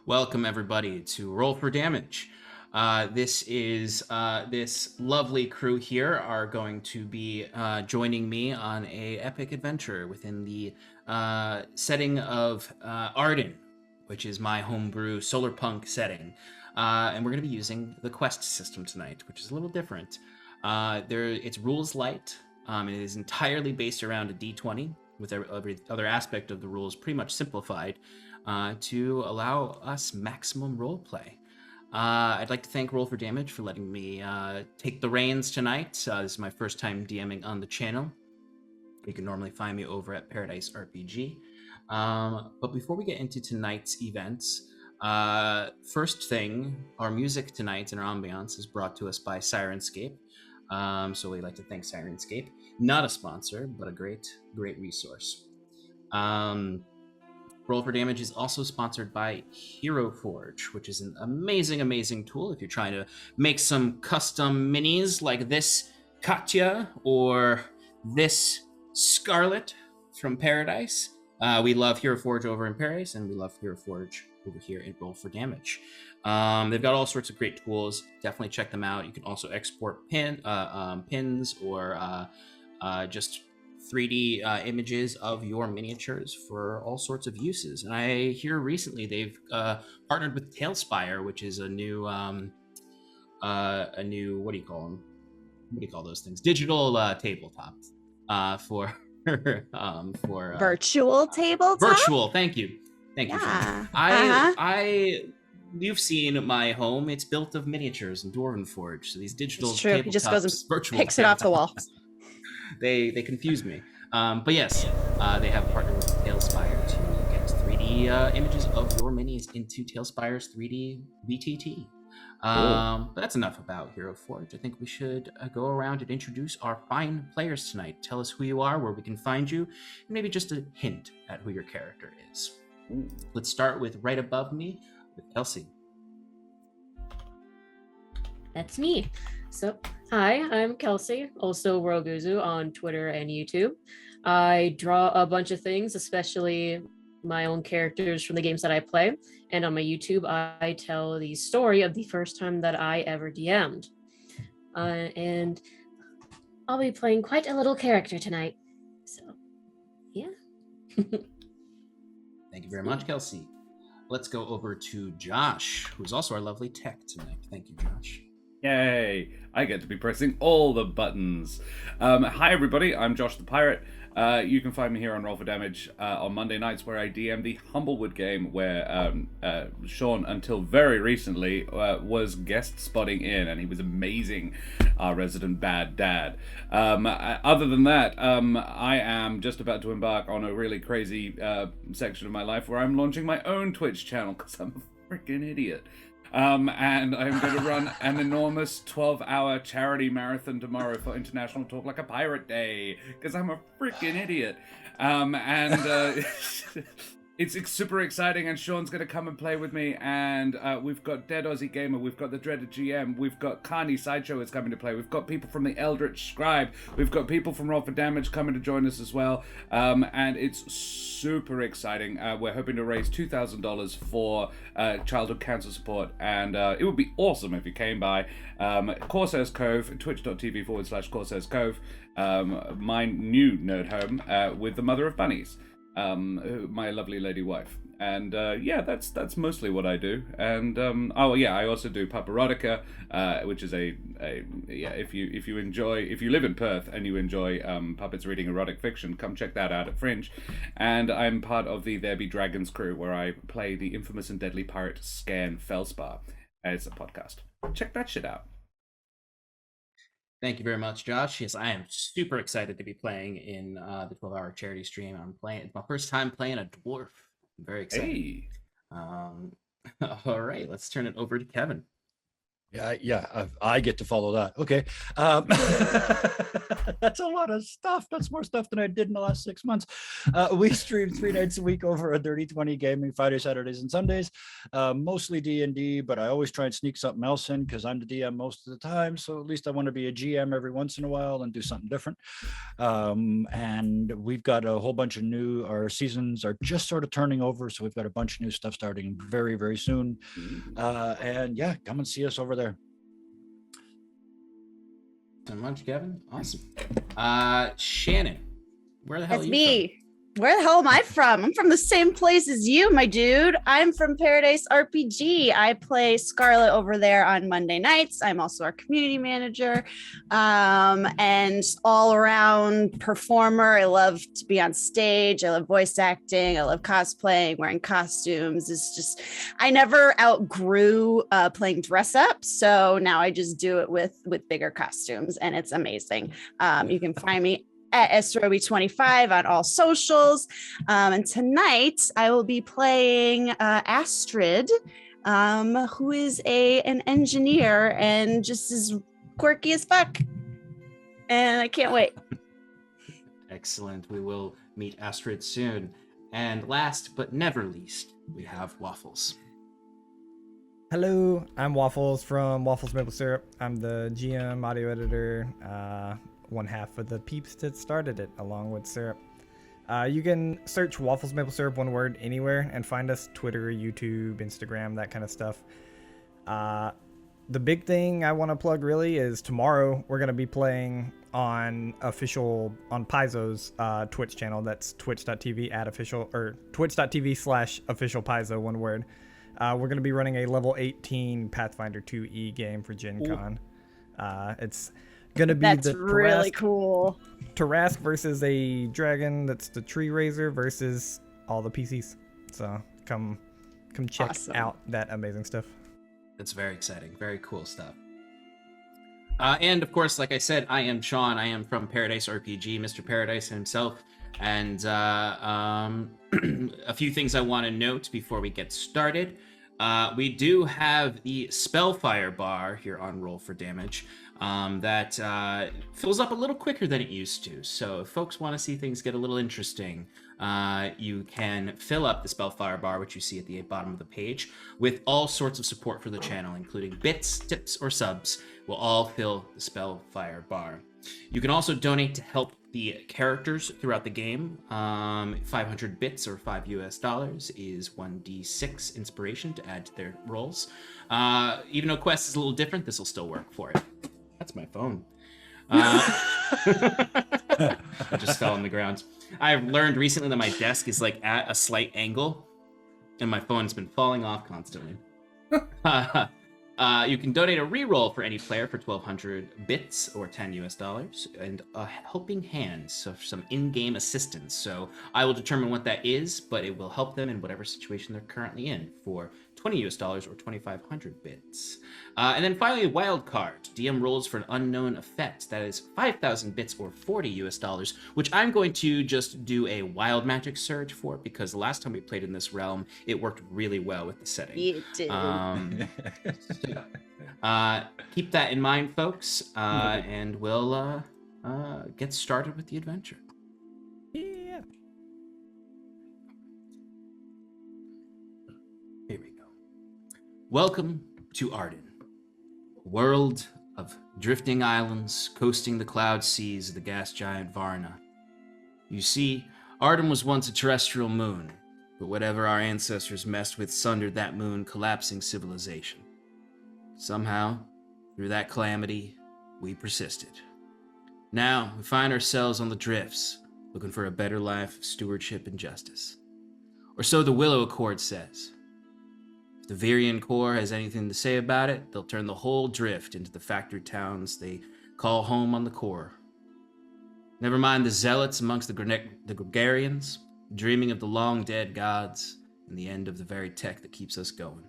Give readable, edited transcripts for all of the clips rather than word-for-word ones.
Welcome everybody to Roll for Damage. This lovely crew here are going to be joining me on a epic adventure within the setting of Arden, which is my homebrew solar punk setting, and we're going to be using the quest system tonight, which is a little different. It's rules light. It is entirely based around a D20, with every other aspect of the rules pretty much simplified to allow us maximum role play. I'd like to thank Roll for Damage for letting me take the reins tonight. This is my first time DMing on the channel. You can normally find me over at Paradise RPG. But before we get into tonight's events, first thing, our music tonight and our ambiance is brought to us by Sirenscape. So we'd like to thank Sirenscape. Not a sponsor, but a great resource. Roll for Damage is also sponsored by Hero Forge, which is an amazing tool if you're trying to make some custom minis like this Katya or this Scarlet from Paradise. We love Hero Forge over in Paradise, and we love Hero Forge over here at Roll for Damage. They've got all sorts of great tools. Definitely check them out. You can also export pins or just 3D images of your miniatures for all sorts of uses. And I hear recently they've partnered with Tailspire, which is a new what do you call them? What do you call those things? Digital tabletop for virtual tabletop. Virtual. Thank you. Yeah. You've seen my home. It's built of miniatures and Dwarven Forge. So these digital it's true. He just goes and virtual picks it off the wall. They confuse me. But yes, they have partnered with Tailspire to get 3D images of your minis into Tailspire's 3D VTT. But that's enough about Hero Forge. I think we should go around and introduce our fine players tonight. Tell us who you are, where we can find you, and maybe just a hint at who your character is. Let's start with right above me with Kelsey. That's me. So, hi, I'm Kelsey, also Roguzu on Twitter and YouTube. I draw a bunch of things, especially my own characters from the games that I play. And on my YouTube, I tell the story of the first time that I ever DM'd. And I'll be playing quite a little character tonight. So, yeah. Thank you very much, Kelsey. Let's go over to Josh, who's also our lovely tech tonight. Thank you, Josh. Yay! I get to be pressing all the buttons. Hi everybody, I'm Josh the Pirate. You can find me here on Roll for Damage on Monday nights, where I DM the Humblewood game, where Sean, until very recently, was guest spotting in, and he was amazing, our resident bad dad. Other than that, I am just about to embark on a really crazy section of my life where I'm launching my own Twitch channel, because I'm a freaking idiot. And I'm going to run an enormous 12-hour charity marathon tomorrow for International Talk Like a Pirate Day, because I'm a freaking idiot. It's super exciting, and Sean's going to come and play with me, and we've got Dead Aussie Gamer, we've got the Dreaded GM, we've got Carney Sideshow is coming to play, we've got people from the Eldritch Scribe, we've got people from Roll for Damage coming to join us as well, and it's super exciting. We're hoping to raise $2,000 for childhood cancer support, and it would be awesome if you came by. Corsairs Cove, twitch.tv/Corsairs Cove, my new nerd home with the Mother of Bunnies. My lovely lady wife, and yeah, that's mostly what I do. And I also do Paparotica, which is if you live in Perth and you enjoy puppets reading erotic fiction, come check that out at Fringe. And I'm part of the There Be Dragons crew, where I play the infamous and deadly pirate Scan Felspar. It's a podcast. Check that shit out. Thank you very much, Josh. Yes, I am super excited to be playing in the 12-hour charity stream. It's my first time playing a dwarf. I'm very excited. Hey. All right, let's turn it over to Kevin. I get to follow that. Okay. That's a lot of stuff. That's more stuff than I did in the last 6 months. We stream 3 nights a week over a Dirty 20 gaming, Fridays, Saturdays, and Sundays. Mostly D&D, but I always try and sneak something else in because I'm the DM most of the time. So at least I want to be a GM every once in a while and do something different. And we've got a whole bunch of our seasons are just sort of turning over. So we've got a bunch of new stuff starting very, very soon. And yeah, come and see us over there. So much, Kevin. Awesome. Shannon, where the hell That's are you me. Where the hell am I from? I'm from the same place as you, my dude. I'm from Paradise RPG. I play Scarlet over there on Monday nights. I'm also our community manager and all around performer. I love to be on stage. I love voice acting. I love cosplaying, wearing costumes. It's just, I never outgrew playing dress up. So now I just do it with bigger costumes and it's amazing. You can find me at Estrobi25 on all socials. And tonight I will be playing Astrid, who is an engineer and just as quirky as fuck. And I can't wait. Excellent. We will meet Astrid soon. And last but never least, we have Waffles. Hello, I'm Waffles from Wafflesmaplesyrup. I'm the GM, audio editor, one half of the peeps that started it, along with Syrup. You can search Waffles Maple Syrup, one word, anywhere, and find us Twitter, YouTube, Instagram, that kind of stuff. The big thing I want to plug really is tomorrow we're going to be playing on Paizo's Twitch channel. That's twitch.tv/official Paizo, one word. We're going to be running a level 18 Pathfinder 2E game for Gen Con. It's gonna be That's the really cool. Tarask versus a dragon that's the tree raiser versus all the PCs. So come check out that amazing stuff. That's very exciting. Very cool stuff. And of course, like I said, I am Sean. I am from Paradise RPG, Mr. Paradise himself. And a few things I want to note before we get started. We do have the Spellfire bar here on Roll for Damage that fills up a little quicker than it used to. So if folks want to see things get a little interesting, you can fill up the Spellfire bar, which you see at the bottom of the page, with all sorts of support for the channel, including bits, tips, or subs, will all fill the Spellfire bar. You can also donate to help the characters throughout the game. 500 bits or $5 US is 1d6 inspiration to add to their rolls. Even though Quest is a little different, this will still work for it. That's my phone. I just fell on the ground. I've learned recently that my desk is like at a slight angle, and my phone's been falling off constantly. You can donate a reroll for any player for 1,200 bits or $10 US, and a helping hand, so some in-game assistance. So I will determine what that is, but it will help them in whatever situation they're currently in for $20 US or 2,500 bits. And then finally, a wild card. DM rolls for an unknown effect. That is 5,000 bits or $40 US, which I'm going to just do a wild magic surge for, because the last time we played in this realm, it worked really well with the setting. You did. Keep that in mind, folks, and we'll get started with the adventure. Yeah. Here we go. Welcome to Arden, a world of drifting islands coasting the cloud seas of the gas giant Varna. You see, Arden was once a terrestrial moon, but whatever our ancestors messed with sundered that moon, collapsing civilization. Somehow, through that calamity, we persisted. Now, we find ourselves on the drifts, looking for a better life of stewardship and justice. Or so the Willow Accord says. If the Virian Corps has anything to say about it, they'll turn the whole drift into the factory towns they call home on the core. Never mind the zealots amongst the Gregarians, dreaming of the long-dead gods and the end of the very tech that keeps us going.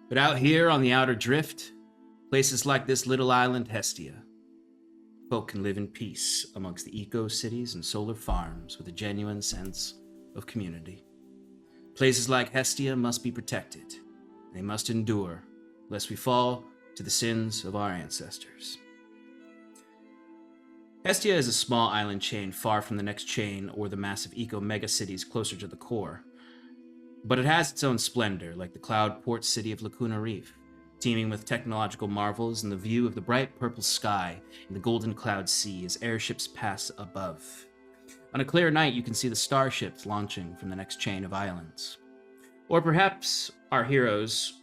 But out here on the outer drift, places like this little island Hestia, folk can live in peace amongst the eco-cities and solar farms with a genuine sense of community. Places like Hestia must be protected. They must endure lest we fall to the sins of our ancestors. Hestia is a small island chain far from the next chain or the massive eco-megacities closer to the core. But it has its own splendor, like the cloud port city of Lacuna Reef, teeming with technological marvels and the view of the bright purple sky and the golden cloud sea as airships pass above. On a clear night, you can see the starships launching from the next chain of islands. Or perhaps our heroes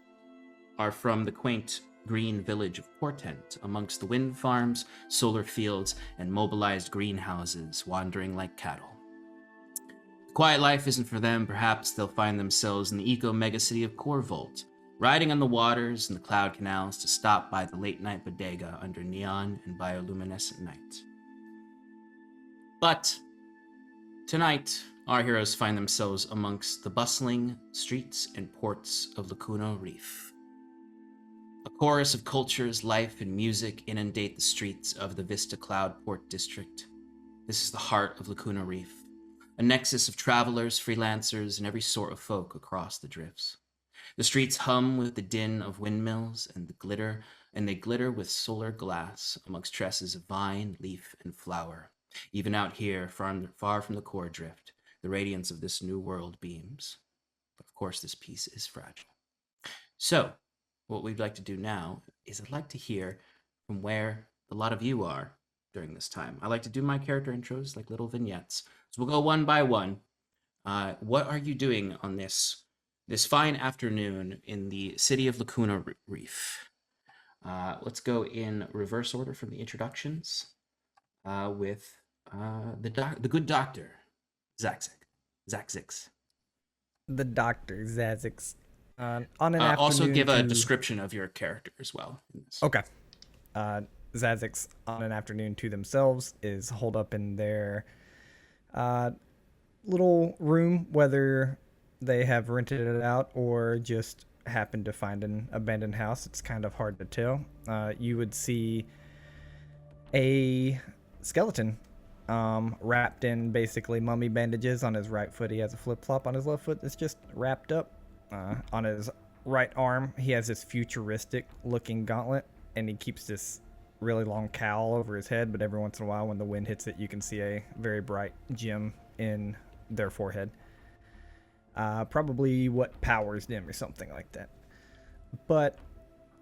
are from the quaint green village of Portent, amongst the wind farms, solar fields, and mobilized greenhouses, wandering like cattle. If quiet life isn't for them, perhaps they'll find themselves in the eco-megacity of Corvolt, riding on the waters and the cloud canals to stop by the late-night bodega under neon and bioluminescent night. But tonight, our heroes find themselves amongst the bustling streets and ports of Lacuna Reef. A chorus of cultures, life, and music inundate the streets of the Vista Cloud Port District. This is the heart of Lacuna Reef, a nexus of travelers, freelancers, and every sort of folk across the drifts. The streets hum with the din of windmills and they glitter with solar glass amongst tresses of vine, leaf, and flower. Even out here, far from the core drift, the radiance of this new world beams. But of course, this piece is fragile. So, what we'd like to do now is I'd like to hear from where a lot of you are during this time. I like to do my character intros like little vignettes. So we'll go one by one. What are you doing on this fine afternoon in the city of Lacuna Reef? Let's go in reverse order from the introductions with the good doctor, Zaxix. The Dr. Zazix. On an also afternoon give a to- description of your character as well. Okay. Zazix on an afternoon to themselves is holed up in their little room, whether they have rented it out or just happened to find an abandoned house. It's kind of hard to tell. You would see a skeleton wrapped in basically mummy bandages on his right foot. He has a flip-flop on his left foot that's just wrapped up. On his right arm, he has this futuristic-looking gauntlet, and he keeps this really long cowl over his head, but every once in a while when the wind hits it, you can see a very bright gem in their forehead. Probably what powers them or something like that. But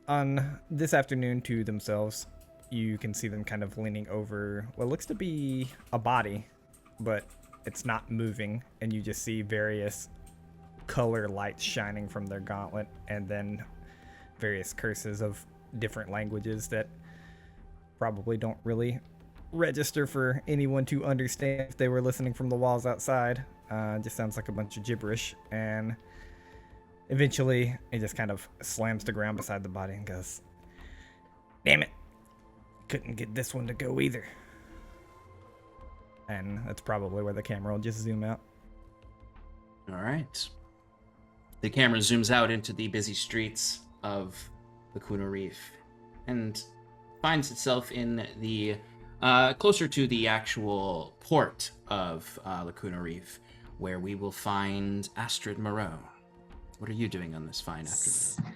on this afternoon to themselves, you can see them kind of leaning over what looks to be a body, but it's not moving, and you just see various color lights shining from their gauntlet, and then various curses of different languages that probably don't really register for anyone to understand if they were listening from the walls outside. It just sounds like a bunch of gibberish, and eventually it just kind of slams the ground beside the body and goes, "Damn it, couldn't get this one to go either." And that's probably where the camera will just zoom out. All right. The camera zooms out into the busy streets of Lacuna Reef and finds itself in the closer to the actual port of Lacuna Reef, where we will find Astrid Moreau. What are you doing on this fine afternoon?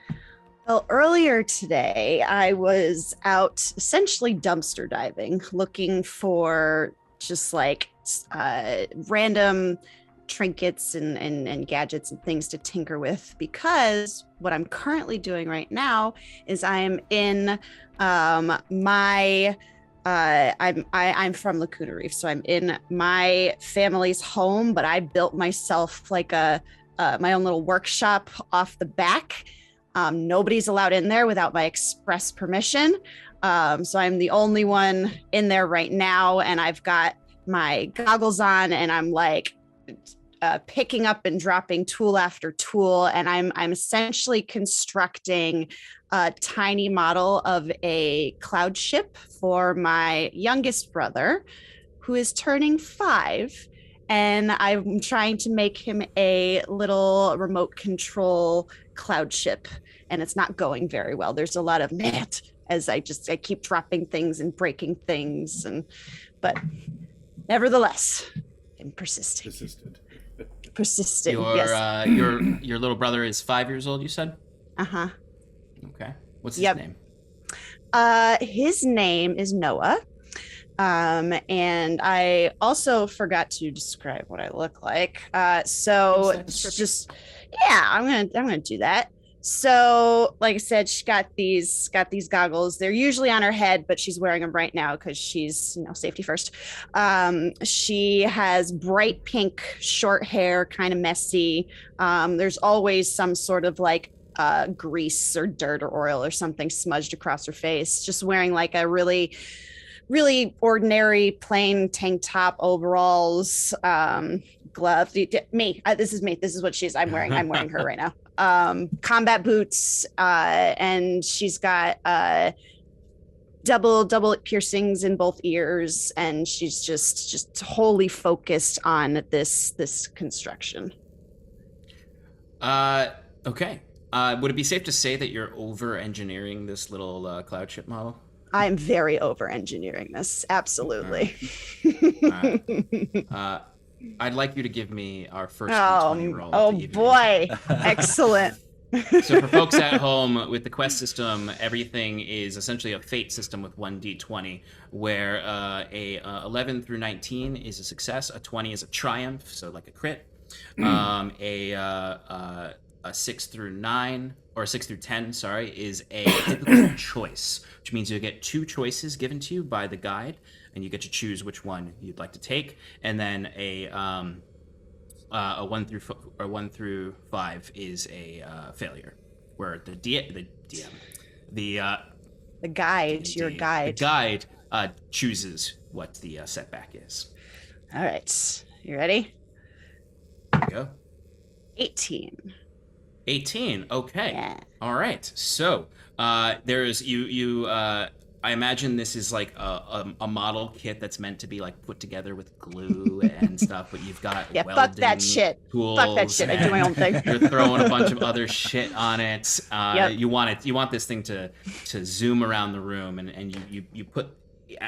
Well, earlier today, I was out essentially dumpster diving, looking for just like random trinkets and gadgets and things to tinker with, because what I'm currently doing right now is I'm in I'm from Lacuna Reef, so I'm in my family's home, but I built myself like my own little workshop off the back. Nobody's allowed in there without my express permission. So I'm the only one in there right now, and I've got my goggles on, and I'm like picking up and dropping tool after tool, and I'm essentially constructing a tiny model of a cloud ship for my youngest brother, who is turning 5. And I'm trying to make him a little remote control cloud ship, and it's not going very well. There's a lot of meh as I keep dropping things and breaking things, but nevertheless, I'm persistent. Your Yes. your little brother is 5 years old, you said? Uh-huh. Okay. What's his Yep. name? His name is Noah. And I also forgot to describe what I look like. So Give us that description. just yeah, I'm gonna do that. So, like I said, she got these goggles. They're usually on her head, but she's wearing them right now because she's, safety first. She has bright pink short hair, kind of messy. There's always some sort of like grease or dirt or oil or something smudged across her face. Just wearing like a really ordinary plain tank top, overalls, gloves. This is me. This is what I'm wearing her right now. Combat boots, and she's got double piercings in both ears, and she's just wholly focused on this construction. Okay. Would it be safe to say that you're over-engineering this little cloud ship model? I'm very over engineering this. Absolutely. I'd like you to give me our first Oh, D20 roll. oh of the evening. boy. Excellent. So for folks at home, with the quest system, everything is essentially a fate system with 1d20, where a 11 through 19 is a success, a 20 is a triumph, so like a crit, a 6 through 9, or 6 through 10, sorry, is a difficult choice, which means you get 2 choices given to you by the guide, and you get to choose which one you'd like to take, and then a 1 through 5 is a failure, where the guide chooses what the setback is. All right. You ready? There you go. 18. 18. Okay. Yeah. All right. So there's you. I imagine this is like a model kit that's meant to be like put together with glue and stuff, but you've got Yeah, welding fuck that shit. tools. Fuck that shit. I do my own thing. You're throwing a bunch of other shit on it. Yep. You want this thing to zoom around the room, and you put.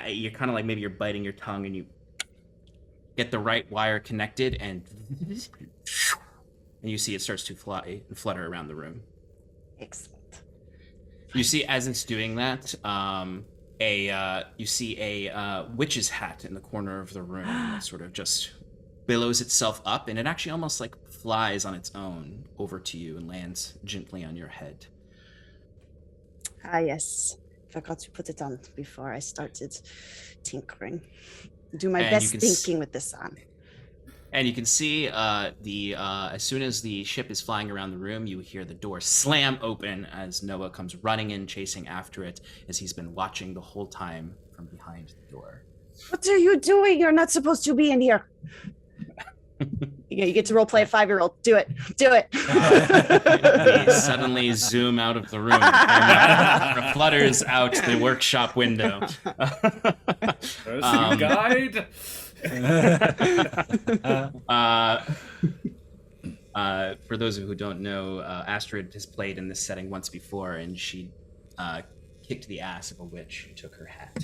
You're kind of like maybe you're biting your tongue, and you get the right wire connected, and you see it starts to fly and flutter around the room. Excellent. You see, as it's doing that, you see a witch's hat in the corner of the room that sort of just billows itself up, and it actually almost like flies on its own over to you and lands gently on your head. Ah, yes. Forgot to put it on before I started tinkering. Do my best thinking with this on. And you can see as soon as the ship is flying around the room, you hear the door slam open as Noah comes running in, chasing after it, as he's been watching the whole time from behind the door. What are you doing? You're not supposed to be in here. You get to roleplay a 5-year-old. Do it. We suddenly zoom out of the room. And flutters out the workshop window. There's a guide. For those who don't know, Astrid has played in this setting once before, and she kicked the ass of a witch who took her hat.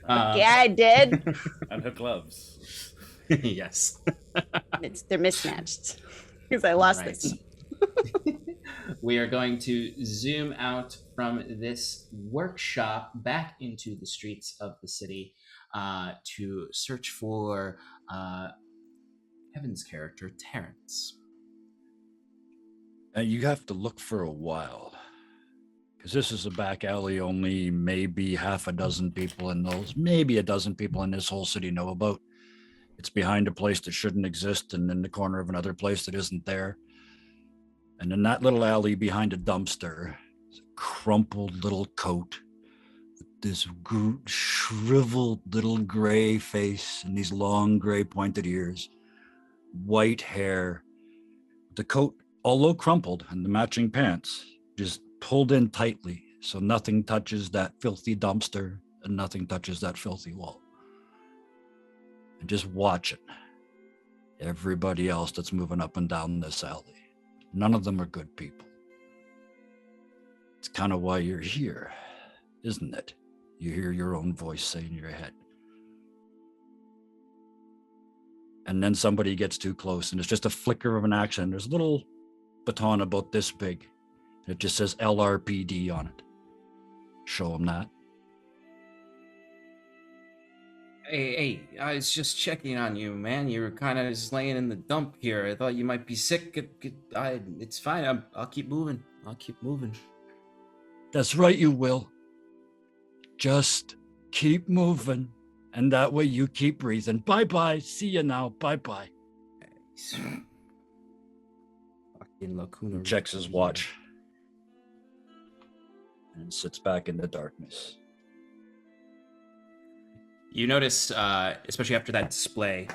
Yeah, I did. And her gloves. Yes. They're mismatched because I lost this. We are going to zoom out from this workshop back into the streets of the city to search for Kevin's character, Terrence. You have to look for a while, because this is a back alley only maybe half a dozen people in those, maybe a dozen people in this whole city know about. It's behind a place that shouldn't exist and in the corner of another place that isn't there. And in that little alley behind a dumpster, is a crumpled little coat with this shriveled little gray face and these long gray pointed ears, white hair. The coat, although crumpled, and the matching pants just pulled in tightly so nothing touches that filthy dumpster and nothing touches that filthy wall. And just watching everybody else that's moving up and down this alley. None of them are good people. It's kind of why you're here, isn't it? You hear your own voice say in your head. And then somebody gets too close, and it's just a flicker of an action. There's a little baton about this big, It just says LRPD on it. Show them that. Hey, I was just checking on you, man. You were kind of just laying in the dump here. I thought you might be sick. It's fine. I'll keep moving. I'll keep moving. That's right, you will. Just keep moving, and that way you keep breathing. Bye-bye. See you now. Bye-bye. Fucking Lacuna. Checks his watch and sits back in the darkness. You notice, especially after that display,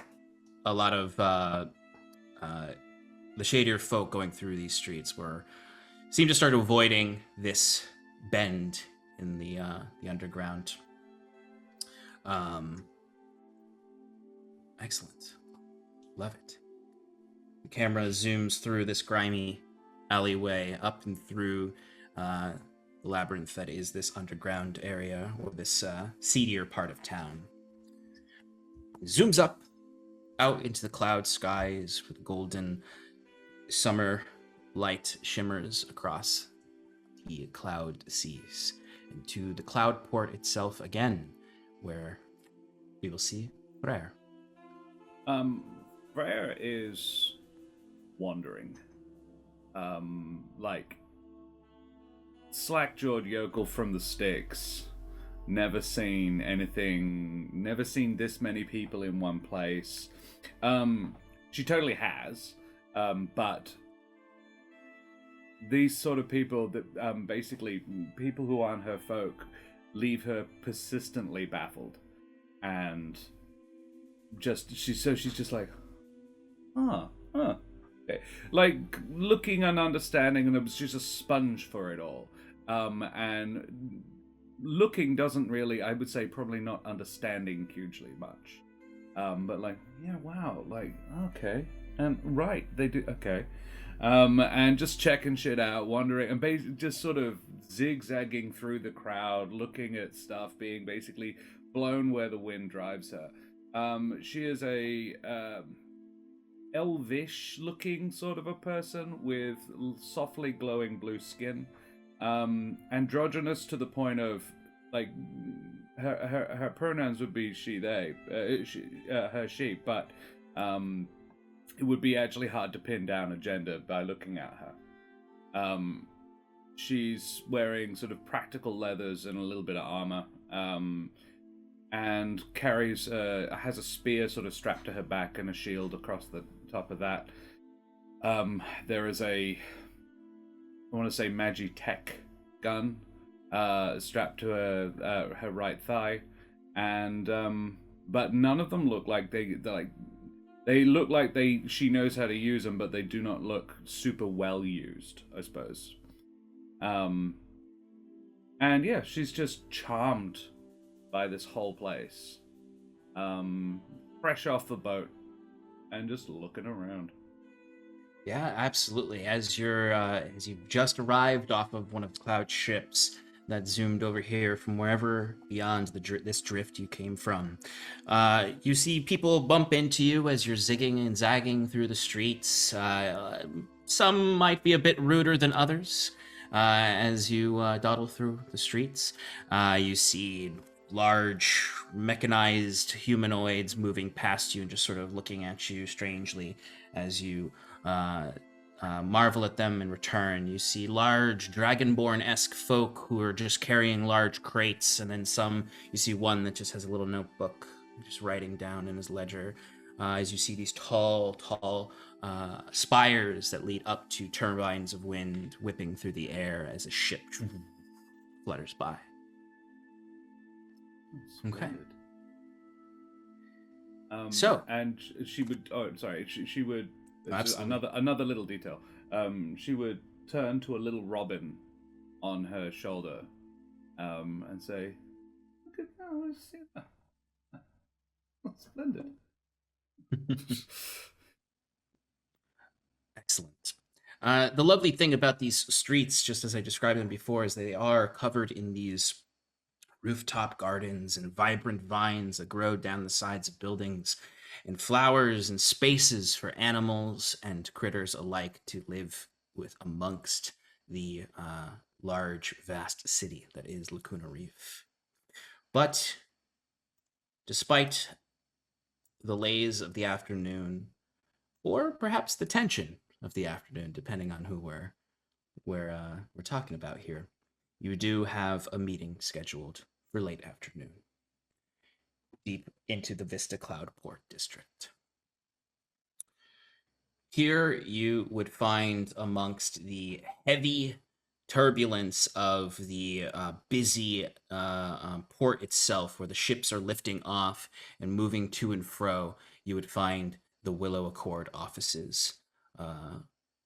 a lot of the shadier folk going through these streets seem to start avoiding this bend in the underground. Excellent. Love it. The camera zooms through this grimy alleyway up and through the labyrinth that is this underground area, or this seedier part of town. It zooms up out into the cloud skies with golden summer light shimmers across the cloud seas, and to the cloud port itself again, where we will see Frere. Frere is wandering. Like slack-jawed yokel from the sticks. Never seen anything, never seen this many people in one place. She totally has, but these sort of people that basically people who aren't her folk leave her persistently baffled, and she's just like, okay. Like looking and understanding, and she's a sponge for it all. And looking doesn't really, I would say, probably not understanding hugely much. But like, yeah, wow, like, okay, and right, they do, okay. And just checking shit out, wondering, and basically just sort of zigzagging through the crowd, looking at stuff, being basically blown where the wind drives her. She is a elvish-looking sort of a person with softly glowing blue skin, androgynous to the point of like her pronouns would be she, they, her, she, but it would be actually hard to pin down a gender by looking at her. She's wearing sort of practical leathers and a little bit of armor, and carries has a spear sort of strapped to her back and a shield across the top of that. There is I want to say Magitech gun strapped to her right thigh, and but none of them look like they look like she knows how to use them, but they do not look super well used, I suppose. And yeah, she's just charmed by this whole place. Fresh off the boat and just looking around. Yeah, absolutely. As you've just arrived off of one of the cloud ships that zoomed over here from wherever beyond this drift you came from, you see people bump into you as you're zigging and zagging through the streets. Some might be a bit ruder than others. As you dawdle through the streets, you see large mechanized humanoids moving past you and just sort of looking at you strangely as you marvel at them in return. You see large dragonborn-esque folk who are just carrying large crates, and then you see one that just has a little notebook just writing down in his ledger. As you see these tall spires that lead up to turbines of wind whipping through the air as a ship flutters by. Okay. And she would. Oh, sorry. She would. Absolutely. Another little detail. She would turn to a little robin on her shoulder, and say, "Look at that! See that? That's splendid." Excellent. The lovely thing about these streets, just as I described them before, is they are covered in these rooftop gardens and vibrant vines that grow down the sides of buildings, and flowers and spaces for animals and critters alike to live with amongst the large, vast city that is Lacuna Reef. But despite the lays of the afternoon, or perhaps the tension of the afternoon, depending on who we're talking about here, you do have a meeting scheduled for late afternoon, deep into the Vista Cloud Port District. Here you would find amongst the heavy turbulence of the busy port itself, where the ships are lifting off and moving to and fro, you would find the Willow Accord offices,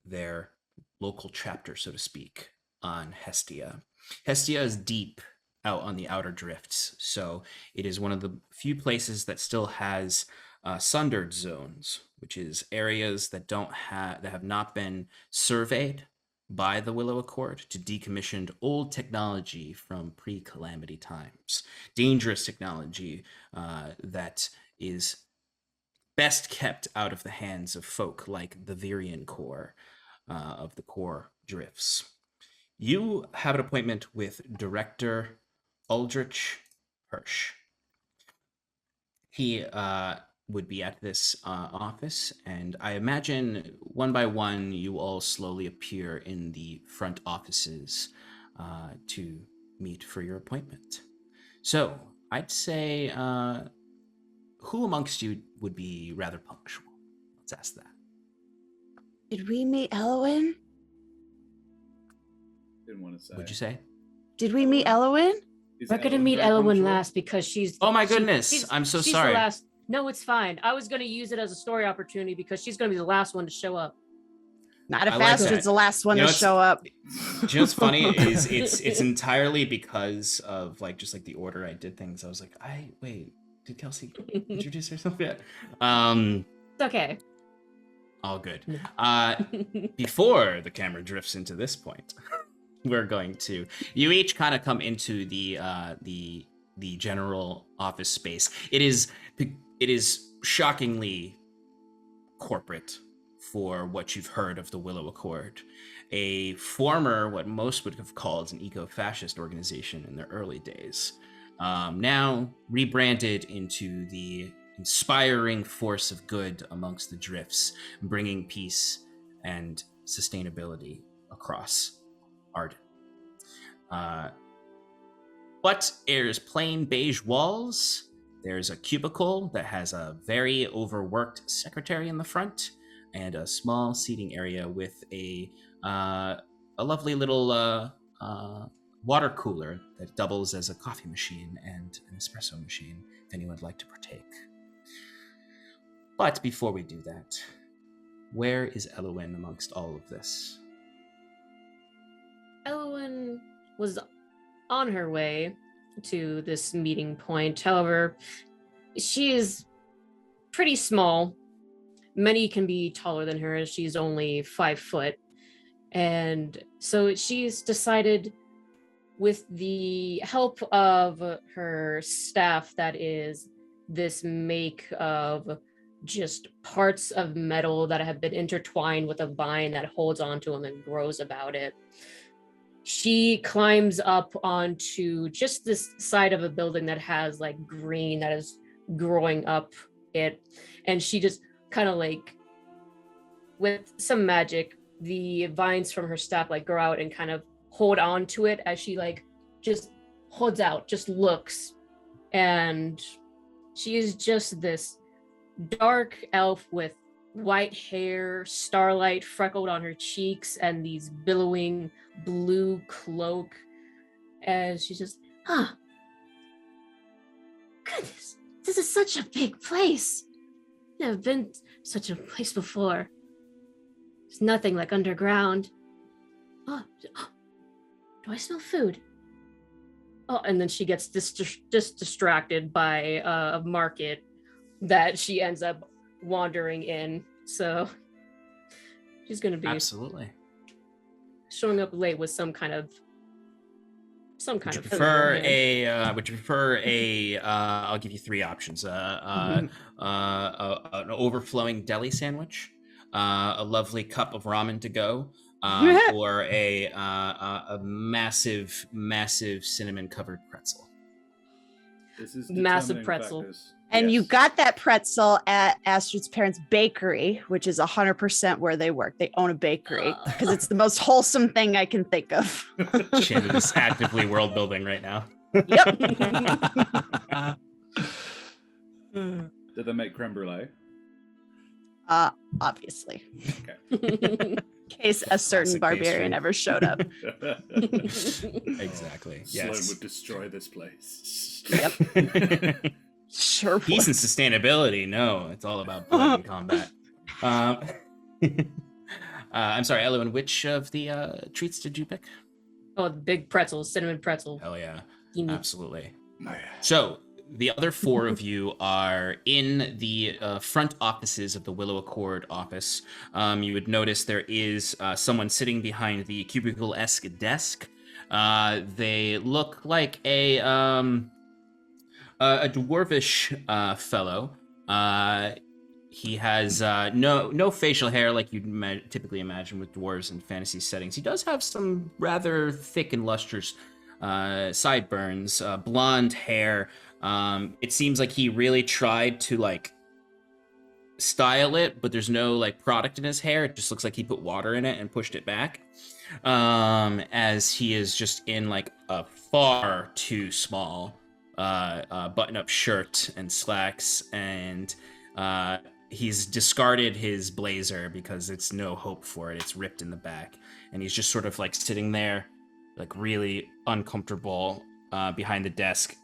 their local chapter, so to speak, on Hestia. Hestia is deep out on the outer drifts, so it is one of the few places that still has sundered zones, which is areas that have not been surveyed by the Willow Accord to decommissioned old technology from pre-calamity times, dangerous technology that is best kept out of the hands of folk like the Virian core of the core drifts. You have an appointment with Director Aldrich Hirsch. He would be at this office, and I imagine one by one you all slowly appear in the front offices to meet for your appointment. So I'd say, who amongst you would be rather punctual? Let's ask that. Did we meet Elowin? Didn't want to say. Did we meet Elowin? We're gonna meet Elowin last because she's. Oh my goodness! I'm so she's sorry. The last. No, it's fine. I was gonna use it as a story opportunity because she's gonna be the last one to show up. Not if I like Astrid's that. the last one You know, to show up. Do you know what's funny is it's entirely because of just the order I did things. I was like, wait, did Kelsey introduce herself yet? It's okay. All good. Before the camera drifts into this point, we're going to you each kind of come into the general office space. It is shockingly corporate for what you've heard of the Willow Accord, a former, what most would have called an eco-fascist organization in their early days, now rebranded into the inspiring force of good amongst the drifts, bringing peace and sustainability across Arden. But there's plain beige walls. There's a cubicle that has a very overworked secretary in the front, and a small seating area with a lovely little water cooler that doubles as a coffee machine and an espresso machine, if anyone would like to partake. But before we do that, where is Elowin amongst all of this? Elowin was on her way to this meeting point. However, she is pretty small. Many can be taller than her, as she's only 5 foot. And so she's decided, with the help of her staff, that is this make of just parts of metal that have been intertwined with a vine that holds onto them and grows about it. She climbs up onto just this side of a building that has green that is growing up it, and she just kind of with some magic, the vines from her staff grow out and kind of hold on to it as she just holds out, just looks. And she is just this dark elf with white hair, starlight freckled on her cheeks, and these billowing blue cloak. As she's just, goodness, this is such a big place. Never been such a place before. There's nothing like underground. Oh, do I smell food? Oh, and then she gets just distracted by a market that she ends up wandering in. So she's going to be Absolutely showing up late with some kind of. Would you prefer a? I'll give you 3 options. An overflowing deli sandwich, a lovely cup of ramen to go, or a massive, massive cinnamon-covered pretzel. This is Massive determining pretzel. factors. And you Yes. got that pretzel at Astrid's parents' bakery, which is 100% where they work. They own a bakery because it's the most wholesome thing I can think of. Shannon is actively world building right now. Yep. Did they make creme brulee? Obviously. Okay. In case a certain Classic barbarian pastry. ever showed up. Exactly. Sloan Yes. would destroy this place. Sure. Peace and would. sustainability. No, it's all about blood and combat. I'm sorry, Elowen. Which of the treats did you pick? Oh, the big pretzel, cinnamon pretzel. Hell yeah, Gimme. absolutely. So the other four of you are in the front offices of the Willow Accord office. You would notice there is someone sitting behind the cubicle-esque desk. They look like a dwarvish fellow. He has no facial hair like you'd typically imagine with dwarves in fantasy settings. He does have some rather thick and lustrous sideburns, blonde hair. It seems like he really tried to like style it, but there's no like product in his hair. It just looks like he put water in it and pushed it back. As he is just in like a far too small button-up shirt and slacks, and he's discarded his blazer because it's no hope for it. It's ripped in the back, and he's just sort of like sitting there, like really uncomfortable behind the desk,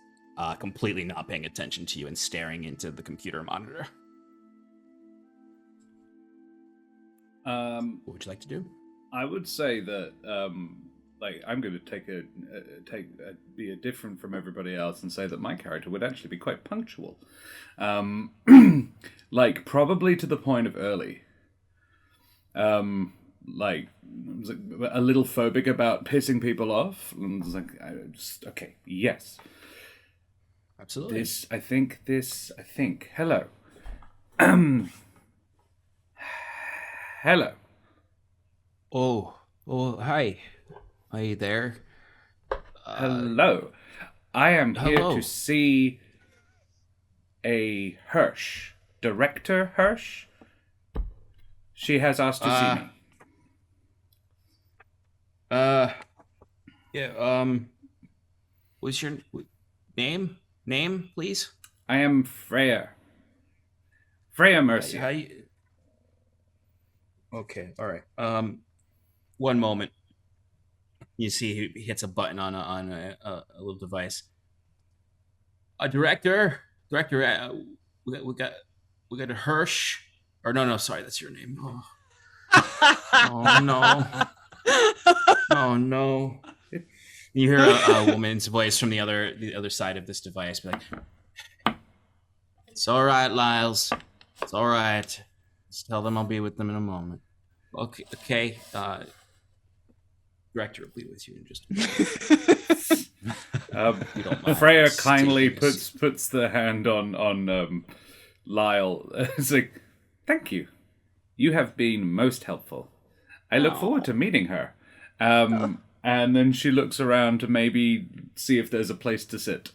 completely not paying attention to you and staring into the computer monitor. What would you like to do? I would say that, like, I'm going to be different from everybody else and say that my character would actually be quite punctual, like probably to the point of early. Like I was like, a little phobic about pissing people off. And I was like, okay, yes, Absolutely. I think. Hello. Hello. Oh, hi. Are you there? Hello. I am here hello. to see a Hirsch. Director Hirsch? She has asked to see me. Yeah, what's your name? Name, please? I am Freya. Freya Mercia. How you... Okay, all right. One moment. You see, he hits a button on a little device. Director, we got a Hirsch. Or no, sorry, that's your name. Oh no. Oh no. You hear a woman's voice from the other side of this device, be like, "It's all right, Lyles. It's all right. Just tell them I'll be with them in a moment." Okay. Director will be with you in just a minute. You don't mind Freya taking kindly this. puts the hand on Lyle. It's like, thank you. You have been most helpful. I look forward to meeting her. And then she looks around to maybe see if there's a place to sit.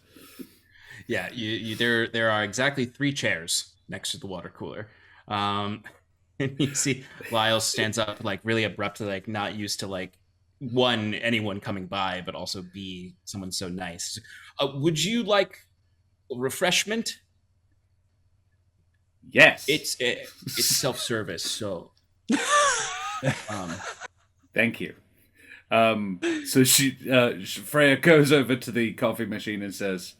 Yeah, there are exactly 3 chairs next to the water cooler. And you see Lyle stands up like really abruptly, like not used to like anyone coming by, but also B, someone so nice. Would you like a refreshment? Yes. It's self-service, so Thank you. So Freya goes over to the coffee machine and says,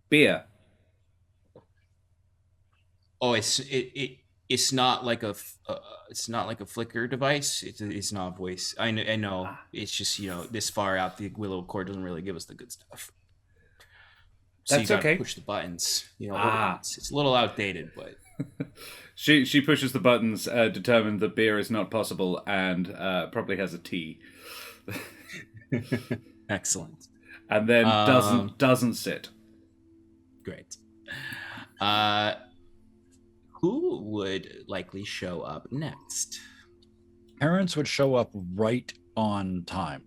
"Beer." oh, it's not like a flicker device. It's not a voice. I know. It's just, this far out, the Willow Cord doesn't really give us the good stuff. So That's you gotta okay. push the buttons. It's a little outdated, but She pushes the buttons, determined that beer is not possible, and probably has a tea, excellent. and then doesn't sit. Great. who would likely show up next? Parents would show up right on time.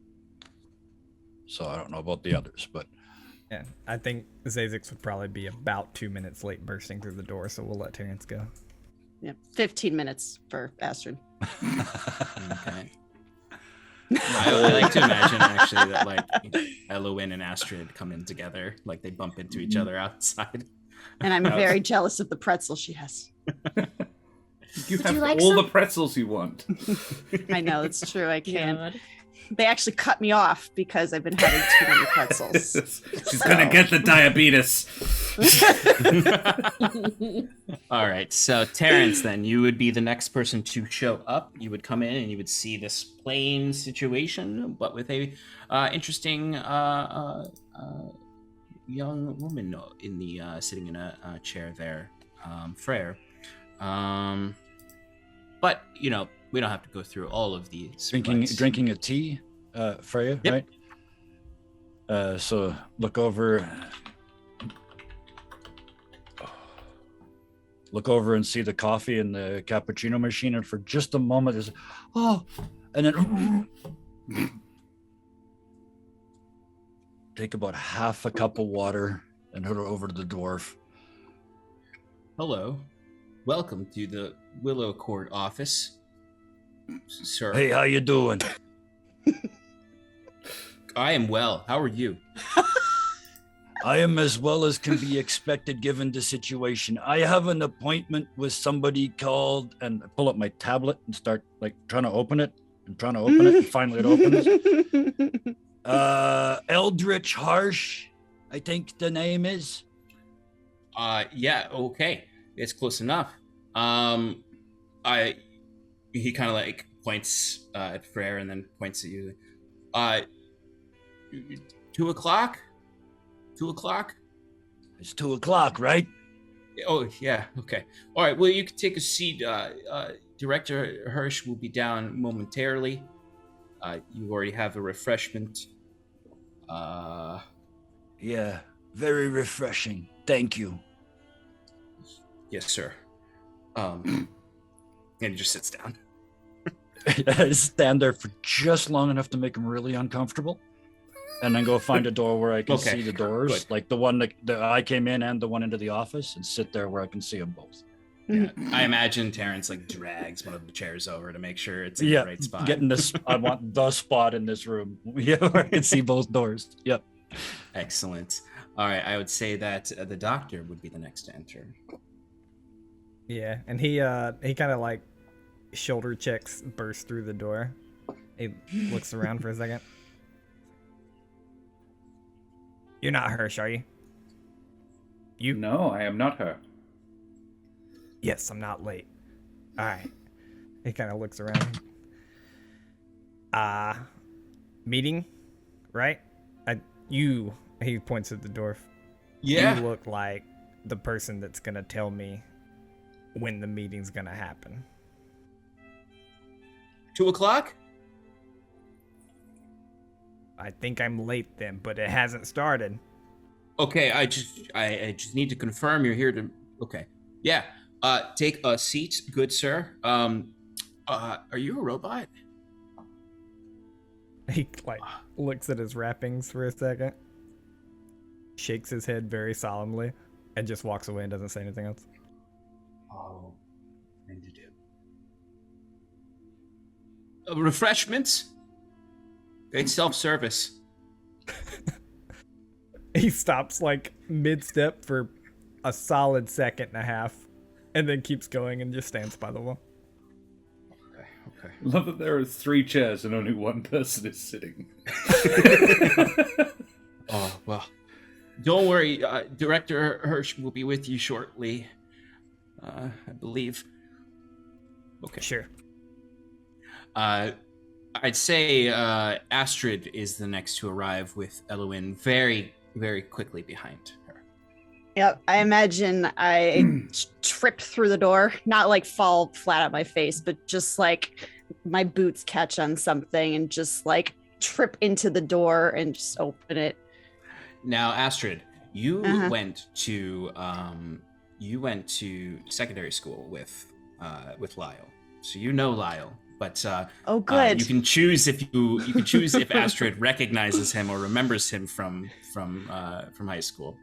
So I don't know about the others, but Yeah, I think Zazix would probably be about 2 minutes late bursting through the door, so we'll let Terrence go. Yeah, 15 minutes for Astrid. Okay. I like to imagine actually that like Elowen and Astrid come in together, like they bump into each other outside. And I'm very jealous of the pretzel she has. You Would have you like all some? the pretzels you want. I know, it's true. I can't. God. They actually cut me off because I've been having too many pretzels. She's gonna get the diabetes. All right, so Terrence, then you would be the next person to show up. You would come in and you would see this plain situation, but with a interesting young woman in the sitting in a chair there, Freyr. But you know, we don't have to go through all of these. drinking a tea, Freya, Yep. right? So look over and see the coffee in the cappuccino machine, and for just a moment there's and then take about half a cup of water and head over to the dwarf. Hello, welcome to the Willow Court office, sir. Hey, how you doing? I am well. How are you? I am as well as can be expected given the situation. I have an appointment with somebody called, and I pull up my tablet and start like trying to open it and finally it opens. Eldritch Harsh, I think the name is. Yeah, okay. It's close enough. He kind of like points at Freyr and then points at you. 2 o'clock? 2 o'clock? It's 2 o'clock, right? Oh, yeah, okay. All right, well, you can take a seat. Director Hirsch will be down momentarily. You already have a refreshment. Yeah, very refreshing. Thank you. Yes, sir. And he just sits down. I stand there for just long enough to make him really uncomfortable, and then go find a door where I can Okay, see the doors, good. like the one that I came in and the one into the office, and sit there where I can see them both. Yeah, I imagine Terrence like drags one of the chairs over to make sure it's in the right spot. Getting this. I want the spot in this room. Yeah, where I can see both doors. Yep. Excellent. All right, I would say that the doctor would be the next to enter. Yeah, and he kind of like shoulder checks, bursts through the door. He looks around for a second. You're not Hirsch, are you? You? No, I am not her. Yes, I'm not late. All right. He kind of looks around. Meeting, right? He points at the dwarf. Yeah. You look like the person that's gonna tell me when the meeting's gonna happen. 2 o'clock? I think I'm late then, but it hasn't started. Okay, I just need to confirm you're here to. Okay, yeah. Take a seat, good sir. Are you a robot? He like looks at his wrappings for a second, shakes his head very solemnly, and just walks away and doesn't say anything else. Oh, thing to do. Refreshments. It's self-service. He stops like mid-step for a solid second and a half, and then keeps going and just stands by the wall. Okay. Love that there are 3 chairs and only one person is sitting. Oh well. Don't worry. Director Hirsch will be with you shortly. I believe. Okay. Sure. I'd say Astrid is the next to arrive with Elowen very, very quickly behind her. Yep, I imagine I trip through the door, not like fall flat on my face, but just like my boots catch on something and just like trip into the door and just open it. Now, Astrid, you went to you went to secondary school with Lyle, so you know Lyle. But Oh, good. you can choose if Astrid recognizes him or remembers him from high school.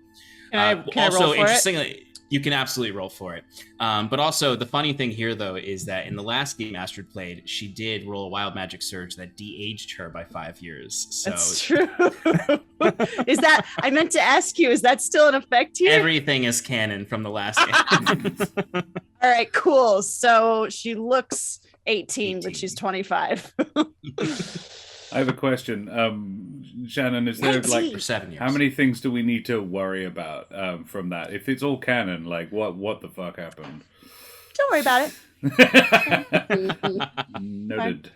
Can I also, roll for it? interestingly, you can absolutely roll for it. But also, the funny thing here, though, is that in the last game Astrid played, she did roll a wild magic surge that de-aged her by 5 years. So That's true. Is that? I meant to ask you. Is that still in effect here? everything is canon from the last game. All right, cool. So she looks 18, but 18. she's 25. I have a question. Shannon, is there 19. For 7 years. how many things do we need to worry about from that? If it's all canon, like what the fuck happened? Don't worry about it. Noted.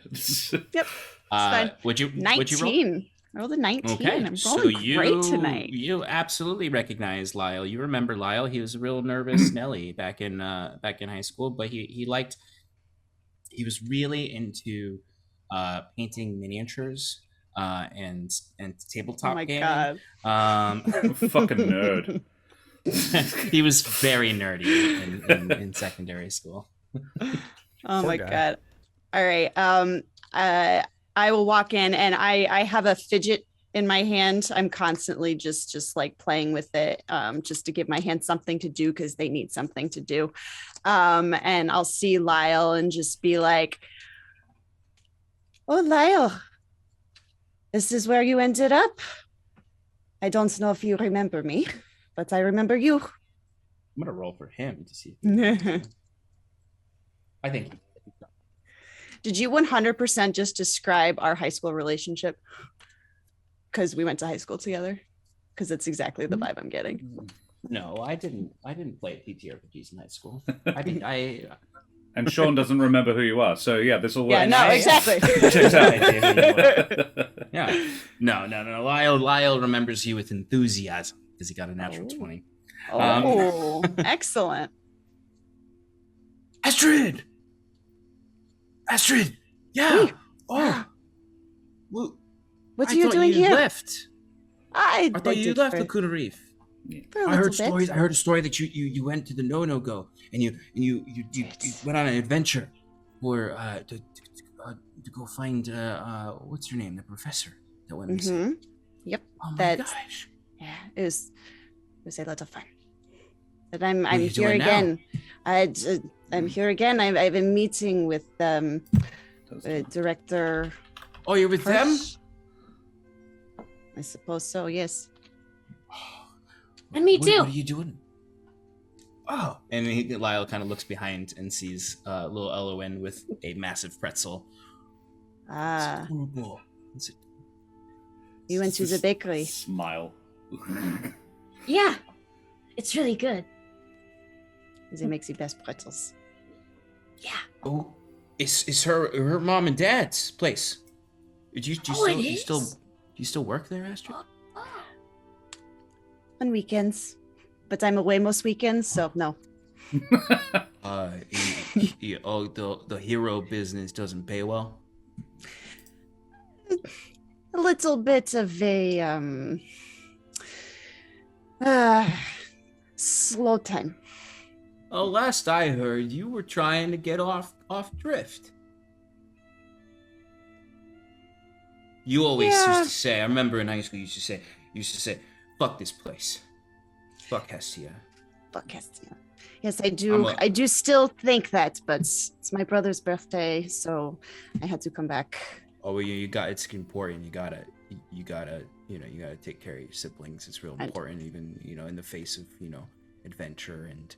Yep. Fine. Would you 19. I rolled a 19. Okay, I'm so rolling great tonight. you absolutely recognize Lyle. You remember Lyle? He was a real nervous Nelly back in high school, but he was really into painting miniatures and tabletop Oh my gaming. god. Fucking nerd. He was very nerdy in secondary school. Oh Poor my guy. god. All right. I will walk in and I have a fidget in my hand. I'm constantly just like playing with it, just to give my hand something to do because they need something to do. And I'll see Lyle and just be like, "Oh, Lyle, this is where you ended up. I don't know if you remember me, but I remember you." I'm gonna roll for him to see. If I think. Did you 100% just describe our high school relationship? Because we went to high school together. Because that's exactly the vibe I'm getting. No, I didn't play TTRPGs in high school. And Sean doesn't remember who you are, so yeah, this will work. Yeah, no, exactly. Checks out. Yeah. No. Lyle remembers you with enthusiasm because he got a natural 20. Oh, excellent. Astrid! Yeah! Hey. Oh! Well, What I are you thought doing you here? left. I thought you did left for- Lacuna Reef. for a I heard little bit. stories. I heard a story that you went to the No Go and you went on an adventure for to go find what's her name, the professor that went missing. Mhm. Yep. Oh my That's- gosh! Yeah, it was a lot of fun. But I'm are you here doing now? again. I'm here again. I've been meeting with director. Oh, you're with them? Hirsch. I suppose so. Yes. And me What too. are you doing? Oh, and Lyle kind of looks behind and sees little Elowen with a massive pretzel. Ah, Horrible. you went to the bakery. Smile. Yeah, it's really good. They make the best pretzels. Yeah. Oh, it's her mom and dad's place. Do you still work there, Astrid? On weekends, but I'm away most weekends, so no. The hero business doesn't pay well. A little bit of a slow time. Oh, last I heard, you were trying to get off drift. You always Yeah. used to say. I remember in high school, you used to say, "Fuck this place, fuck Hestia." Fuck Hestia. Yes, I do. I do still think that, but it's my brother's birthday, so I had to come back. Oh, well, it's important. You gotta take care of your siblings. It's real important, even in the face of adventure and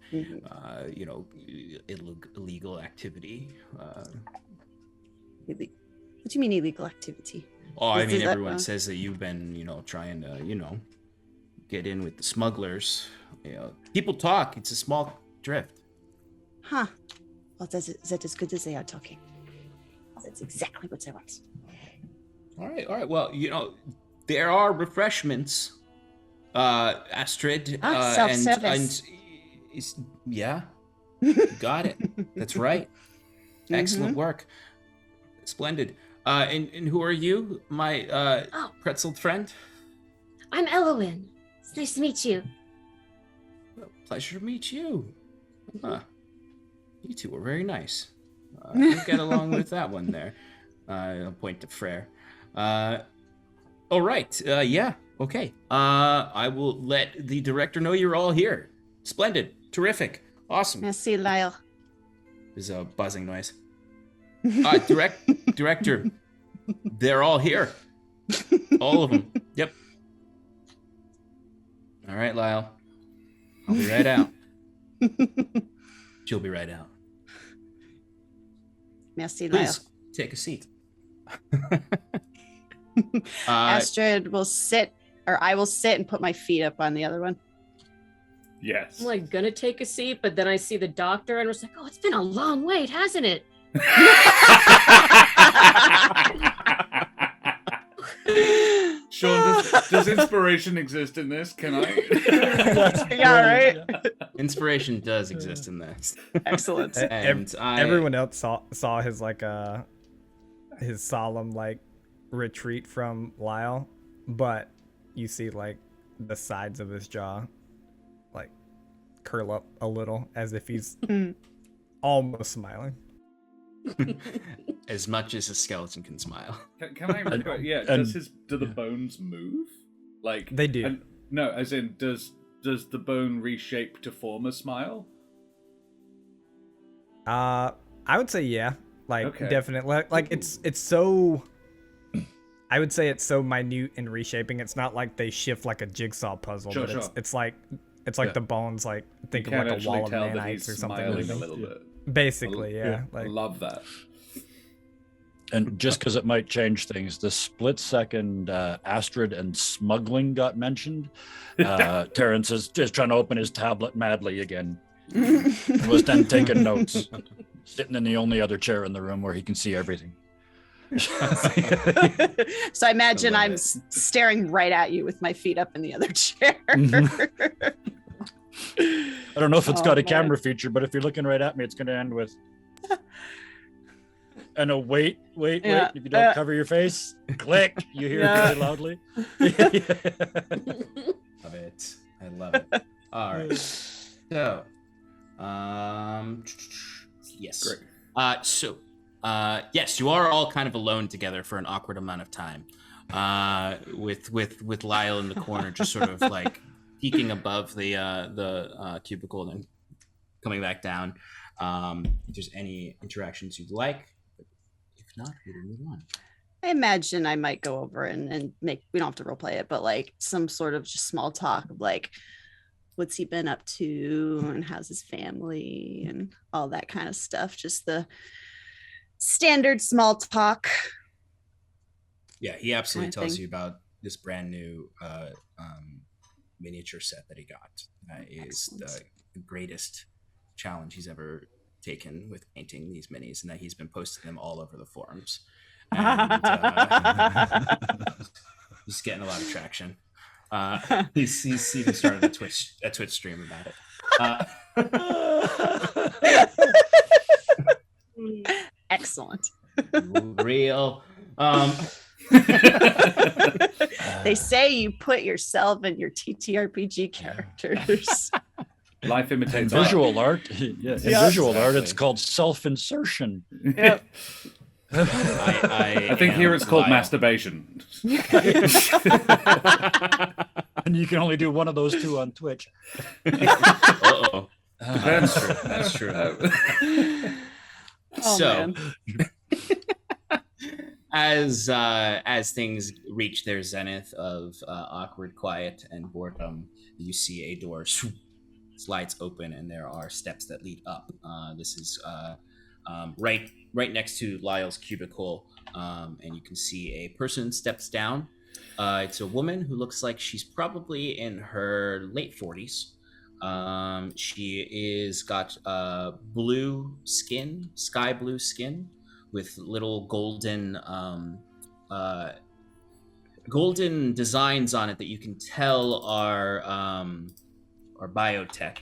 illegal activity. What do you mean illegal activity? Oh, I Is mean, that- everyone says that you've been, trying to, get in with the smugglers. People talk. It's a small drift. Huh. Well, that is good as they are talking. That's exactly what I want. All right. Well, there are refreshments, Astrid. Self-service. Yeah, got it. That's right. Excellent work. Splendid. And who are you, my pretzel friend? I'm Elowen. It's nice to meet you. pleasure to meet you. You two were very nice. We'll get along with that one there. I'll point to Frere. All right. Yeah. Okay. I will let the director know you're all here. Splendid. Terrific. Awesome. Merci, Lyle. There's a buzzing noise. Director, they're all here. All of them. Yep. All right, Lyle. I'll be right out. She'll be right out. Merci, Lyle. Please take a seat. Astrid will sit, or I will sit and put my feet up on the other one. Yes. I'm like gonna take a seat, but then I see the doctor and I was like, oh, it's been a long wait, hasn't it? Sean, does inspiration exist in this? Can I? Yeah, right? Inspiration does exist in this. Excellent. And Everyone else saw his his solemn retreat from Lyle, but you see the sides of his jaw curl up a little as if he's almost smiling. As much as a skeleton can smile. Can I? Yeah. Do the bones move? They do. No, as in, does the bone reshape to form a smile? I would say yeah. Okay. Definitely. It's so. I would say it's so minute in reshaping. It's not like they shift like a jigsaw puzzle, Sure, but sure. it's like the bones think You of can't a actually wall of tell that nanites he's or something. smiling a moving. little bit. Basically, yeah. I love that. And just because it might change things, the split second Astrid and smuggling got mentioned, Terrence is just trying to open his tablet madly again. And was then taking notes, sitting in the only other chair in the room where he can see everything. So I imagine I'm staring right at you with my feet up in the other chair. I don't know if it's got a man. camera feature, but if you're looking right at me, it's going to end with. And a wait. Yeah. If you don't cover your face, click. You hear it really loudly. Love it. I love it. All right. So, yes. Great. Yes, you are all kind of alone together for an awkward amount of time. With Lyle in the corner, just sort of peeking above the cubicle and then coming back down. If there's any interactions you'd like, but if not, we'll move on. I imagine I might go over and make, we don't have to role play it, but some sort of just small talk of what's he been up to and how's his family and all that kind of stuff. Just the standard small talk. Yeah, he absolutely Kind of tells thing. you about this brand new miniature set that he got. That is the greatest challenge he's ever taken with painting these minis, and that he's been posting them all over the forums. And he's getting a lot of traction. He's even started a Twitch stream about it. Excellent. Real. They say you put yourself in your TTRPG characters. Life In imitates art. visual art, in visual art, it's called self-insertion. Yep. I think here it's called masturbation. And you can only do one of those two on Twitch. Uh-oh. That's true. That's true. Oh, So, man. as things reach their zenith of awkward quiet and boredom, you see a door slides open, and there are steps that lead up. This is right next to Lyle's cubicle, and you can see a person steps down. It's a woman who looks like she's probably in her late 40s. She is got blue skin, sky blue skin, with little golden designs on it that you can tell are biotech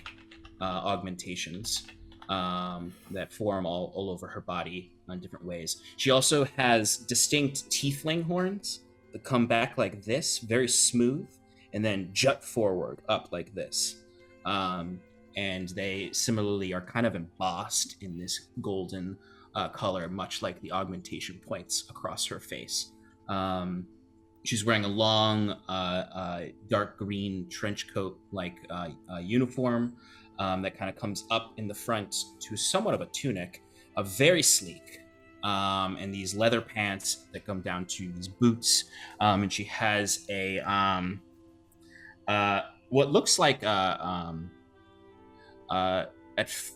augmentations that form all over her body in different ways. She also has distinct tiefling horns that come back like this, very smooth, and then jut forward up like this. and they similarly are kind of embossed in this golden color, much like the augmentation points across her face. She's wearing a long, dark green trench coat like uniform that kind of comes up in the front to somewhat of a tunic, very sleek. And these leather pants that come down to these boots. And she has a what looks like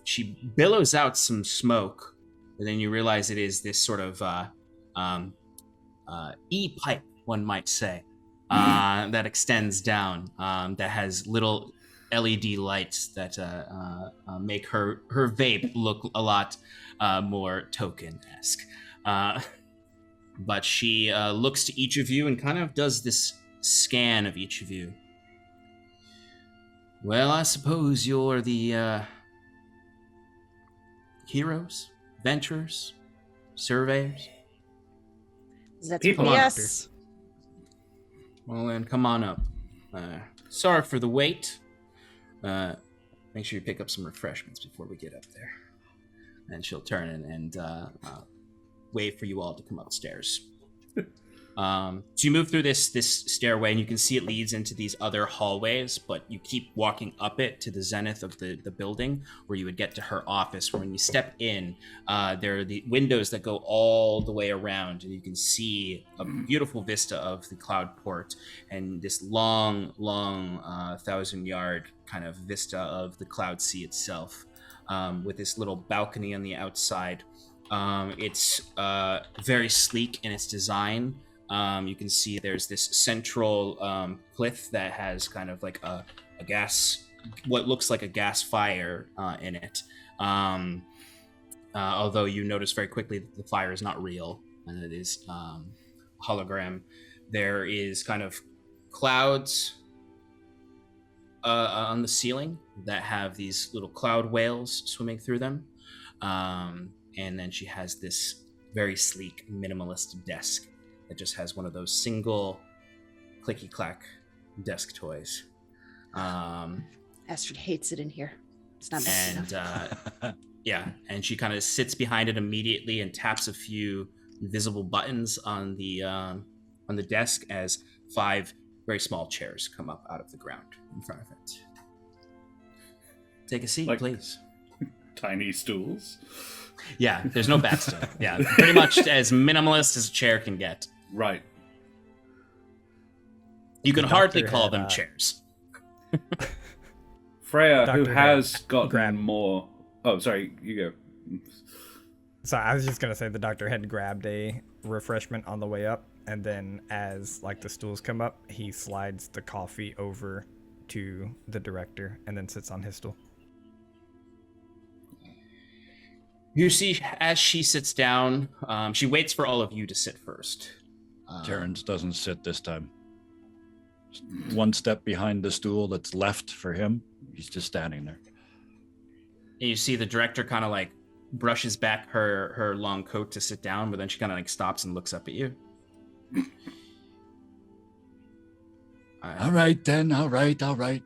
she billows out some smoke, and then you realize it is this sort of e-pipe, one might say, that extends down, that has little LED lights that make her vape look a lot more token-esque. But she looks to each of you and kind of does this scan of each of you. Well, I suppose you're the heroes, adventurers, surveyors. That's People. yes. Well, then come on up. Sorry for the wait. Make sure you pick up some refreshments before we get up there. And she'll turn and wait for you all to come upstairs. So you move through this stairway, and you can see it leads into these other hallways, but you keep walking up it to the zenith of the building, where you would get to her office, where when you step in, there are the windows that go all the way around, and you can see a beautiful vista of the cloud port, and this long 1,000-yard kind of vista of the cloud sea itself, with this little balcony on the outside. It's very sleek in its design. You can see there's this central plinth that has kind of like a gas, what looks like a gas fire in it. Although you notice very quickly that the fire is not real, and it is hologram. There is kind of clouds on the ceiling that have these little cloud whales swimming through them. And then she has this very sleek, minimalist desk that just has one of those single clicky-clack desk toys. Astrid hates it in here. It's not bad enough. Yeah, and she kind of sits behind it immediately and taps a few invisible buttons on the desk as 5 very small chairs come up out of the ground in front of it. Take a seat, please. Tiny stools. Yeah, there's no backstop. Yeah, pretty much as minimalist as a chair can get. Right. You can hardly call them chairs. Freya, who Doctor has had gotten grabbed- more... Oh, sorry, you go. So I was just gonna say the doctor had grabbed a refreshment on the way up, and then as like the stools come up, he slides the coffee over to the director and then sits on his stool. You see, as she sits down, she waits for all of you to sit first. Terrence doesn't sit this time. One step behind the stool that's left for him. He's just standing there. And you see the director kind of like brushes back her long coat to sit down, but then she kind of like stops and looks up at you. All right, then. All right. I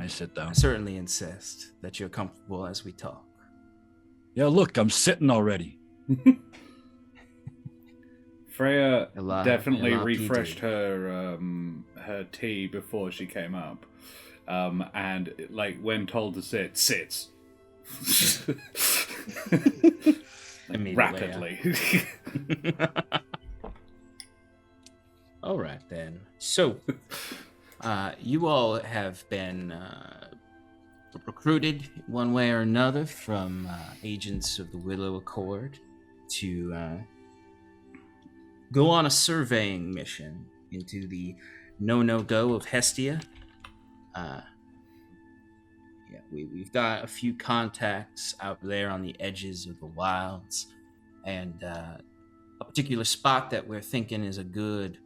sit down. I certainly insist that you're comfortable as we talk. Yeah, look, I'm sitting already. Freya definitely LRPD. refreshed her tea before she came up, and like when told to sit, sits. Immediately, Rapidly. All right, then. So, you all have been recruited one way or another from agents of the Willow Accord to go on a surveying mission into the no-go of Hestia. We've got a few contacts out there on the edges of the wilds, and a particular spot that we're thinking is a good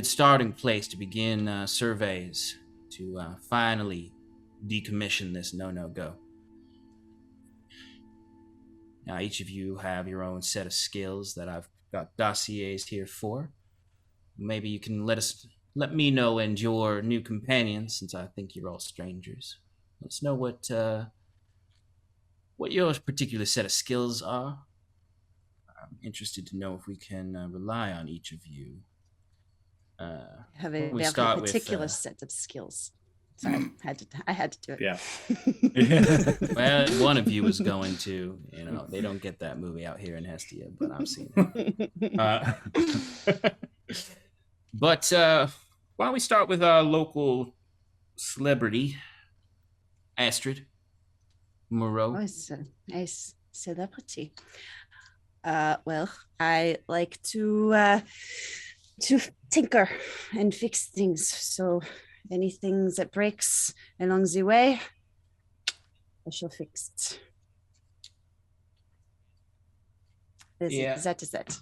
starting place to begin surveys to finally decommission this no-go. Now, each of you have your own set of skills that I've got dossiers here for. Maybe you can let me know and your new companions, since I think you're all strangers, Let us know what your particular set of skills are. I'm interested to know if we can rely on each of you. Have why a don't we very start with, particular set of skills. Sorry, I had to do it. Yeah. Well, one of you is going to. They don't get that movie out here in Hestia, but I've seen it. But why don't we start with our local celebrity, Astrid Moreau? Oh, it's a nice celebrity. Well, I like to tinker and fix things. So anything that breaks along the way, I shall fix it. Yeah. That is that.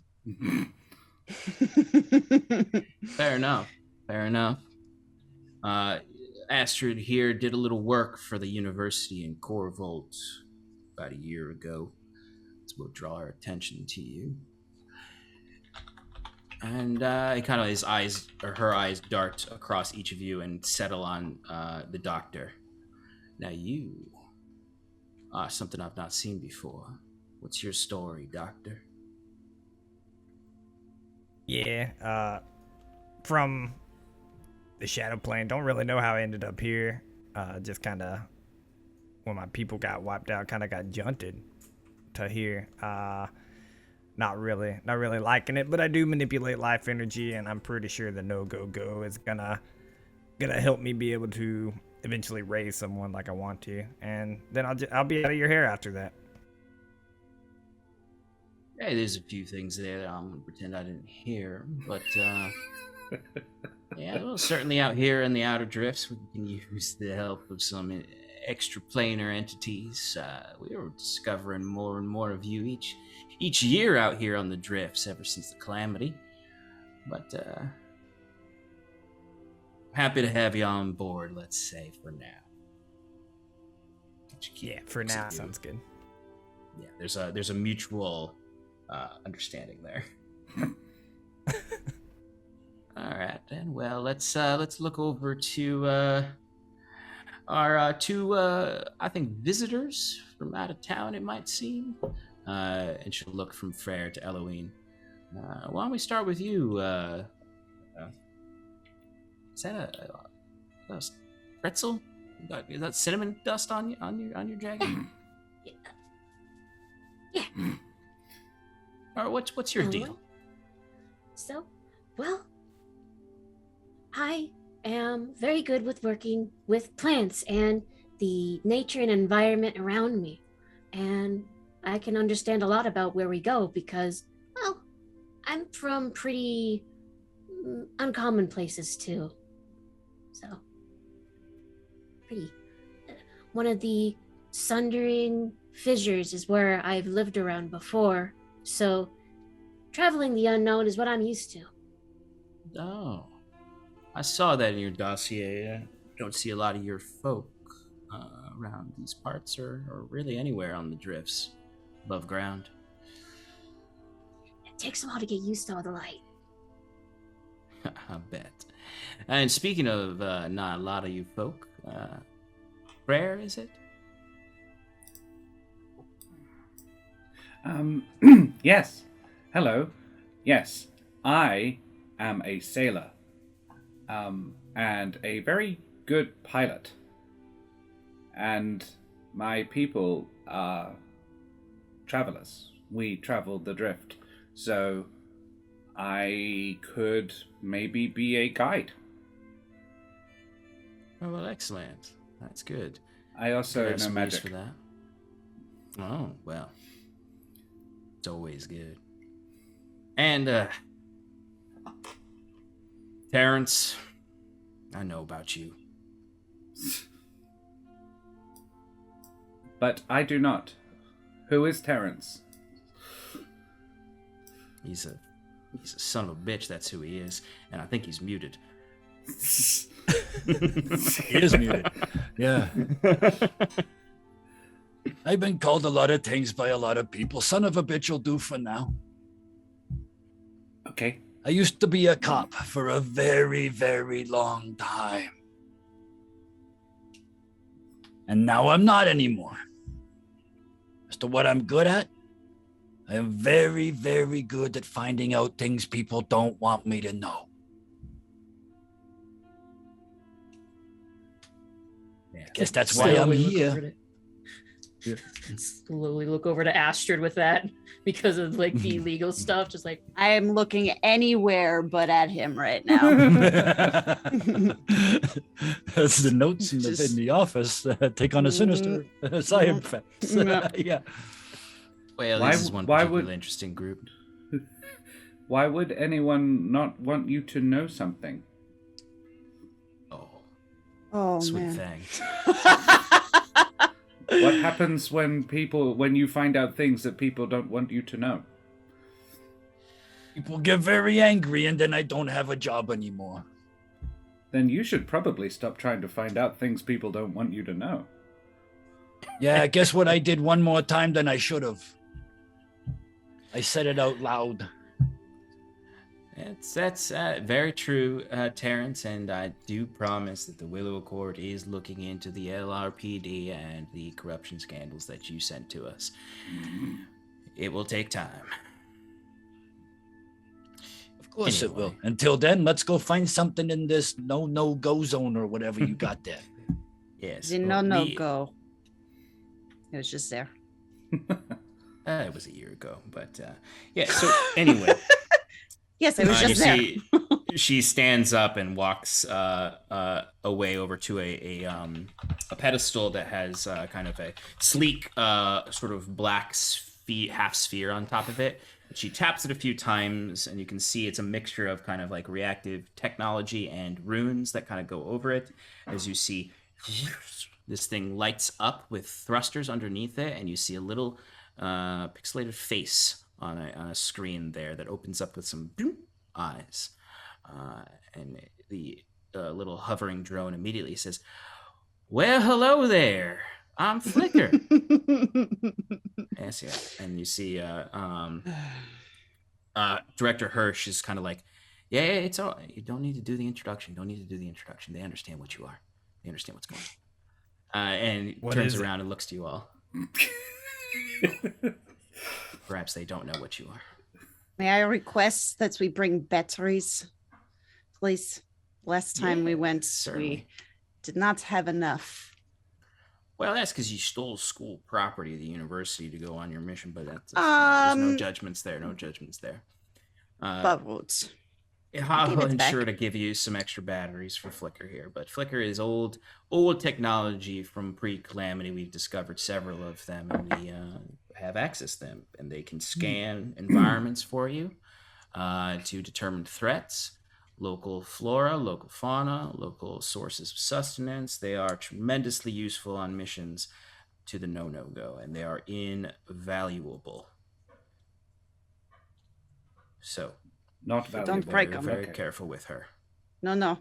Fair enough. Astrid here did a little work for the university in Corvolt about a year ago. So we'll draw our attention to you. And her eyes dart across each of you and settle on the doctor. Now you are something I've not seen before. What's your story, doctor? Yeah, from the Shadow Plane. Don't really know how I ended up here. Just kind of, when my people got wiped out, kind of got junted to here. Not really liking it, but I do manipulate life energy, and I'm pretty sure the no-go-go is gonna help me be able to eventually raise someone like I want to, and then I'll be out of your hair after that. Hey, there's a few things there that I'm gonna pretend I didn't hear, but yeah, well, certainly out here in the Outer Drifts, we can use the help of some extraplanar entities. We were discovering more and more of you each year out here on the Drifts ever since the Calamity, but happy to have you on board. Let's say for now. Yeah, for now sounds good. Yeah, there's a mutual understanding there. All right, then. Well, let's look over to our two, I think, visitors from out of town. It might seem, and she'll look from Frere to Eloine. Why don't we start with you? Is that a pretzel? Is that cinnamon dust on your jacket? Yeah. Or what's your deal? So, well, I am very good with working with plants and the nature and environment around me. And I can understand a lot about where we go because, well, I'm from pretty uncommon places too. So, pretty. One of the sundering fissures is where I've lived around before. So, traveling the unknown is what I'm used to. Oh, I saw that in your dossier. I don't see a lot of your folk around these parts or really anywhere on the drifts above ground. It takes a while to get used to all the light. I bet. And speaking of not a lot of you folk, Frere, is it? Yes. Hello. Yes, I am a sailor. And a very good pilot. And my people are travelers. We travel the drift. So I could maybe be a guide. Oh, well, excellent. That's good. I also Have know some magic. use for that. Oh, well. It's always good. And, Terrence, I know about you. But I do not. Who is Terrence? He's a son of a bitch, that's who he is. And I think he's muted. He is muted. Yeah. I've been called a lot of things by a lot of people. Son of a bitch will do for now. Okay. I used to be a cop for a very, very long time. And now I'm not anymore. As to what I'm good at, I am very, very good at finding out things people don't want me to know. I guess that's why I'm Slowly look here. over Slowly look over to Astrid with that because of like the legal stuff. Just like I am looking anywhere but at him right now. That's the notes in Just- the office. Take on a sinister side effects. Yeah. Yeah. Well, Why this is w- one why particularly would- interesting group. Why would anyone not want you to know something? Oh, Oh sweet man. thing. What happens when you find out things that people don't want you to know? People get very angry and then I don't have a job anymore. Then you should probably stop trying to find out things people don't want you to know. Yeah, guess what I did one more time than I should have. I said it out loud. That's very true, Terrence, and I do promise that the Willow Accord is looking into the LRPD and the corruption scandals that you sent to us. It will take time. Of course it will. Anyway. Until then, let's go find something in this no-go zone or whatever you got there. Yes. Didn't well, no we- go. It was just there. It was a year ago, but yeah. So anyway. Yes, it was You just there. see, she stands up and walks away over to a pedestal that has kind of a sleek sort of black half sphere on top of it. She taps it a few times, and you can see it's a mixture of kind of like reactive technology and runes that kind of go over it. As you see, this thing lights up with thrusters underneath it, and you see a little pixelated face on a screen there that opens up with some eyes. And the little hovering drone immediately says, "Well, hello there. I'm Flicker." Yes, yeah. And you see Director Hirsch is kind of like, yeah, it's all right. You don't need to do the introduction. They understand what you are. They understand what's going on. And What turns is it? around and looks to you all. Perhaps they don't know what you are. May I request that we bring batteries, please? Last time we went, certainly. we did not have enough. Well, that's because you stole school property of the university to go on your mission, but that's there's no judgments there. No judgments there. But I'll Give it back. ensure to give you some extra batteries for Flicker here, but Flicker is old technology from pre-Calamity. We've discovered several of them, and we have access to them, and they can scan environments for you to determine threats, local flora, local fauna, local sources of sustenance. They are tremendously useful on missions to the no-go, and they are invaluable. So, Not valuable. don't break we're 'em. very Okay. careful with her. no.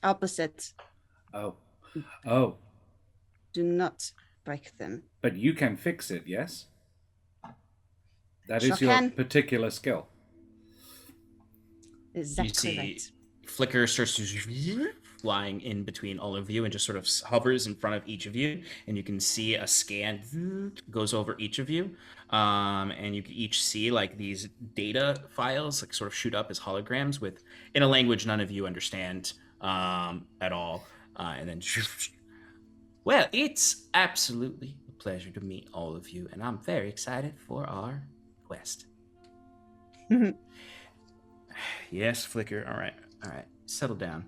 Opposite. Oh. Do not break them. But you can fix it, yes? That Sure is your can. particular skill. Exactly You see right. Flicker starts to flying in between all of you and just sort of hovers in front of each of you, and you can see a scan goes over each of you, and you can each see like these data files like sort of shoot up as holograms with in a language none of you understand at all, and then well, it's absolutely a pleasure to meet all of you, and I'm very excited for our quest. Yes, Flicker. All right. Settle down.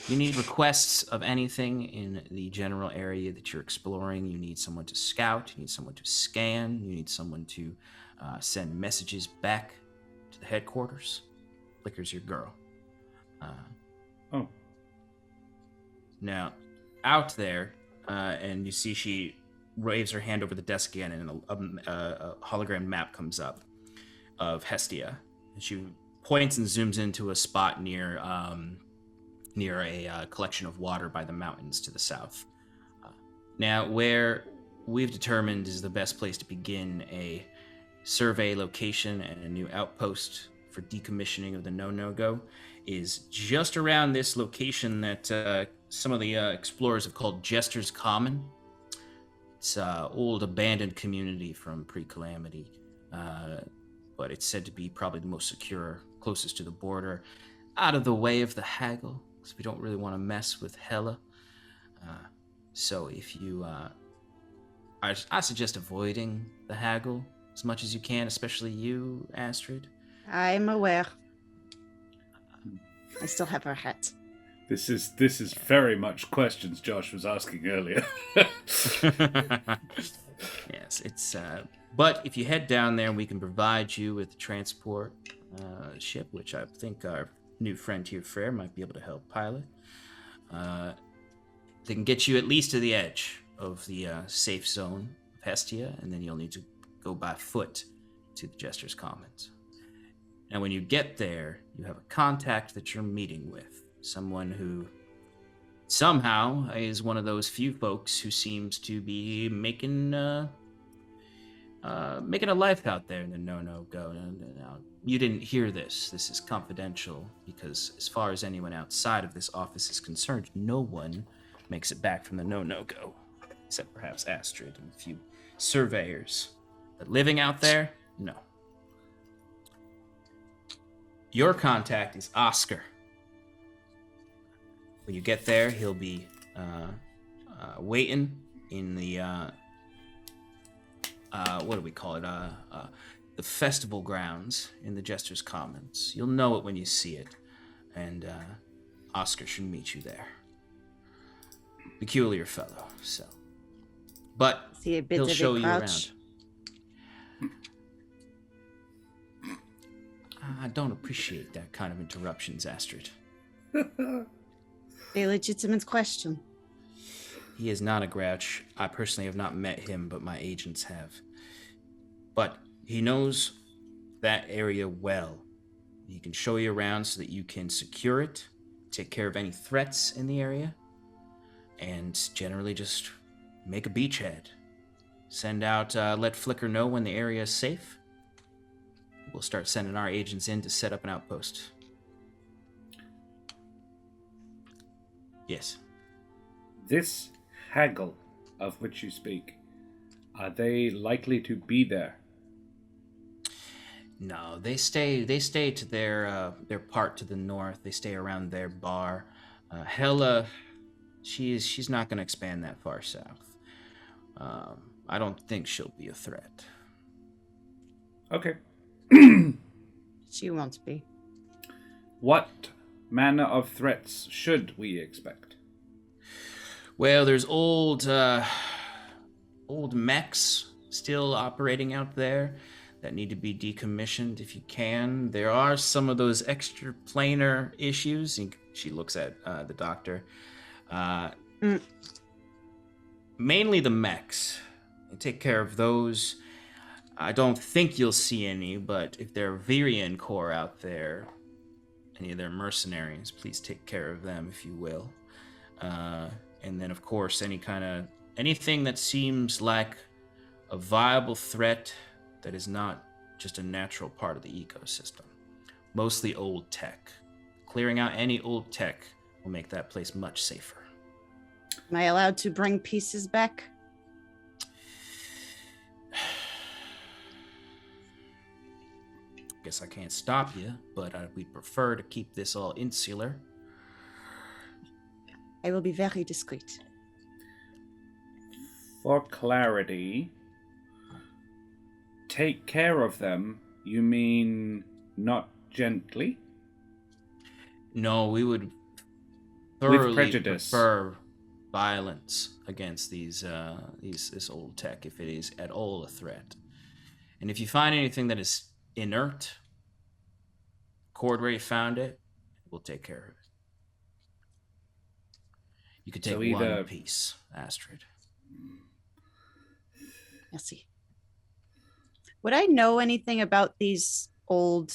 You need requests of anything in the general area that you're exploring. You need someone to scout. You need someone to scan. You need someone to send messages back to the headquarters. Flicker's your girl. Oh. Now, out there, and you see she waves her hand over the desk again, and a hologram map comes up of Hestia. And she points and zooms into a spot near a collection of water by the mountains to the south. Now, where we've determined is the best place to begin a survey location and a new outpost for decommissioning of the no-go is just around this location that some of the explorers have called Jester's Common. It's an old abandoned community from pre-calamity, but it's said to be probably the most secure, closest to the border, out of the way of the haggle, because we don't really want to mess with Hela. So if you, I suggest avoiding the haggle as much as you can, especially you, Astrid. I'm aware. I still have her hat. This is very much questions Josh was asking earlier. Yes, it's. But if you head down there, we can provide you with a transport ship, which I think our new friend here, Frere, might be able to help pilot. They can get you at least to the edge of the safe zone of Hestia, and then you'll need to go by foot to the Jester's Commons. Now, when you get there, you have a contact that you're meeting with. Someone who somehow is one of those few folks who seems to be making a life out there in the no-go. Now, you didn't hear this. This is confidential because as far as anyone outside of this office is concerned, no one makes it back from the no-go, except perhaps Astrid and a few surveyors. But living out there, no. Your contact is Oscar. When you get there, he'll be waiting in the what do we call it? The festival grounds in the Jester's Commons. You'll know it when you see it, and Oscar should meet you there. Peculiar fellow, so. But See a bit he'll of a show you crouch. around. I don't appreciate that kind of interruptions, Astrid. A legitimate question. He is not a grouch. I personally have not met him, but my agents have. But he knows that area well. He can show you around so that you can secure it, take care of any threats in the area, and generally just make a beachhead. Send out, let Flicker know when the area is safe. We'll start sending our agents in to set up an outpost. Yes. This haggle of which you speak, are they likely to be there? No, they stay to their part to the north. They stay around their bar. Hela, she's not going to expand that far south. I don't think she'll be a threat. Okay. She won't be. What manner of threats should we expect? Well, there's old mechs still operating out there that need to be decommissioned if you can. There are some of those extraplanar issues. She looks at the doctor. Mainly the mechs. Take care of those. I don't think you'll see any, but if there are Virian Corps out there, any of their mercenaries, please take care of them, if you will. And then, of course, anything that seems like a viable threat that is not just a natural part of the ecosystem. Mostly old tech. Clearing out any old tech will make that place much safer. Am I allowed to bring pieces back? Guess I can't stop you, but we'd prefer to keep this all insular. I will be very discreet. For clarity, take care of them, you mean not gently? No, we would With thoroughly prejudice. prefer violence against this old tech if it is at all a threat. And if you find anything that is inert, cord where you found it, we'll take care of it. You could take So either- one piece, Astrid. Merci. Would I know anything about these old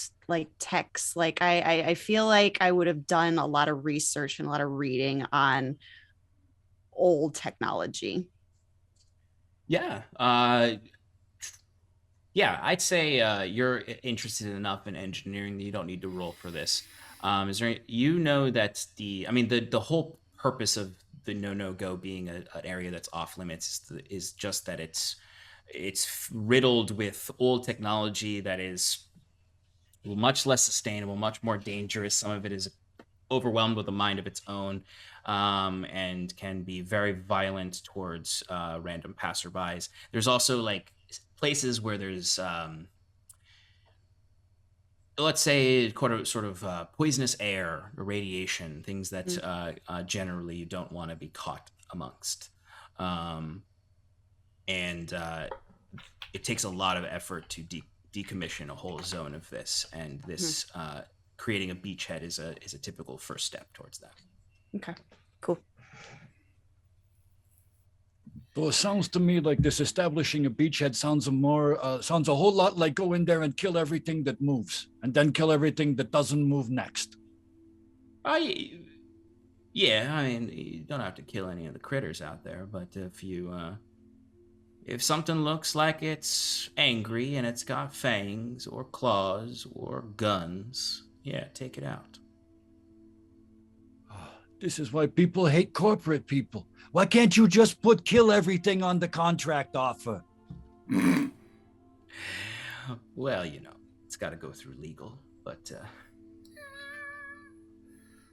techs? I feel like I would have done a lot of research and a lot of reading on old technology. Yeah. Yeah, I'd say you're interested enough in engineering that you don't need to roll for this. Is there? You know that the whole purpose of the no-go being an area that's off limits is just that it's riddled with old technology that is much less sustainable, much more dangerous. Some of it is overwhelmed with a mind of its own, and can be very violent towards random passerbys. There's also like places where there's let's say sort of poisonous air or radiation, things that generally you don't want to be caught amongst. And it takes a lot of effort to decommission a whole zone of this, and this creating a beachhead is a typical first step towards that. Okay, cool. Well, it sounds to me like this establishing a beachhead sounds a whole lot like go in there and kill everything that moves, and then kill everything that doesn't move next. Yeah, I mean, you don't have to kill any of the critters out there, but if something looks like it's angry and it's got fangs or claws or guns, yeah, take it out. This is why people hate corporate people. Why can't you just put kill everything on the contract offer? Well, it's got to go through legal, but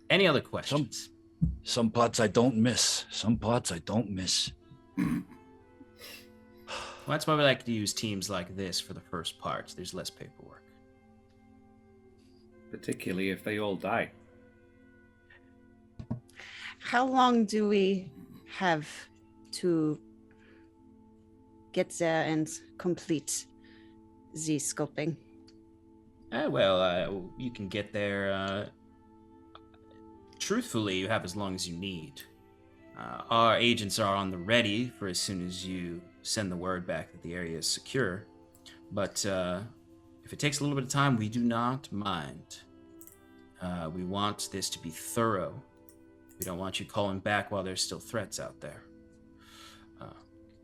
any other questions? Some parts I don't miss. Some parts I don't miss. Well, that's why we like to use teams like this for the first parts. There's less paperwork. Particularly if they all die. How long do we have to get there and complete the scoping? Well, you can get there. Truthfully, you have as long as you need. Our agents are on the ready for as soon as you send the word back that the area is secure. But if it takes a little bit of time, we do not mind. We want this to be thorough. We don't want you calling back while there's still threats out there.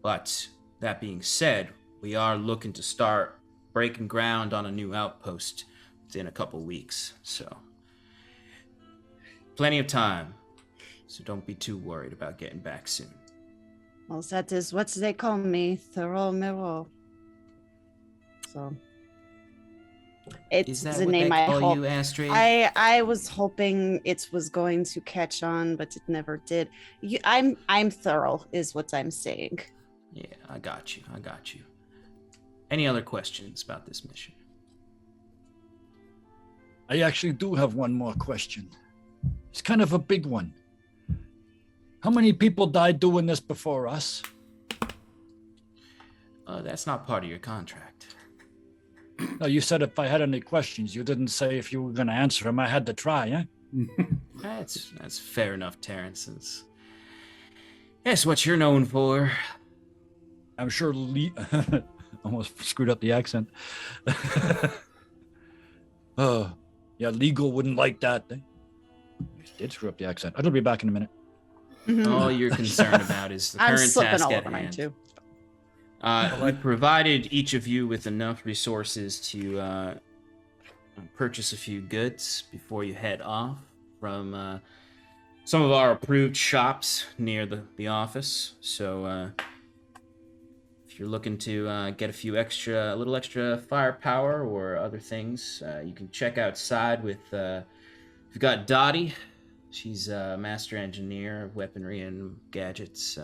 But that being said, we are looking to start breaking ground on a new outpost within a couple weeks. So plenty of time. So don't be too worried about getting back soon. Well, that is what they call me, Thorough Mirror. So it's Is that the what name they I call hope. you, Astrid? I was hoping it was going to catch on, but it never did. I'm thorough, is what I'm saying. Yeah, I got you. Any other questions about this mission? I actually do have one more question. It's kind of a big one. How many people died doing this before us? That's not part of your contract. No, you said if I had any questions. You didn't say if you were going to answer them. I had to try, eh? That's fair enough, Terrence. That's what you're known for. I'm sure almost screwed up the accent. Yeah, legal wouldn't like that. They did screw up the accent. I'll be back in a minute. All you're concerned about is the I'm current slipping task all at over mine hand. too. We provided each of you with enough resources to purchase a few goods before you head off from some of our approved shops near the office. So if you're looking to get a little extra firepower or other things, you can check outside with. We've got Dottie. She's a master engineer of weaponry and gadgets.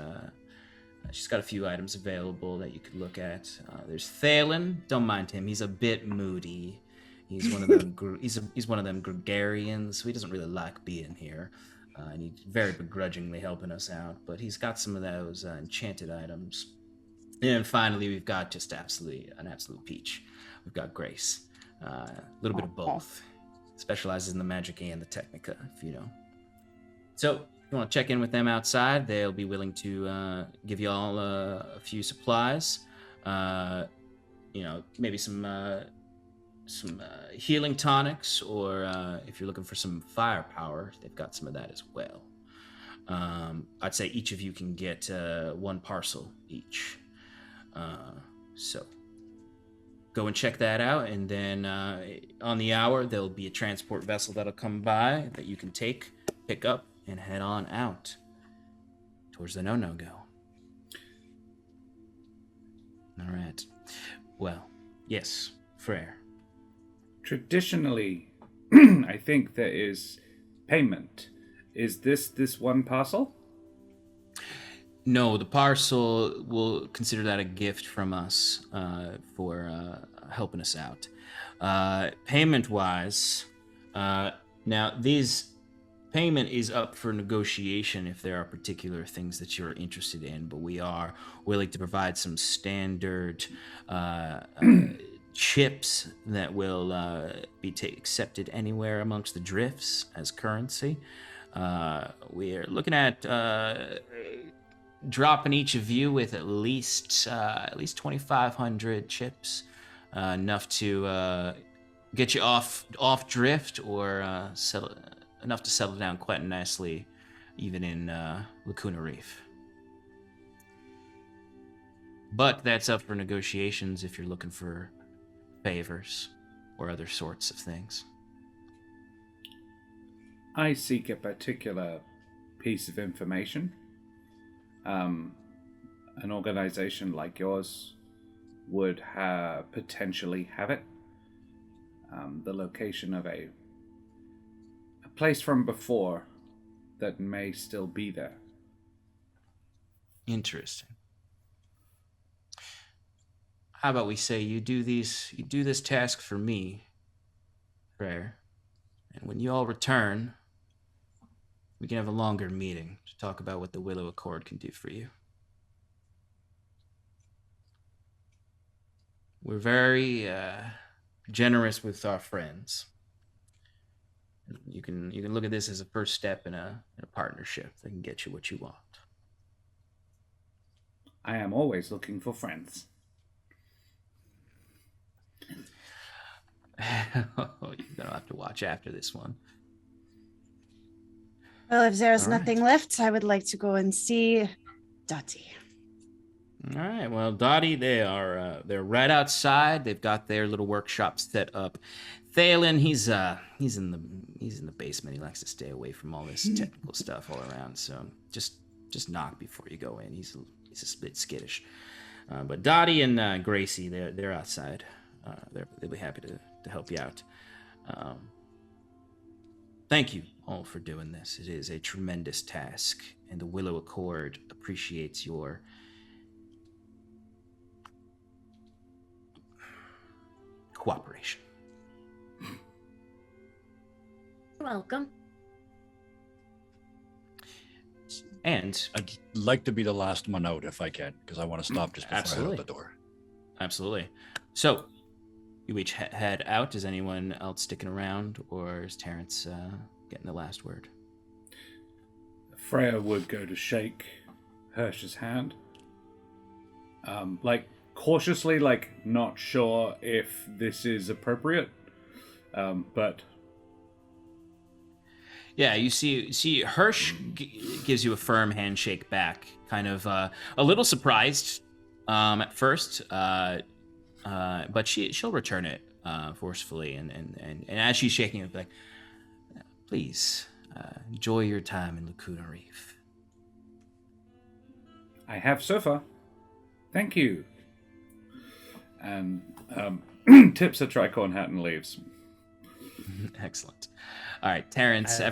She's got a few items available that you could look at. There's Thalen. Don't mind him. He's a bit moody. He's one of them. He's one of them gregarians. So he doesn't really like being here, and he's very begrudgingly helping us out. But he's got some of those enchanted items. And finally, we've got just an absolute peach. We've got Grace. A little bit of both. Specializes in the magic and the technica, if you know. So if you want to check in with them outside, they'll be willing to give you all a few supplies. Maybe some healing tonics, or if you're looking for some firepower, they've got some of that as well. I'd say each of you can get one parcel each. So go and check that out, and then on the hour, there'll be a transport vessel that'll come by that you can pick up, and head on out towards the no-no-go. All right. Well, yes, Frere. Traditionally, I think there is payment. Is this one parcel? No, the parcel, will consider that a gift from us for helping us out. Payment-wise, now these payment is up for negotiation if there are particular things that you're interested in, but we are willing to provide some standard chips that will be accepted anywhere amongst the drifts as currency. We are looking at dropping each of you with at least 2,500 chips, enough to get you off drift, or enough to settle down quite nicely, even in Lacuna Reef. But that's up for negotiations if you're looking for favors or other sorts of things. I seek a particular piece of information. An organization like yours would potentially have it. The location of a place from before that may still be there. Interesting. How about we say you do this task for me, Frere, and when you all return, we can have a longer meeting to talk about what the Willow Accord can do for you. We're very generous with our friends. You can look at this as a first step in a partnership that can get you what you want. I am always looking for friends. You're gonna have to watch after this one. Well, if there's All right. nothing left, I would like to go and see Dottie. All right. Well, Dottie, they're right outside. They've got their little workshop set up. Thalen, he's in the basement. He likes to stay away from all this technical stuff all around. So just knock before you go in. He's a bit skittish. But Dottie and Gracie, they're outside. They'll be happy to help you out. Thank you all for doing this. It is a tremendous task, and the Willow Accord appreciates your cooperation. You're welcome. And I'd like to be the last one out if I can, because I want to stop just before I Absolutely. head out the door. Absolutely. So, you each head out. Is anyone else sticking around, or is Terrence getting the last word? Freya would go to shake Hirsch's hand. Cautiously, not sure if this is appropriate. But Yeah, you see Hirsch gives you a firm handshake back, kind of a little surprised at first, but she'll return it forcefully, and as she's shaking it, like, please enjoy your time in Lacuna Reef. I have so far. Thank you. And tips a tricorn hat and leaves. Excellent. All right, Terrence. Go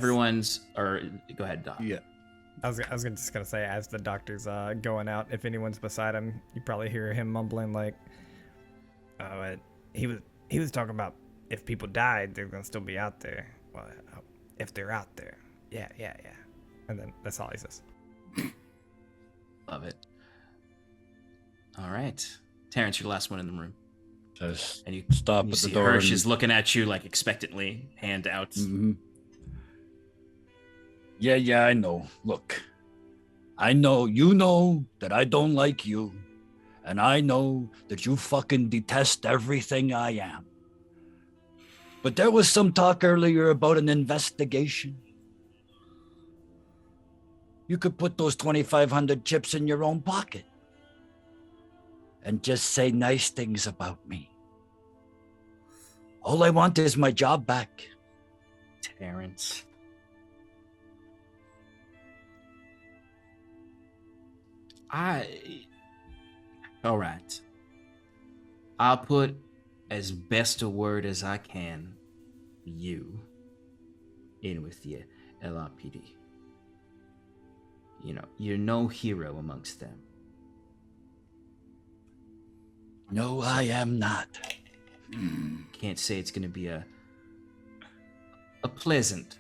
ahead, Doc. Yeah. I was just gonna say, as the doctor's going out, if anyone's beside him, you probably hear him mumbling like, he was talking about if people died, they're gonna still be out there. Well, if they're out there, yeah, and then that's all he says. Love it. All right, Terrence, you're the last one in the room, Just and you stop you at the see door. Hirsch and- is looking at you like expectantly, hand out. Mhm. Yeah, I know. Look, I know you know that I don't like you, and I know that you fucking detest everything I am. But there was some talk earlier about an investigation. You could put those 2,500 chips in your own pocket and just say nice things about me. All I want is my job back. Terrence. All right. I'll put as best a word as I can for you in with the LRPD. You know, you're no hero amongst them. No, I am not. Can't say it's going to be a pleasant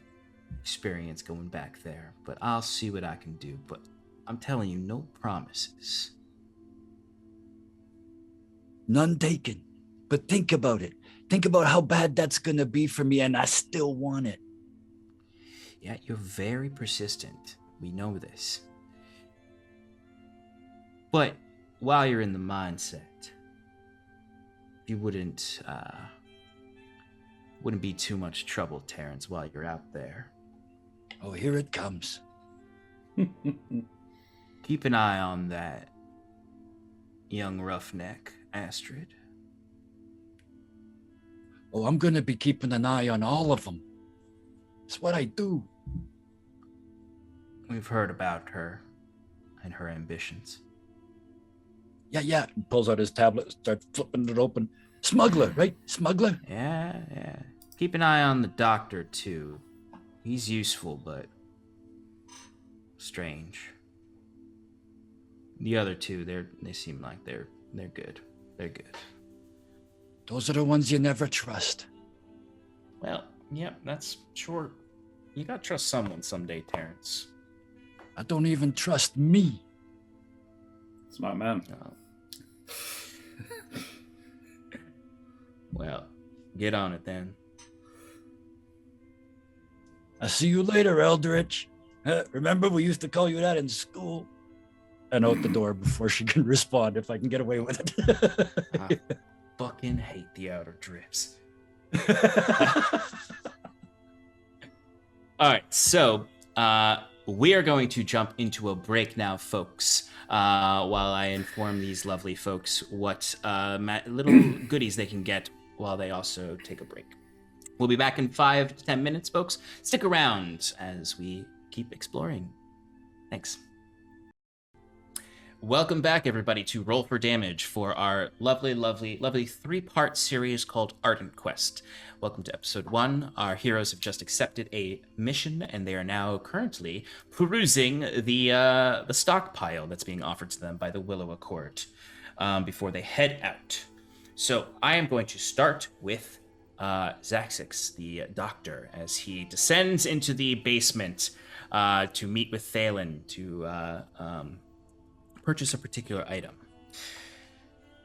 experience going back there, but I'll see what I can do. But I'm telling you, no promises. None taken. But think about it. Think about how bad that's gonna be for me, and I still want it. Yeah, you're very persistent. We know this. But while you're in the mindset, you wouldn't be too much trouble, Terrence, while you're out there. Oh, here it comes. Keep an eye on that young roughneck, Astrid. Oh, I'm gonna be keeping an eye on all of them. It's what I do. We've heard about her and her ambitions. Yeah. He pulls out his tablet, starts flipping it open. Smuggler, right? Smuggler? Yeah. Keep an eye on the doctor, too. He's useful, but strange. The other two, they seem like they're good. They're good. Those are the ones you never trust. Well, yeah, that's sure. You gotta trust someone someday, Terrence. I don't even trust me. Smart man. Well, get on it then. I'll see you later, Eldritch. Remember, we used to call you that in school. And out the door before she can respond, if I can get away with it. I fucking hate the outer drifts. All right, so we are going to jump into a break now, folks, while I inform these lovely folks what little goodies they can get while they also take a break. We'll be back in 5 to 10 minutes, folks. Stick around as we keep exploring. Thanks. Welcome back, everybody, to Roll for Damage for our lovely 3-part series called Ardenquest. Welcome to episode 1. Our heroes have just accepted a mission, and they are now currently perusing the stockpile that's being offered to them by the Willow Accord before they head out. So I am going to start with Zaxix, the doctor, as he descends into the basement to meet with Thalen to purchase a particular item.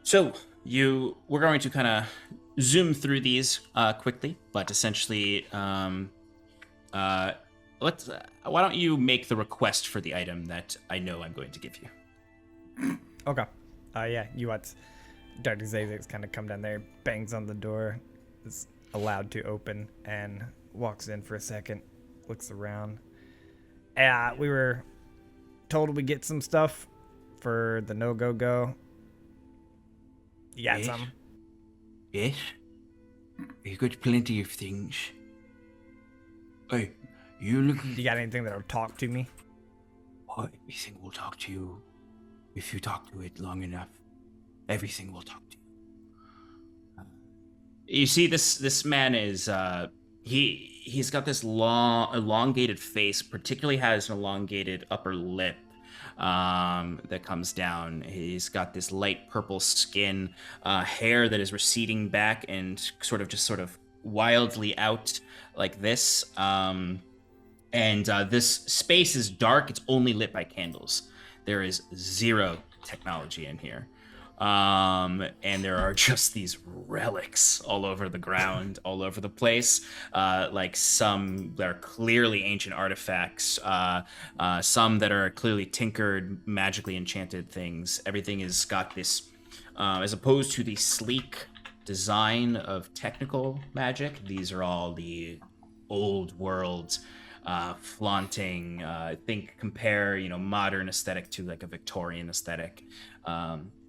So we're going to kind of zoom through these quickly, but essentially, why don't you make the request for the item that I know I'm going to give you? Okay. Yeah, you watch Dr. Zazix kind of come down there, bangs on the door, is allowed to open, and walks in for a second, looks around. We were told we'd get some stuff for the no-go-go. You got some? Yes. You got plenty of things. Hey, you looking... You got anything that'll talk to me? Oh, everything will talk to you. If you talk to it long enough, everything will talk to you. You see, this man is... He's got this long, elongated face, particularly has an elongated upper lip that comes down. He's got this light purple skin, hair that is receding back and sort of wildly out like this. And this space is dark. It's only lit by candles. There is zero technology in here. And there are just these relics all over the ground, all over the place, like some that are clearly ancient artifacts, some that are clearly tinkered, magically enchanted things. Everything has got this, as opposed to the sleek design of technical magic, these are all the old world, flaunting, compare, modern aesthetic to like a Victorian aesthetic.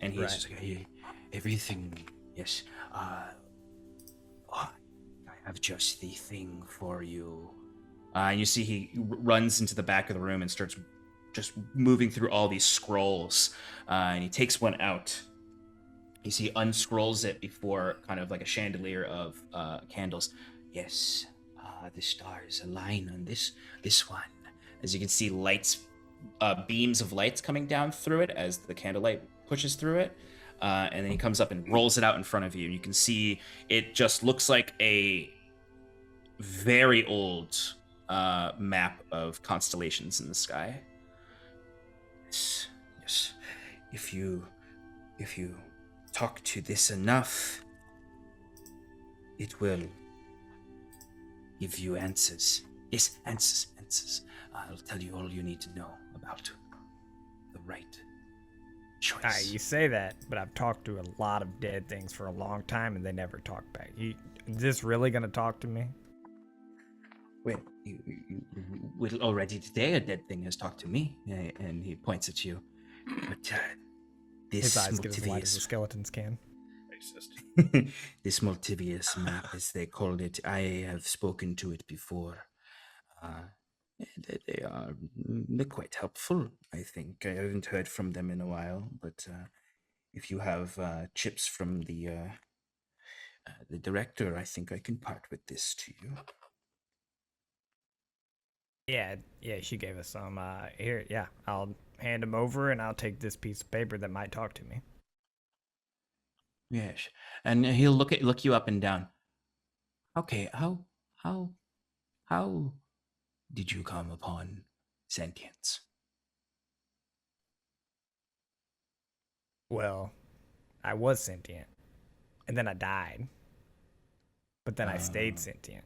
And he's just like, hey, everything, yes, I have just the thing for you. And you see he runs into the back of the room and starts just moving through all these scrolls, and he takes one out. You see, unscrolls it before kind of like a chandelier of candles. Yes, the stars align on this one. As you can see, lights, beams of lights coming down through it as the candlelight pushes through it. And then he comes up and rolls it out in front of you. And you can see it just looks like a very old map of constellations in the sky. Yes, yes. If you talk to this enough, it will give you answers. Yes, answers. I'll tell you all you need to know about the right choice. You say that, but I've talked to a lot of dead things for a long time, and they never talk back. Is this really gonna talk to me? Well, already today a dead thing has talked to me, and he points at you. But this His eyes get as wide as the skeletons can. this multivious map, as they called it, I have spoken to it before. They're quite helpful, I think. I haven't heard from them in a while, but if you have chips from the director, I think I can part with this to you. Yeah, she gave us some. Here, yeah, I'll hand him over, and I'll take this piece of paper that might talk to me. Yes, and he'll look you up and down. Okay, how did you come upon sentience? Well, I was sentient, and then I died. But then I stayed sentient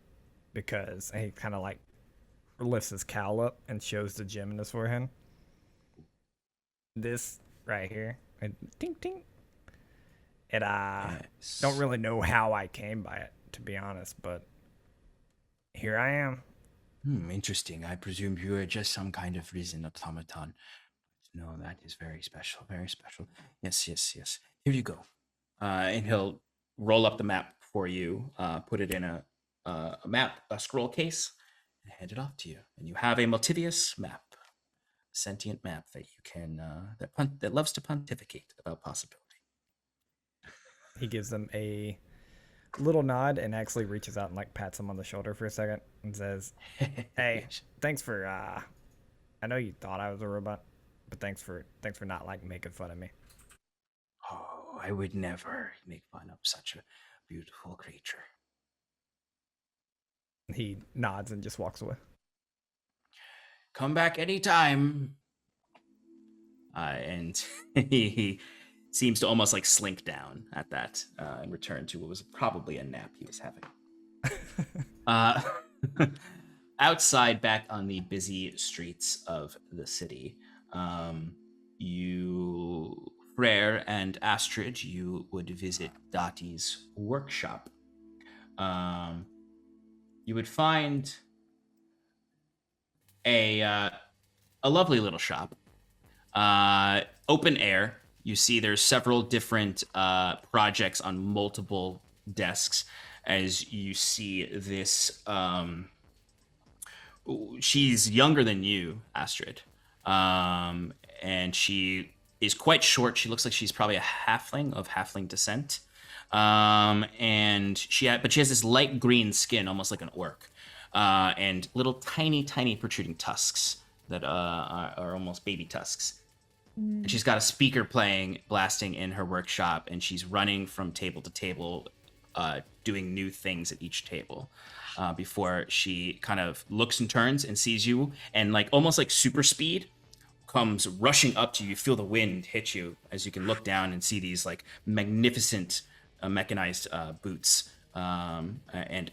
because he kind of like lifts his cowl up and shows the gem in his forehead. This right here, and ding ding. And Yes. don't really know how I came by it, to be honest, but here I am. Interesting. I presume you are just some kind of risen automaton. No, that is very special, very special. Yes. Here you go. And he'll roll up the map for you, put it in a scroll case, and hand it off to you. And you have a multivious map, sentient map that you can that loves to pontificate about possibility. He gives them a little nod and actually reaches out and like pats him on the shoulder for a second and says, "Hey, thanks for I know you thought I was a robot, but thanks for not like making fun of me." Oh, I would never make fun of such a beautiful creature. He nods and just walks away. Come back anytime. And he seems to almost like slink down at that and return to what was probably a nap he was having. Outside, back on the busy streets of the city, you, Frere and Astrid, you would visit Dottie's workshop. You would find a lovely little shop, open air. You see there's several different projects on multiple desks. As you see this, she's younger than you, Astrid, and she is quite short. She looks like she's probably a halfling of halfling descent, and she has this light green skin, almost like an orc, and little tiny protruding tusks that are almost baby tusks. And she's got a speaker blasting in her workshop, and she's running from table to table, doing new things at each table, before she kind of looks and turns and sees you, and like almost like super speed comes rushing up to you. You feel the wind hit you as you can look down and see these like magnificent mechanized boots, and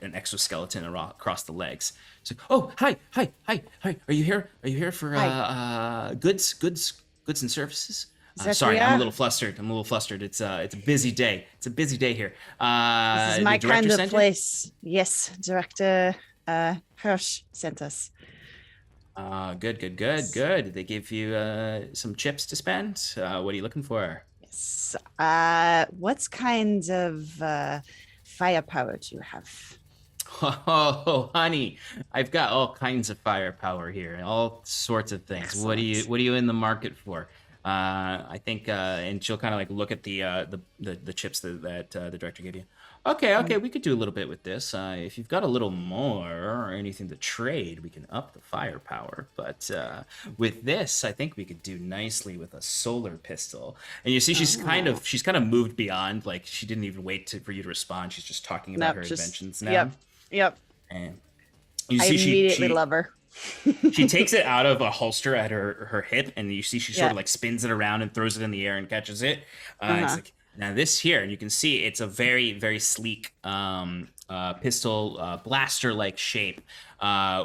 an exoskeleton across the legs. It's like, oh, hi, are you here for goods and services? Sorry, I'm a little flustered. It's a busy day. here. This is my kind of place. Yes, Director Hirsch sent us. Good. Did they give you some chips to spend? What are you looking for? Yes. What kind of firepower do you have? Oh, honey, I've got all kinds of firepower here, all sorts of things. What are you in the market for? I think, and she'll kind of like look at the chips that the director gave you. Okay, we could do a little bit with this. If you've got a little more or anything to trade, we can up the firepower. But with this, I think we could do nicely with a solar pistol. And you see, she's kind of moved beyond. Like she didn't even wait for you to respond. She's just talking about her inventions now. Yep. And you I see, immediately love her. she takes it out of a holster at her hip, and you see she sort of like spins it around and throws it in the air and catches it. It's like, now this here, and you can see it's a very, very sleek pistol blaster-like shape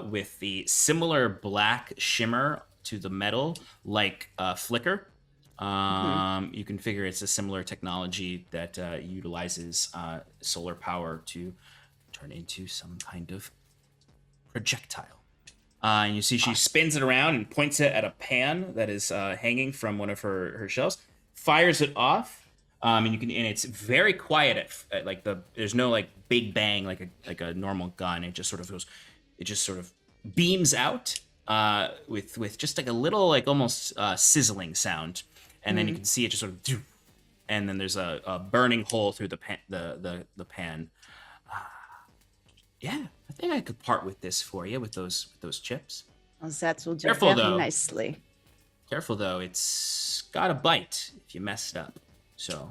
with the similar black shimmer to the metal like flicker. You can figure it's a similar technology that utilizes solar power to turn into some kind of projectile. And you see she spins it around and points it at a pan that is hanging from one of her shelves, fires it off. And it's very quiet at like there's no like big bang like a normal gun. It just sort of beams out with just like a little like almost sizzling sound, and then you can see it just sort of, and then there's a burning hole through the pan. Yeah, I think I could part with this for you with those chips. Well, that will do Careful, very though. nicely. Careful though, it's got a bite if you mess it up. So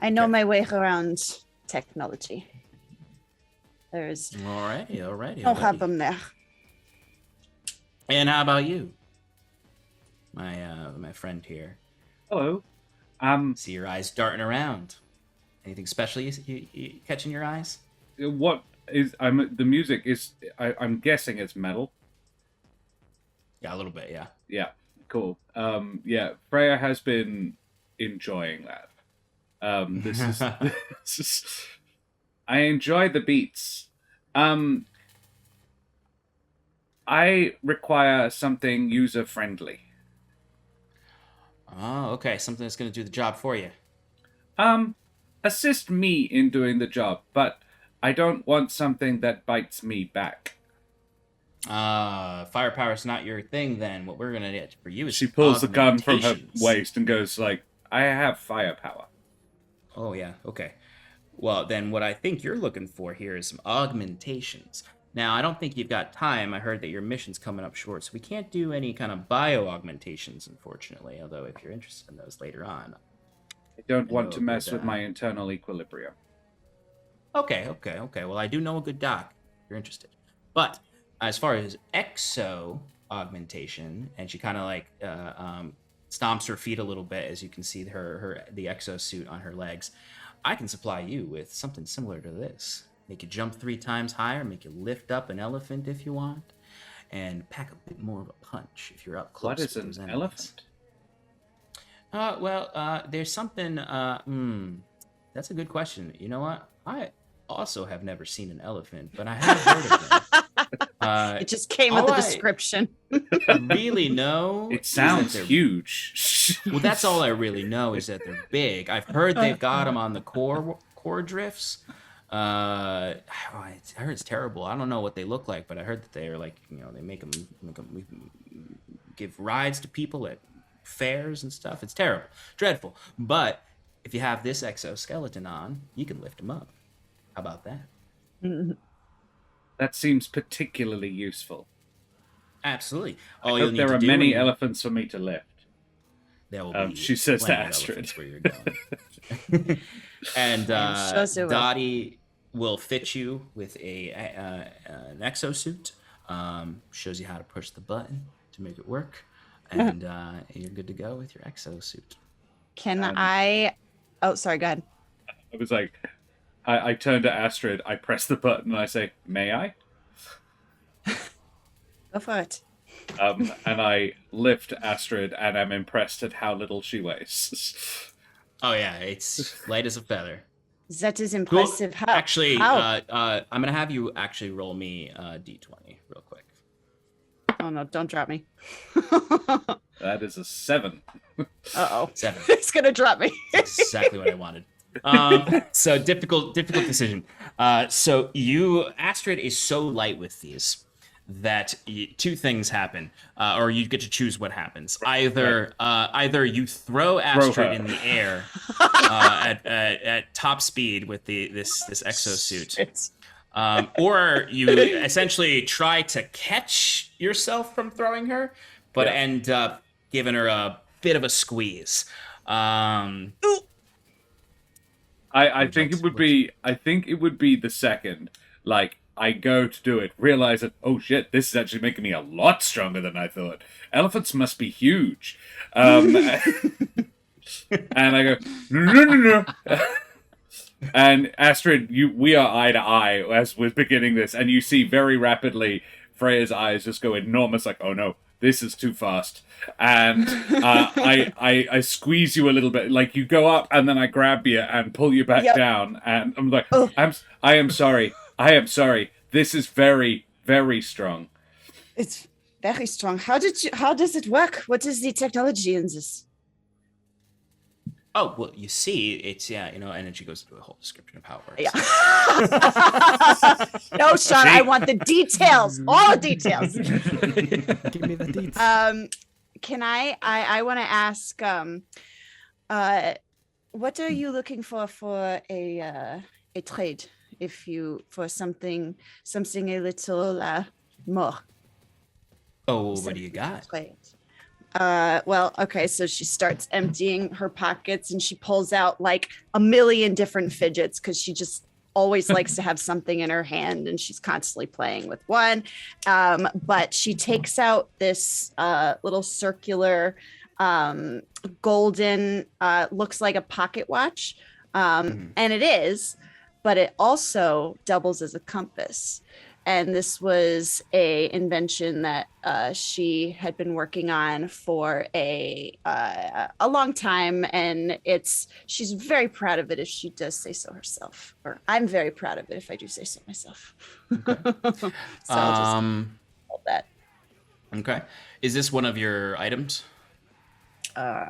I know my way around technology. There's alrighty. no problem there. And how about you, my friend here? Hello. See your eyes darting around. Anything special you catching your eyes? What is the music is? I'm guessing it's metal. Yeah, a little bit. Yeah. Yeah. Cool. Yeah. Freya has been enjoying that. This is I enjoy the beats. I require something user friendly. Oh, okay. Something that's going to do the job for you. Assist me in doing the job, but I don't want something that bites me back. Firepower is not your thing then. What we're going to get for you is She pulls the gun from her augmentations. waist and goes like, I have firepower. Oh, yeah. Okay. Well, then what I think you're looking for here is some augmentations. Now, I don't think you've got time. I heard that your mission's coming up short, so we can't do any kind of bio-augmentations, unfortunately, although if you're interested in those later on. I don't want to know, mess but, with my internal equilibrium. Okay. Well, I do know a good doc if you're interested. But as far as exo augmentation, and she kind of like stomps her feet a little bit, as you can see the exosuit on her legs. I can supply you with something similar to this. Make you jump 3 times higher, make you lift up an elephant if you want, and pack a bit more of a punch if you're up close. What is to those an enemies. elephant? There's something. That's a good question. You know what? I also have never seen an elephant, but I have heard of them. It just came with the description. Really know. It sounds they're huge. Well, that's all I really know is that they're big. I've heard they've got them on the core drifts. I heard it's terrible. I don't know what they look like, but I heard that they're like, they make them give rides to people at fairs and stuff. It's terrible, dreadful. But if you have this exoskeleton on, you can lift them up. How about that? That seems particularly useful. Absolutely. I hope there are many elephants for me to lift. There will be. She says to plenty of Astrid. elephants where you're going. And Dottie will fit you with an exosuit. Shows you how to push the button to make it work, and you're good to go with your exosuit. Can I? Oh, sorry. Go ahead. I was like, I turn to Astrid, I press the button, and I say, "May I?" Go for it. And I lift Astrid, and I'm impressed at how little she weighs. Oh yeah, it's light as a feather. That is impressive. How? Actually, How? I'm gonna have you actually roll me a d20 real quick. Oh no! Don't drop me. That is a 7. Uh-oh. 7. It's gonna drop me. That's exactly what I wanted. So difficult decision. So Astrid is so light with these that two things happen, or you get to choose what happens. Either you throw Astrid in the air at top speed with this exosuit, or you essentially try to catch yourself from throwing her, but end up giving her a bit of a squeeze. I think it would be the second. Like, I go to do it, realize that, oh shit, this is actually making me a lot stronger than I thought. Elephants must be huge. And I go, no. And Astrid, we are eye to eye as we're beginning this, and you see very rapidly Freya's eyes just go enormous, like, oh no, this is too fast. And I squeeze you a little bit, like you go up, and then I grab you and pull you back down, and I'm like, I am sorry. This is very, very strong. It's very strong. How does it work? What is the technology in this? Oh, well, you see, it's, and then she goes into a whole description of how it works. Yeah. No, Sean, I want the details. All the details. Give me the deets. Can I want to ask, what are you looking for a trade? For something a little more. Oh, what do you got? Trade. Well, okay, so she starts emptying her pockets and she pulls out like a million different fidgets because she just always likes to have something in her hand and she's constantly playing with one. But she takes out this little circular golden, looks like a pocket watch. And it is, but it also doubles as a compass. And this was a invention that she had been working on for a long time, and she's very proud of it if she does say so herself. Or I'm very proud of it if I do say so myself. Okay. So I'll just hold that. Okay. Is this one of your items? I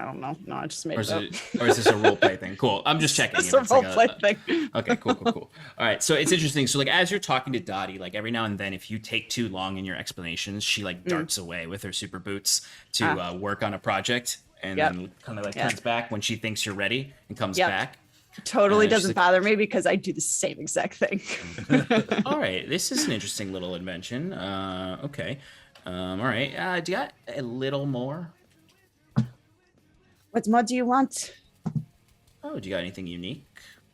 don't know. No, I just made it up. Or is this a role play thing? Cool. I'm just checking. It's a role play thing. Okay, cool. All right. So it's interesting. So like as you're talking to Dottie, like every now and then, if you take too long in your explanations, she like darts away with her super boots to work on a project, and then kind of like turns back when she thinks you're ready and comes back. Totally doesn't bother me because I do the same exact thing. All right. This is an interesting little invention. Okay. All right. Do you got a little more? What more do you want? Oh, do you got anything unique?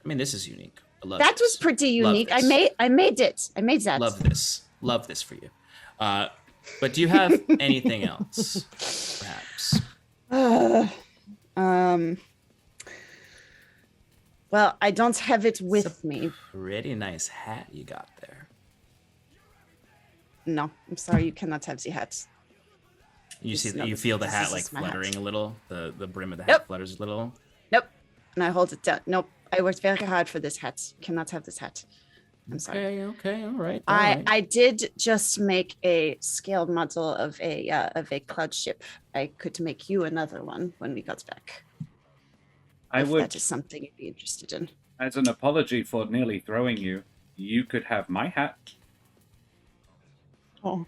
I mean, this is unique. I love that. This. Was pretty unique. I made it. I made that. Love this for you. But do you have anything else, perhaps? Well, I don't have it with me. Pretty nice hat you got there. No, I'm sorry. You cannot have the hat. You feel the hat like fluttering a little. The brim of the hat flutters a little. Nope. And I hold it down. Nope. I worked very hard for this hat. You cannot have this hat. I'm sorry. Okay. All right. I did just make a scaled model of a cloud ship. I could make you another one when we got back. That is something you'd be interested in. As an apology for nearly throwing you, you could have my hat. Oh.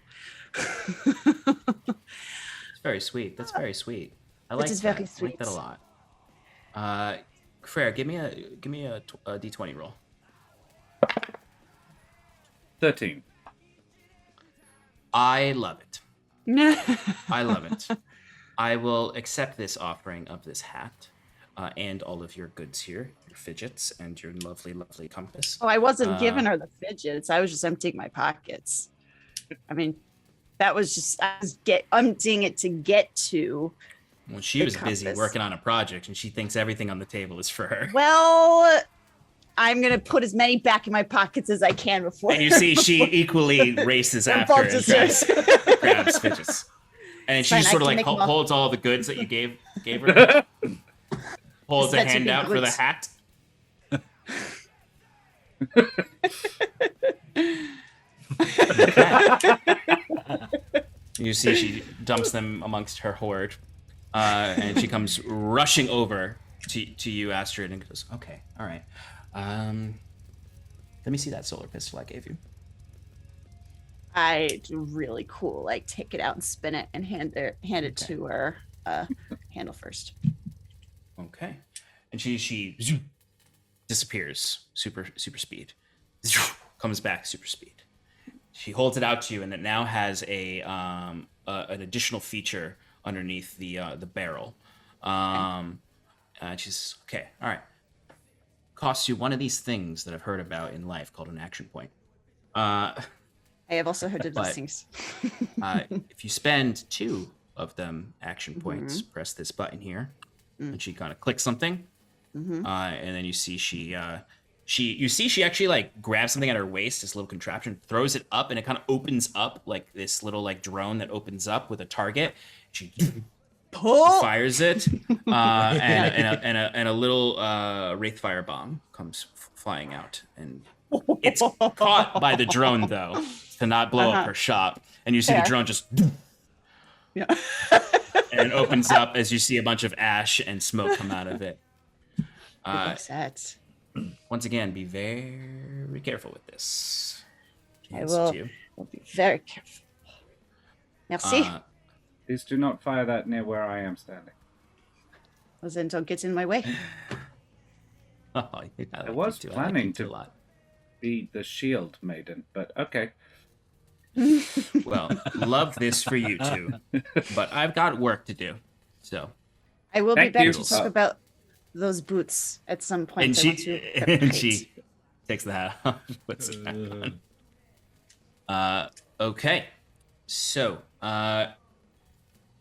Very sweet. That's very sweet. I like that. Very sweet. I like that a lot. Freya, give me a d20 roll. 13. I love it. I love it. I will accept this offering of this hat and all of your goods here, your fidgets and your lovely, lovely compass. Oh, I wasn't giving her the fidgets. I was just emptying my pockets. I mean, that was just, I was emptying it to get to. Well, she was busy working on a project and she thinks everything on the table is for her. Well, I'm going to put as many back in my pockets as I can before. And you see she equally races after and grabs fidgets. And she sort of like holds all the goods that you gave her. Holds a hand out for the hat. You see she dumps them amongst her hoard, and she comes rushing over to you, Astrid, and goes, "Okay, all right. Let me see that solar pistol I gave you." I do really cool. Like take it out and spin it and hand it Okay. to her. Handle first. Okay, and she disappears, super speed, comes back super speed. She holds it out to you, and it now has an additional feature underneath the barrel. She's okay. All right. Costs you one of these things that I've heard about in life called an action point. I have also heard of But- these things. If you spend 2 of them action points, press this button here, and she kind of clicks something, and then you see she actually like grabs something at her waist, this little contraption, throws it up, and it kind of opens up like this little like drone that opens up with a target. She fires it, and a little wraith fire bomb comes flying out, and it's caught by the drone though to not blow up her shop, and you see the drone just Yeah. and it opens up as you see a bunch of ash and smoke come out of it. Set. Once again, be very careful with this. I will be very careful. Merci. Please do not fire that near where I am standing. Well, then don't get in my way. I was planning to be the shield maiden, but okay. Well, love this for you two, but I've got work to do. So, I will be Thank back you. to talk about those boots at some point. and I want to she repeat. takes the hat off, puts it back on. Okay, so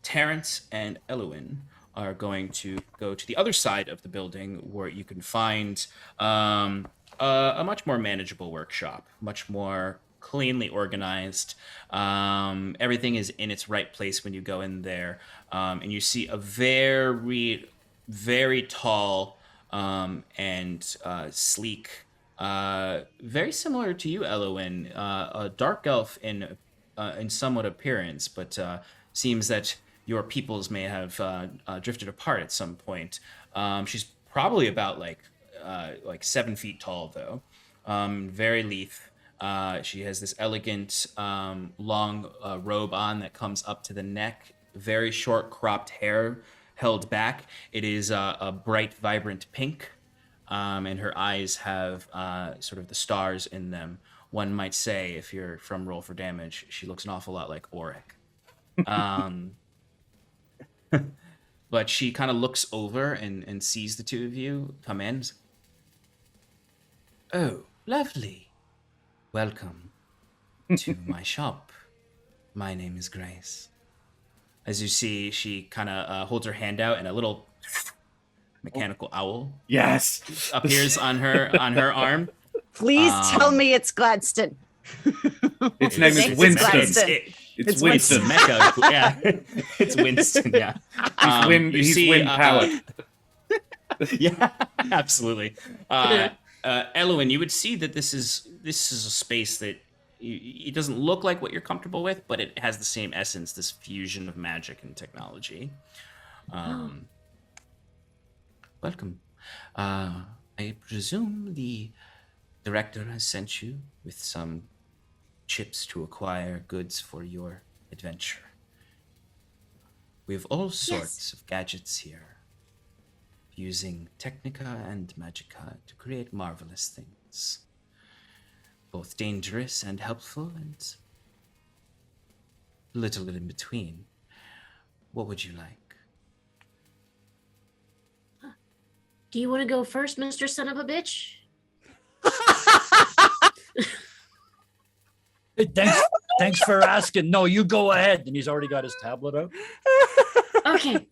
Terrence and Elowin are going to go to the other side of the building where you can find a much more manageable workshop, much more cleanly organized. Everything is in its right place when you go in there, and you see a very, very tall and sleek, very similar to you, Elowin, a dark elf in somewhat appearance, but seems that your peoples may have drifted apart at some point. She's probably about like 7 feet tall, though. Very lithe. She has this elegant long robe on that comes up to the neck. Very short cropped hair held back. It is a bright, vibrant pink, and her eyes have sort of the stars in them. One might say, if you're from Roll for Damage, she looks an awful lot like Auric. But she kind of looks over and sees the two of you come in. Oh, lovely. Welcome to my shop. My name is Grace. As you see, she kind of holds her hand out, and a little mechanical owl Yes. appears on her arm. Please tell me it's Gladstone. Its name is It's Winston. Gladstone. It's Winston Winston. Mecha. Yeah, it's Winston. Yeah, He's wind powered. Yeah, absolutely. Elowin, you would see that this is a space that it doesn't look like what you're comfortable with, but it has the same essence, this fusion of magic and technology. Welcome. I presume the director has sent you with some chips to acquire goods for your adventure. We have all sorts of gadgets here, using Technica and Magica to create marvelous things. Both dangerous and helpful, and little in between. What would you like? Do you want to go first, Mr. Son of a Bitch? Hey, thanks for asking. No, you go ahead. And he's already got his tablet out. Okay.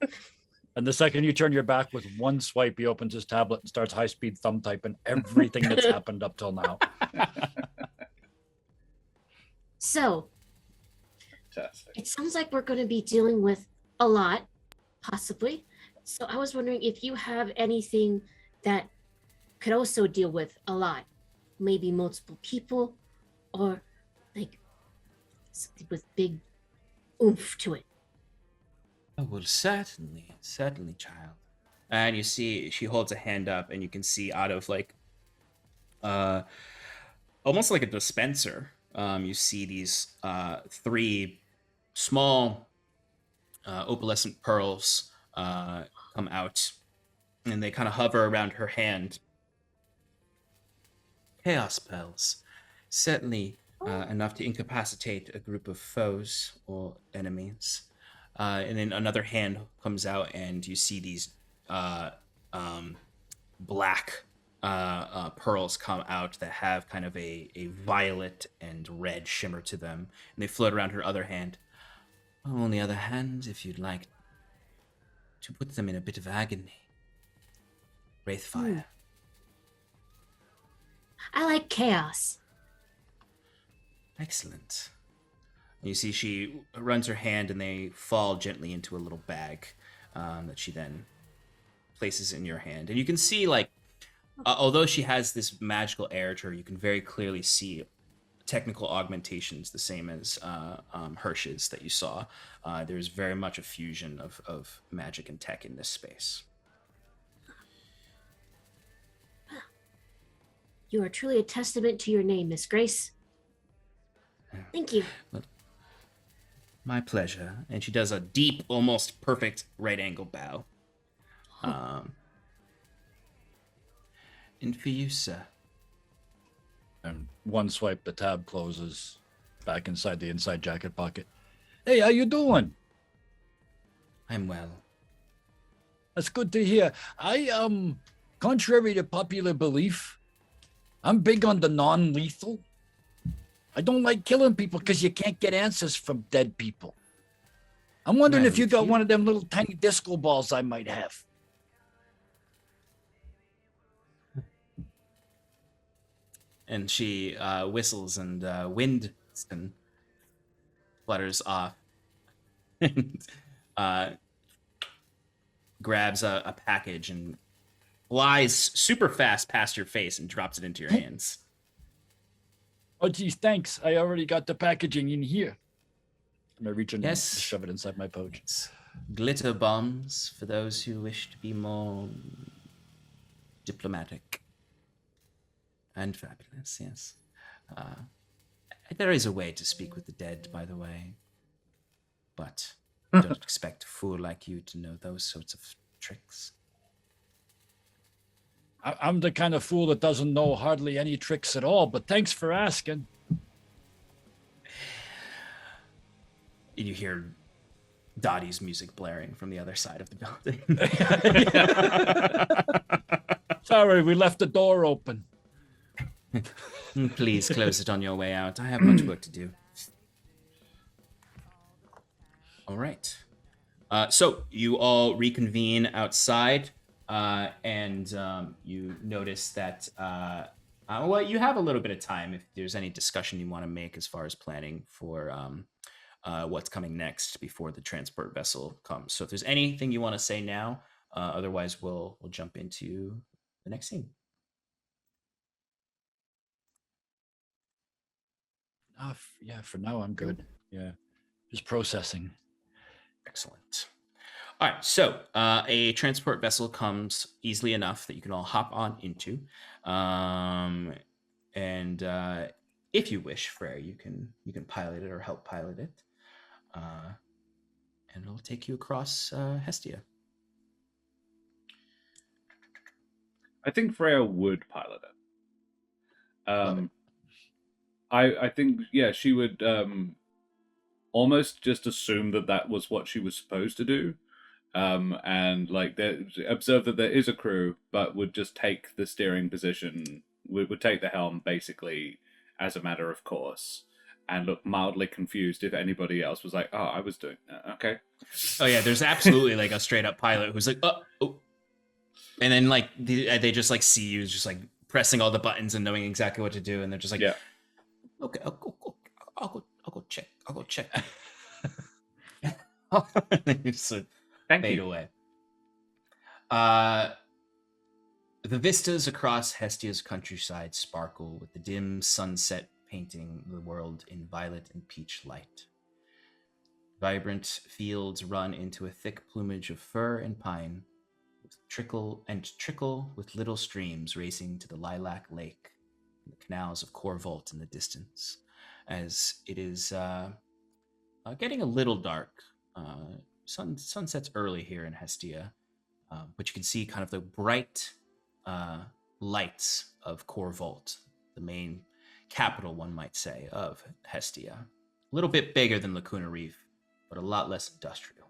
And the second you turn your back with one swipe, he opens his tablet and starts high-speed thumb typing everything that's happened up till now. So, Fantastic. it sounds like we're going to be dealing with a lot, possibly. So I was wondering if you have anything that could also deal with a lot, maybe multiple people, or like something with big oomph to it. Oh, well, certainly, child. And you see she holds a hand up, and you can see out of like almost like a dispenser, you see these 3 small opalescent pearls come out, and they kind of hover around her hand. Chaos pearls, certainly enough to incapacitate a group of foes or enemies. And then another hand comes out, and you see these black pearls come out that have kind of a violet and red shimmer to them, and they float around her other hand. On the other hand, if you'd like to put them in a bit of agony, Wraithfire. I like chaos. Excellent. You see she runs her hand, and they fall gently into a little bag that she then places in your hand. And you can see, like, although she has this magical air to her, you can very clearly see technical augmentations, the same as Hirsch's that you saw. There's very much a fusion of magic and tech in this space. You are truly a testament to your name, Miss Grace. Thank you. My pleasure. And she does a deep, almost perfect right angle bow. And for you, sir. And one swipe, the tab closes back inside the inside jacket pocket. Hey, how you doing? I'm well. That's good to hear. Contrary to popular belief, I'm big on the non-lethal. I don't like killing people because you can't get answers from dead people. I'm wondering if you got one of them little tiny disco balls I might have. And she whistles, and wind flutters off and grabs a package and flies super fast past your face and drops it into your hands. Oh, geez, thanks. I already got the packaging in here. I'm going to reach in and Yes. shove it inside my pouch. It's glitter bombs for those who wish to be more diplomatic and fabulous, yes. There is a way to speak with the dead, by the way. But don't expect a fool like you to know those sorts of tricks. I'm the kind of fool that doesn't know hardly any tricks at all, but thanks for asking. And you hear Dottie's music blaring from the other side of the building. Sorry, we left the door open. Please close it on your way out. I have much work to do. All right. So you all reconvene outside, and you notice that, well, you have a little bit of time if there's any discussion you want to make as far as planning for what's coming next before the transport vessel comes. So if there's anything you want to say now, otherwise we'll jump into the next scene. Yeah, for now I'm good. Yeah, just processing. Excellent. All right, so a transport vessel comes easily enough that you can all hop on into, and if you wish, Freyr, you can pilot it or help pilot it, and it'll take you across Hestia. I think Freya would pilot it. I think, yeah, she would almost just assume that was what she was supposed to do, and like observe that there is a crew, but would just take the steering position, would take the helm basically as a matter of course, and look mildly confused if anybody else was like, "Oh, I was doing that." Okay. Oh yeah, there's absolutely like a straight up pilot who's like, "Oh," and then like they just like see you just like pressing all the buttons and knowing exactly what to do, and they're just like, Yeah. Okay, I'll go check. Just Thank fade you. away. The vistas across Hestia's countryside sparkle with the dim sunset painting the world in violet and peach light. Vibrant fields run into a thick plumage of fir and pine, with trickle with little streams racing to the lilac lake, and the canals of Corvolt in the distance, as it is getting a little dark. Sunsets early here in Hestia, but you can see kind of the bright lights of Corvolt, the main capital, one might say, of Hestia. A little bit bigger than Lacuna Reef, but a lot less industrial.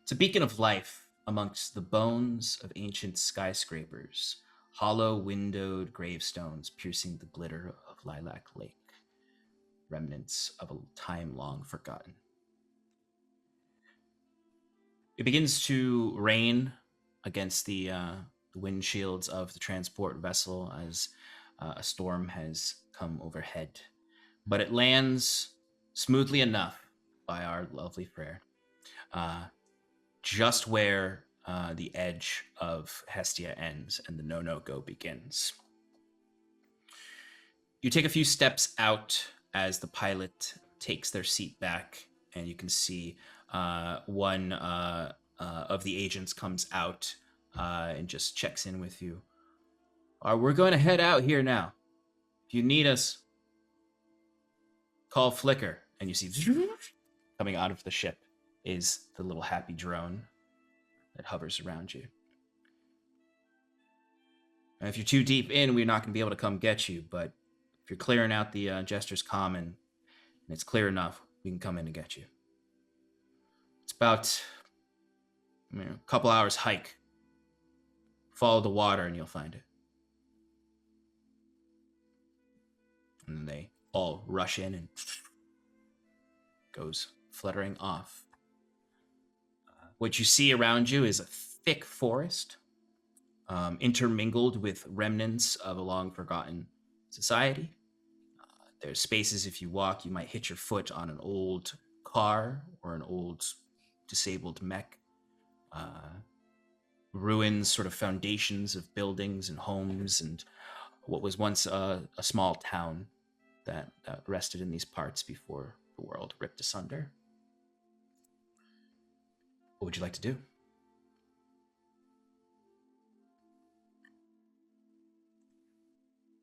It's a beacon of life amongst the bones of ancient skyscrapers, hollow windowed gravestones piercing the glitter of Lilac Lake, remnants of a time long forgotten. It begins to rain against the windshields of the transport vessel as a storm has come overhead, but it lands smoothly enough by our lovely Frere, just where the edge of Hestia ends and the no-go begins. You take a few steps out as the pilot takes their seat back, and you can see one of the agents comes out and just checks in with you. We're going to head out here now. If you need us, call Flicker. And you see coming out of the ship is the little happy drone that hovers around you. And if you're too deep in, we're not going to be able to come get you, but if you're clearing out the Jester's Common and it's clear enough, we can come in and get you. It's about a couple hours hike. Follow the water and you'll find it. And then they all rush in and goes fluttering off. What you see around you is a thick forest, intermingled with remnants of a long-forgotten society. There's spaces, if you walk, you might hit your foot on an old car or an old disabled mech. Ruins, sort of foundations of buildings and homes and what was once a small town that rested in these parts before the world ripped asunder. What would you like to do?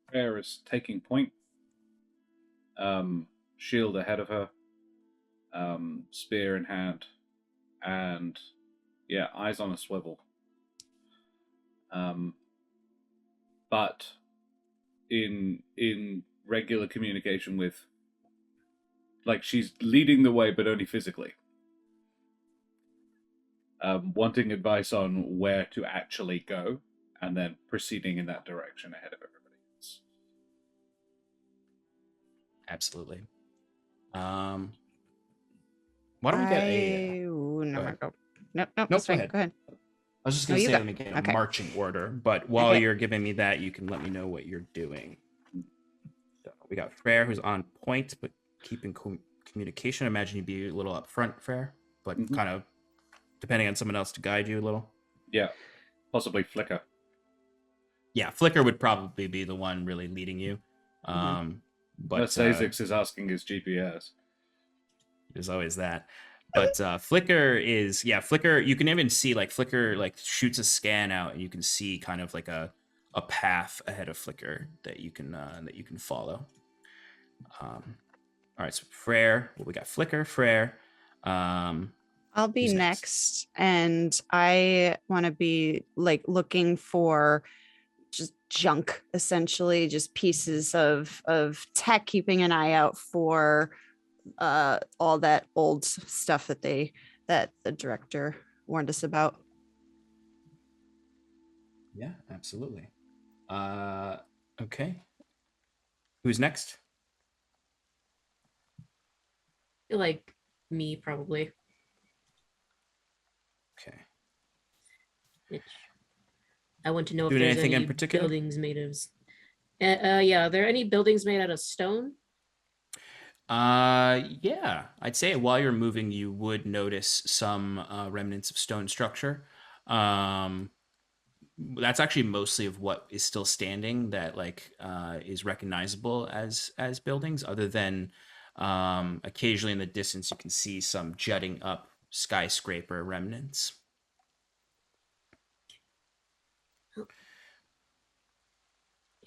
Frere is taking point. Shield ahead of her. Spear in hand. And, yeah, eyes on a swivel. But in regular communication with, like, she's leading the way, but only physically. Wanting advice on where to actually go, and then proceeding in that direction ahead of everybody else. Absolutely. Why don't we get a... Ooh, no, go ahead. go. Nope, Nope, that's go fine. ahead. Go ahead. I was just No, going to you say, go. let me get Okay. a marching order, but while Okay. you're giving me that, you can let me know what you're doing. So we got Frere, who's on point, but keeping communication. I imagine you'd be a little up front, Frere, but kind of depending on someone else to guide you a little. Yeah, possibly Flicker. Yeah, Flicker would probably be the one really leading you. But Sazix is asking his GPS. there's always that. But Flicker is, Flicker, you can even see, like, Flicker, like, shoots a scan out, and you can see kind of like a path ahead of Flicker that you can follow. All right, so Frere, we got Flicker, Frere. I'll be Who's next, and I want to be like looking for just junk, essentially, just pieces of tech, keeping an eye out for all that old stuff that the director warned us about. Yeah, absolutely. Okay. Who's next? I feel like me, probably. Okay. Which I want to know if Doing there's anything any in particular? buildings made of. Yeah, are there any buildings made out of stone? Yeah, I'd say while you're moving, you would notice some remnants of stone structure. That's actually mostly of what is still standing that is recognizable as buildings, other than occasionally in the distance you can see some jutting up skyscraper remnants.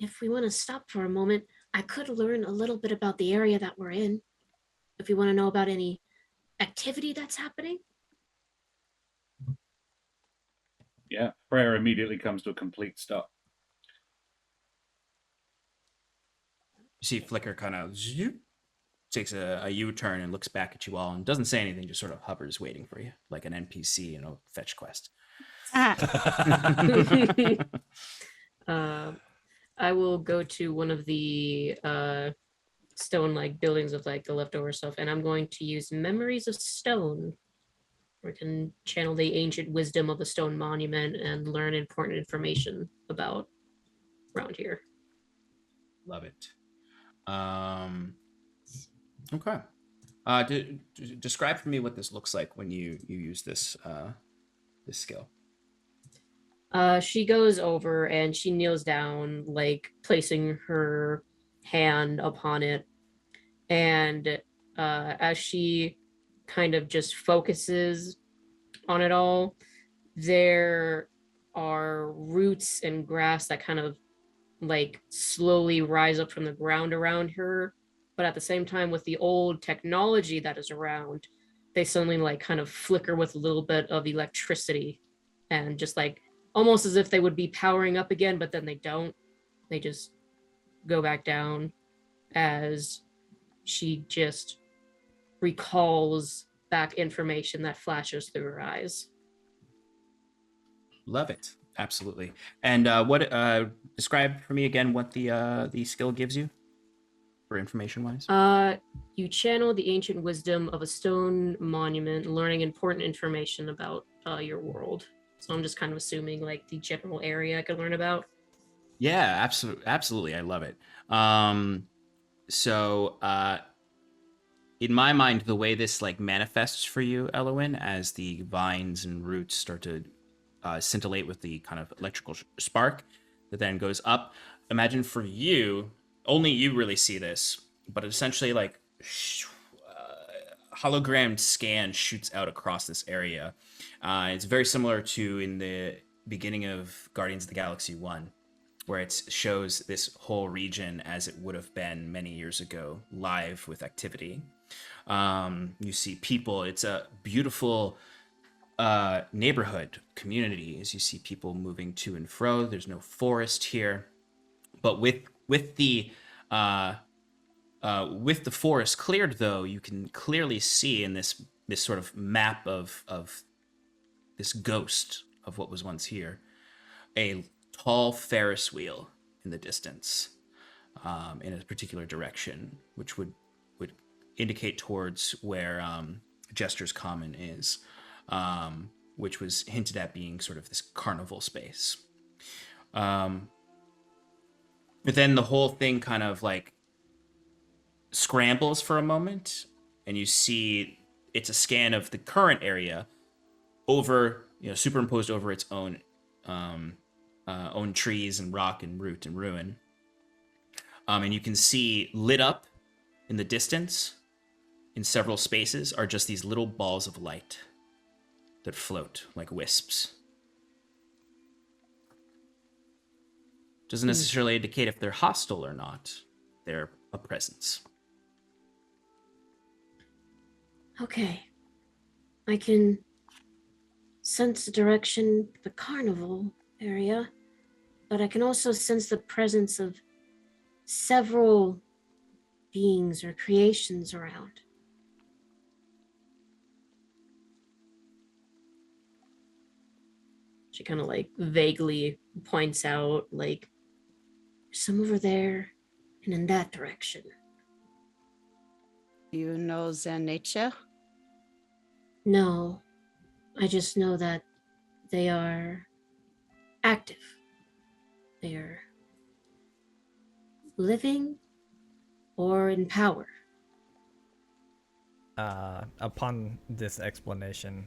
if we want to stop for a moment, I could learn a little bit about the area that we're in. If you want to know about any activity that's happening. Yeah, prayer immediately comes to a complete stop. You see Flicker kind of takes a U-turn and looks back at you all and doesn't say anything, just sort of hovers waiting for you, like an NPC in a fetch quest. I will go to one of the stone-like buildings with like the leftover stuff, and I'm going to use Memories of Stone, where I can channel the ancient wisdom of a stone monument and learn important information about around here. Love it. Okay. Describe for me what this looks like when you use this this skill. She goes over and she kneels down, like placing her hand upon it. And as she kind of just focuses on it all, there are roots and grass that kind of like slowly rise up from the ground around her. But at the same time, with the old technology that is around, they suddenly like kind of flicker with a little bit of electricity and just like almost as if they would be powering up again, but then they don't. They just go back down as she just recalls back information that flashes through her eyes. Love it. Absolutely. And what describe for me again what the skill gives you for information wise? You channel the ancient wisdom of a stone monument, learning important information about your world. So I'm just kind of assuming like the general area I could learn about. Yeah, absolutely. I love it. So in my mind, the way this like manifests for you, Elowen, as the vines and roots start to scintillate with the kind of electrical spark that then goes up. Imagine for you, only you really see this, but essentially like hologrammed scan shoots out across this area. It's very similar to in the beginning of Guardians of the Galaxy 1, where it shows this whole region as it would have been many years ago, live with activity. You see people. It's a beautiful neighborhood community as you see people moving to and fro. There's no forest here, but with the forest cleared, though, you can clearly see in this sort of map of this ghost of what was once here, a tall Ferris wheel in the distance, in a particular direction, which would indicate towards where Jester's Common is, which was hinted at being sort of this carnival space. But then the whole thing kind of like scrambles for a moment, and you see it's a scan of the current area over, superimposed over its own trees and rock and root and ruin. And you can see lit up in the distance in several spaces are just these little balls of light that float like wisps. Doesn't necessarily indicate if they're hostile or not. They're a presence. Okay. I can sense the direction of the carnival area, but I can also sense the presence of several beings or creations around. She kind of like vaguely points out like Some over there and in that direction. You know their nature? No, I just know that they are active. They are living or in power. Upon this explanation,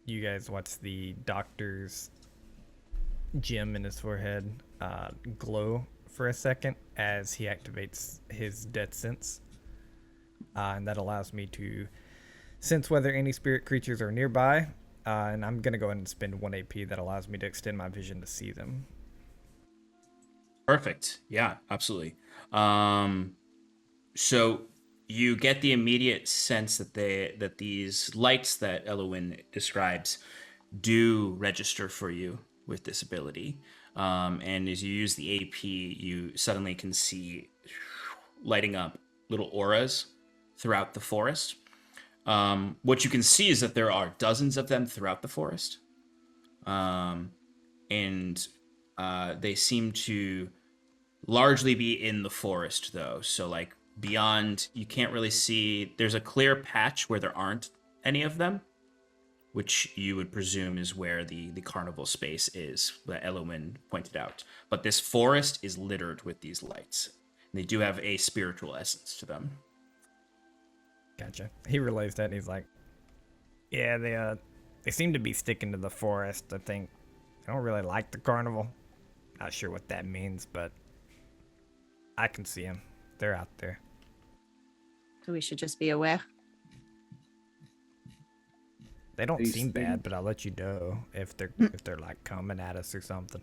you guys watch the doctor's gem in his forehead glow for a second as he activates his death sense. And that allows me to sense whether any spirit creatures are nearby. And I'm going to go ahead and spend 1 AP that allows me to extend my vision to see them. Perfect. Yeah, absolutely. So you get the immediate sense that these lights that Elowin describes do register for you with this ability. And as you use the AP, you suddenly can see lighting up little auras throughout the forest. What you can see is that there are dozens of them throughout the forest. And they seem to largely be in the forest, though. So, like, beyond, you can't really see. There's a clear patch where there aren't any of them, which you would presume is where the carnival space is, that Elowin pointed out. But this forest is littered with these lights. They do have a spiritual essence to them. Gotcha. He relays that and he's like, yeah, they seem to be sticking to the forest. I think they don't really like the carnival. Not sure what that means, but I can see them. They're out there. So we should just be aware. They don't These seem bad, things- but I'll let you know if they're like coming at us or something.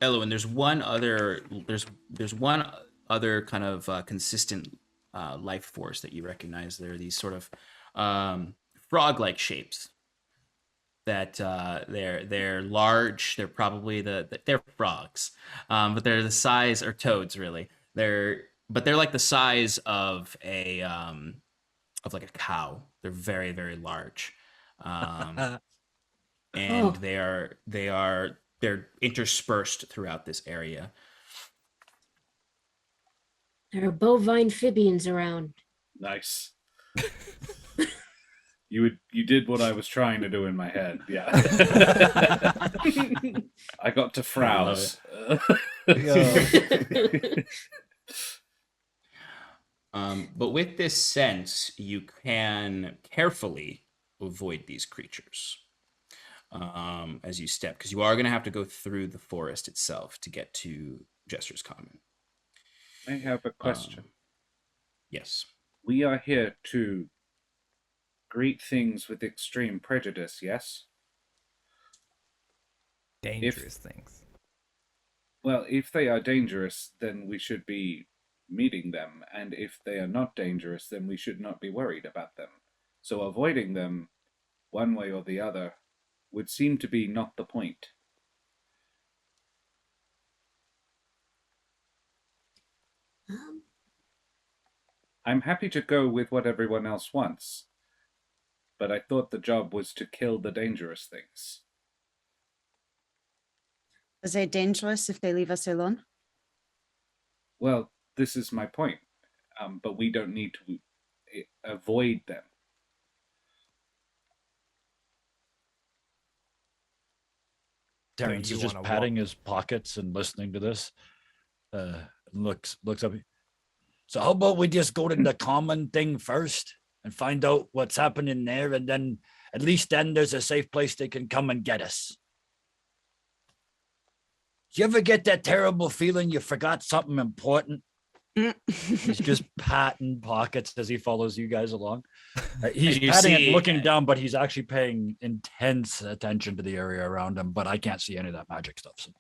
Elowin, there's one other kind of consistent life force that you recognize. There are these sort of frog-like shapes that they're large. They're probably they're frogs, but they're the size, or toads really. They're like the size of like a cow. They're very, very large, and Oh. they're interspersed throughout this area. There are bovine phibians around. Nice. You did what I was trying to do in my head. Yeah. I got to frowse. But with this sense, you can carefully avoid these creatures as you step, because you are going to have to go through the forest itself to get to Jester's Common. I have a question. Yes. We are here to greet things with extreme prejudice, yes? Dangerous things. Well, if they are dangerous, then we should be meeting them, and if they are not dangerous, then we should not be worried about them. So avoiding them, one way or the other, would seem to be not the point. I'm happy to go with what everyone else wants, but I thought the job was to kill the dangerous things. Is it dangerous if they leave us alone? Well, this is my point, but we don't need to avoid them. Terrence you is just wanna patting his pockets and listening to this. Looks up. So how about we just go to the common thing first and find out what's happening there, and then at least then there's a safe place they can come and get us. Do you ever get that terrible feeling you forgot something important? He's just patting pockets as he follows you guys along. He's And you patting see- and looking down, but he's actually paying intense attention to the area around him. But I can't see any of that magic stuff. So.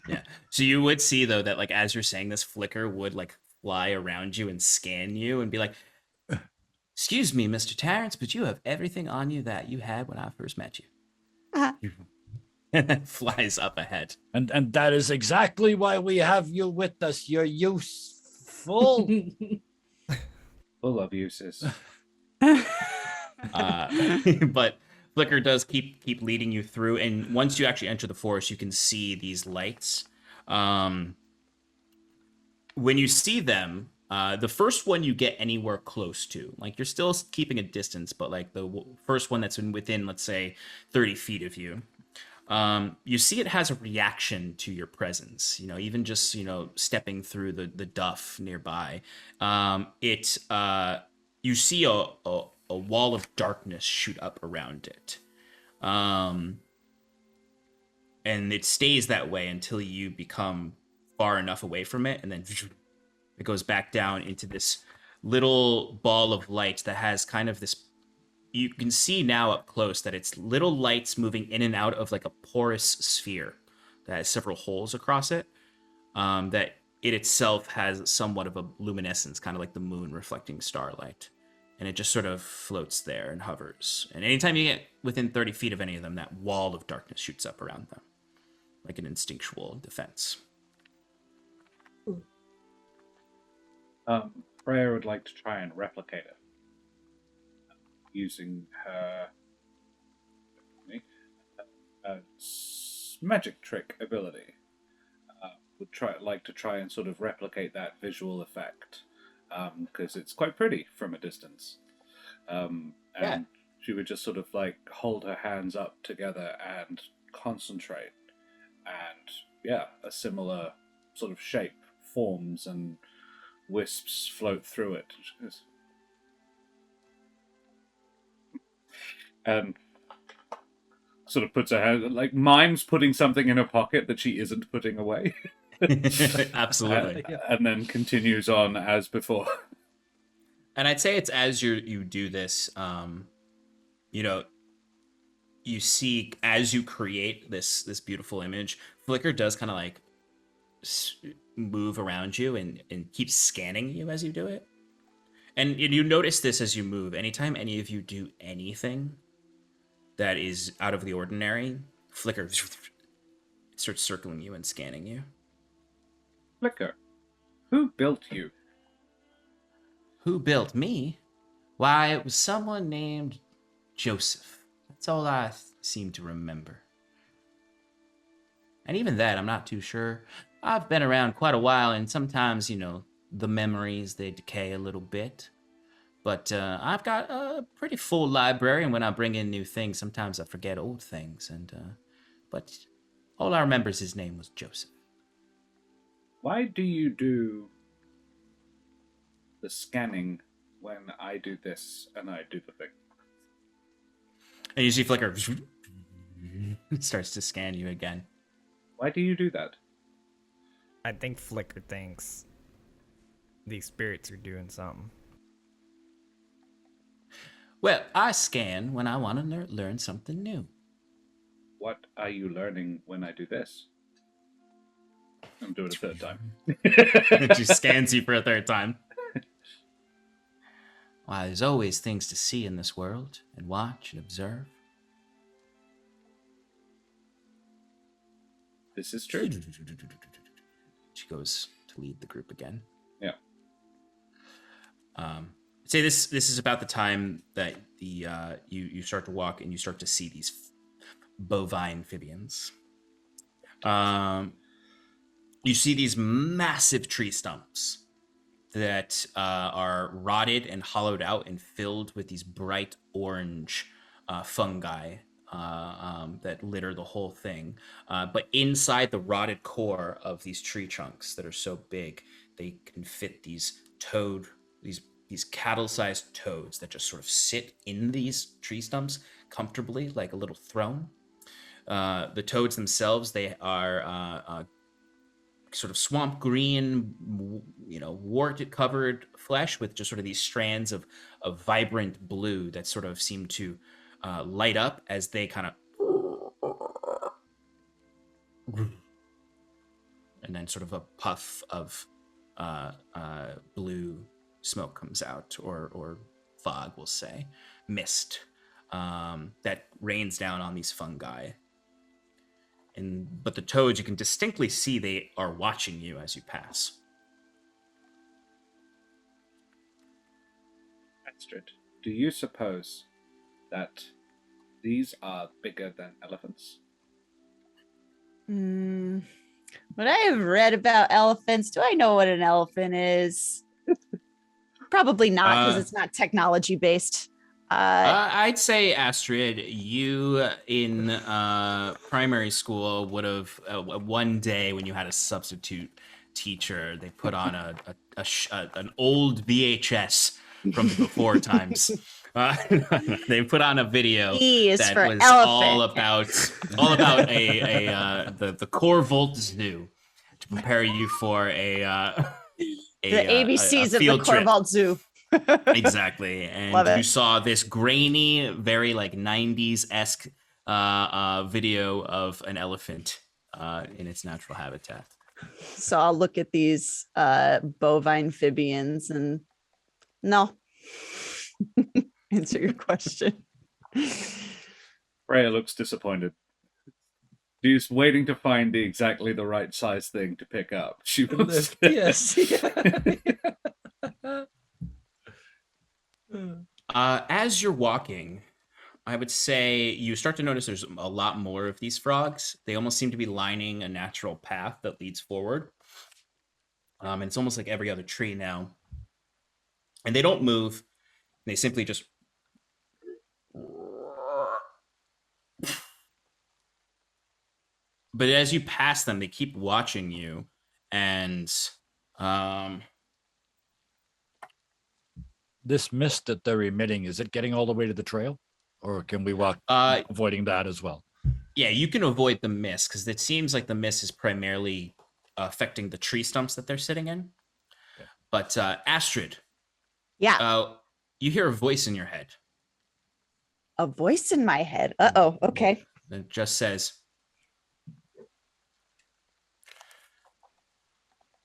Yeah. So you would see, though, that like as you're saying this, Flicker would like fly around you and scan you and be like, "Excuse me, Mr. Terrence, but you have everything on you that you had when I first met you." And then flies up ahead. And that is exactly why we have you with us. You're useful. Full of uses. But Flicker does keep leading you through, and once you actually enter the forest, you can see these lights. When you see them, the first one you get anywhere close to, like you're still keeping a distance, but like the first one that's within, let's say, 30 feet of you, you see it has a reaction to your presence. You know, even just stepping through the duff nearby, you see a wall of darkness shoot up around it, and it stays that way until you become far enough away from it, and then it goes back down into this little ball of light that has kind of this you can see now up close that it's little lights moving in and out of like a porous sphere that has several holes across it. That it itself has somewhat of a luminescence, kind of like the moon reflecting starlight. And it just sort of floats there and hovers. And anytime you get within 30 feet of any of them, that wall of darkness shoots up around them, like an instinctual defense. Freya would like to try and replicate it using her magic trick ability. Would like to try and sort of replicate that visual effect because it's quite pretty from a distance. And she would just sort of like hold her hands up together and concentrate, and a similar sort of shape forms and wisps float through it. And sort of puts her hand, like mimes putting something in her pocket that she isn't putting away. Absolutely. And then continues on as before. And I'd say it's as you do this, you see as you create this beautiful image, Flicker does kind of like move around you and keep scanning you as you do it. And you notice this as you move. Anytime any of you do anything that is out of the ordinary, Flicker starts circling you and scanning you. Flicker, who built you? Who built me? Why, it was someone named Joseph. That's all I seem to remember. And even that, I'm not too sure. I've been around quite a while, and sometimes, the memories, they decay a little bit. But I've got a pretty full library, and when I bring in new things, sometimes I forget old things. But all I remember is his name was Joseph. Why do you do the scanning when I do this and I do the thing? And you see Flicker starts to scan you again. Why do you do that? I think Flicker thinks these spirits are doing something. Well, I scan when I want to learn something new. What are you learning when I do this? I'm doing it a third time. She scans you for a third time. Why, there's always things to see in this world, and watch and observe. This is true. She goes to lead the group again. Yeah. Say this is about the time that you start to walk and you start to see these bovine amphibians. You see these massive tree stumps that are rotted and hollowed out and filled with these bright orange fungi that litter the whole thing. But inside the rotted core of these tree trunks that are so big, they can fit these cattle-sized toads that just sort of sit in these tree stumps comfortably, like a little throne. The toads themselves, they are sort of swamp green, wart-covered flesh with just sort of these strands of vibrant blue that sort of seem to light up as they kind of, and then sort of a puff of blue smoke comes out, or fog, we'll say, mist that rains down on these fungi. But the toads, you can distinctly see they are watching you as you pass. Astrid, do you suppose that these are bigger than elephants? What I have read about elephants, do I know what an elephant is? Probably not, because it's not technology based. I'd say, Astrid, you in primary school would have one day when you had a substitute teacher, they put on an old VHS from the before times. They put on a video that was all about the Corvolt Zoo to prepare you for the ABCs of the Corvolt Zoo. Exactly. And Love you it. saw this grainy, very like 90s-esque video of an elephant in its natural habitat. So I'll look at these bovine amphibians and no. Answer your question. Freya looks disappointed. She's waiting to find exactly the right size thing to pick up. She wants Yes. As you're walking, I would say you start to notice there's a lot more of these frogs. They almost seem to be lining a natural path that leads forward. And it's almost like every other tree now. And they don't move. They simply just but as you pass them, they keep watching you, and This mist that they're emitting, is it getting all the way to the trail? Or can we walk avoiding that as well? yeah, you can avoid the mist because it seems like the mist is primarily affecting the tree stumps that they're sitting in. Okay. But Astrid, Yeah. You hear a voice in your head. A voice in my head. Uh-oh. Okay. That just says,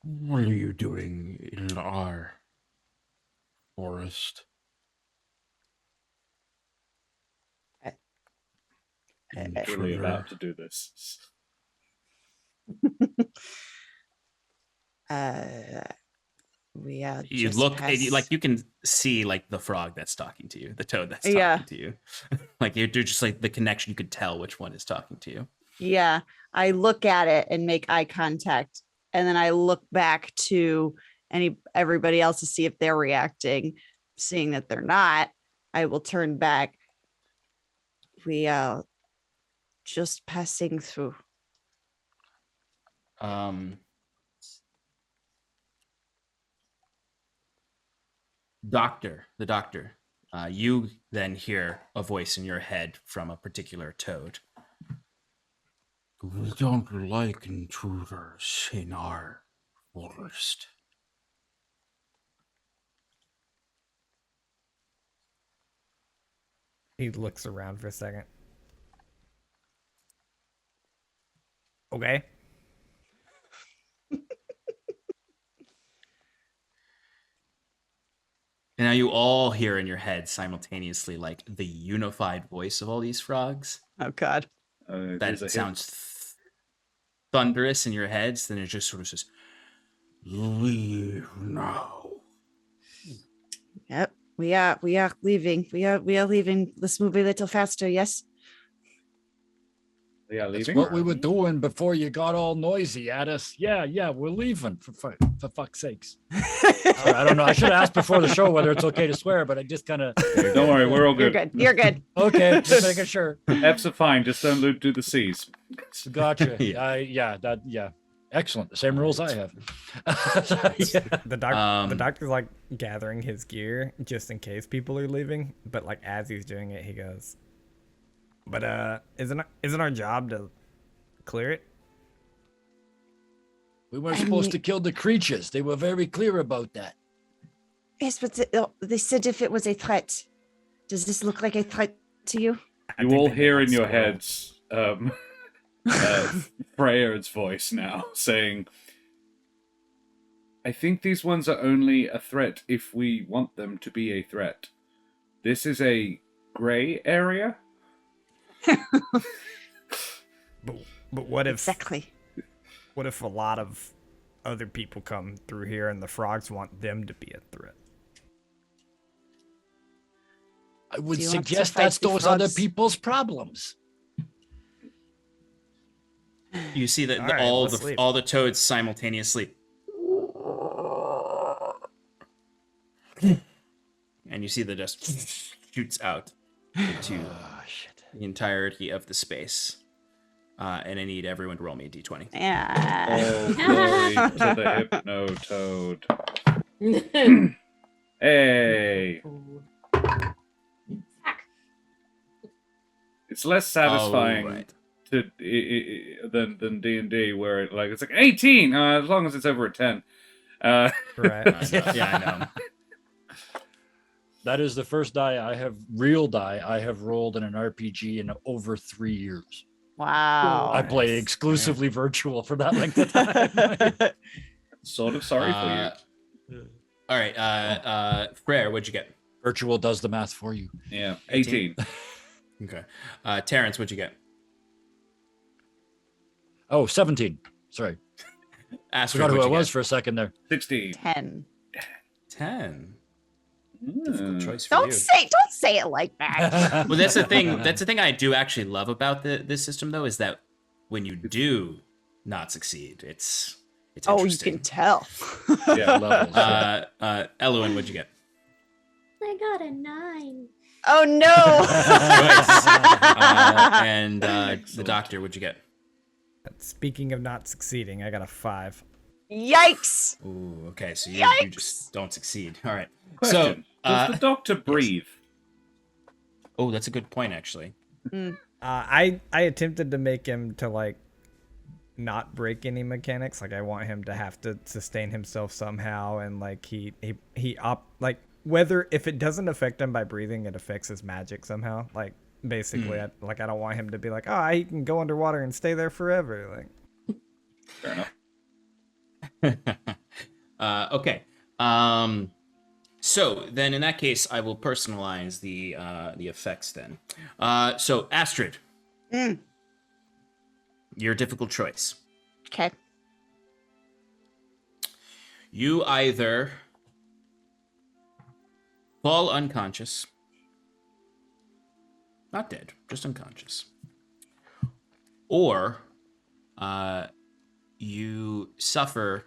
"What are you doing in our forest?" I'm really about to do this. We you just look passed- like you can see like the frog that's talking to you, the toad that's talking Yeah. to you. Like you're just like the connection, you could tell which one is talking to you. Yeah. I look at it and make eye contact. And then I look back to everybody else to see if they're reacting. Seeing that they're not, I will turn back. We are just passing through. The doctor, you then hear a voice in your head from a particular toad. "We don't like intruders in our forest." He looks around for a second. Okay. And now you all hear in your head simultaneously like the unified voice of all these frogs. Oh God. That sounds thunderous in your heads. Then it just sort of says, "Leave now." Yep. We are leaving. We are leaving. Let's move a little faster. Yes. Yeah, That's leaving. what we were doing before you got all noisy at us. Yeah, we're leaving for fuck's sakes. Sorry, I don't know. I should have asked before the show whether it's okay to swear, but I just kind of. Don't worry, we're all You're good. good. You're good. Okay, just making sure. F's are fine, just don't loot to the seas. Gotcha. Yeah. Yeah. Excellent. The same rules I have. Yeah. The doctor's like gathering his gear just in case people are leaving, but like as he's doing it, he goes, "But isn't our job to clear it?" We weren't supposed to kill the creatures. They were very clear about that. Yes, but they said if it was a threat. Does this look like a threat to you? You all hear in your heads Freya's voice now saying, "I think these ones are only a threat if we want them to be a threat. This is a gray area." But what if Exactly. what if a lot of other people come through here and the frogs want them to be a threat? I would Do you want to suggest fight that's the those other frogs? people's problems. You see that All right, let's leave. all the toads simultaneously, and you see the dust shoots out into the entirety of the space. And I need everyone to roll me a d20. Yeah. Oh, glory to the hypno toad. Hey. It's less satisfying right. than D&D, where it's like 18, as long as it's over a 10. Right. Yeah, I know. That is the first real die I have rolled in an RPG in over 3 years. Wow. I play exclusively virtual for that length of time. Sort of sorry for you. All right, Frere, what'd you get? Virtual does the math for you. Yeah, 18. Okay. Terrence, what'd you get? Oh, 17. Sorry. Astrid, Forgot who what'd I you was get? for a second there. 16. 10. 10. Mm. Difficult choice for Don't you. say it like that. Well, that's the thing. That's the thing I do actually love about this system, though, is that when you do not succeed, it's Oh, you interesting. can tell. Yeah, levels. Eloin, what'd you get? I got a 9. Oh no. And the doctor, what'd you get? Speaking of not succeeding, I got a 5. Yikes. Ooh, okay, so you Yikes. just don't succeed. All right. Question. So, Does the doctor breathe? oh, that's a good point, actually. I attempted to make him to like not break any mechanics. Like I want him to have to sustain himself somehow, and like like whether if it doesn't affect him by breathing, it affects his magic somehow. Like basically, I don't want him to be like, oh, he can go underwater and stay there forever. Like, Fair enough. Okay. So then, in that case, I will personalize the effects. Then, so Astrid, your difficult choice. Okay. You either fall unconscious, not dead, just unconscious, or you suffer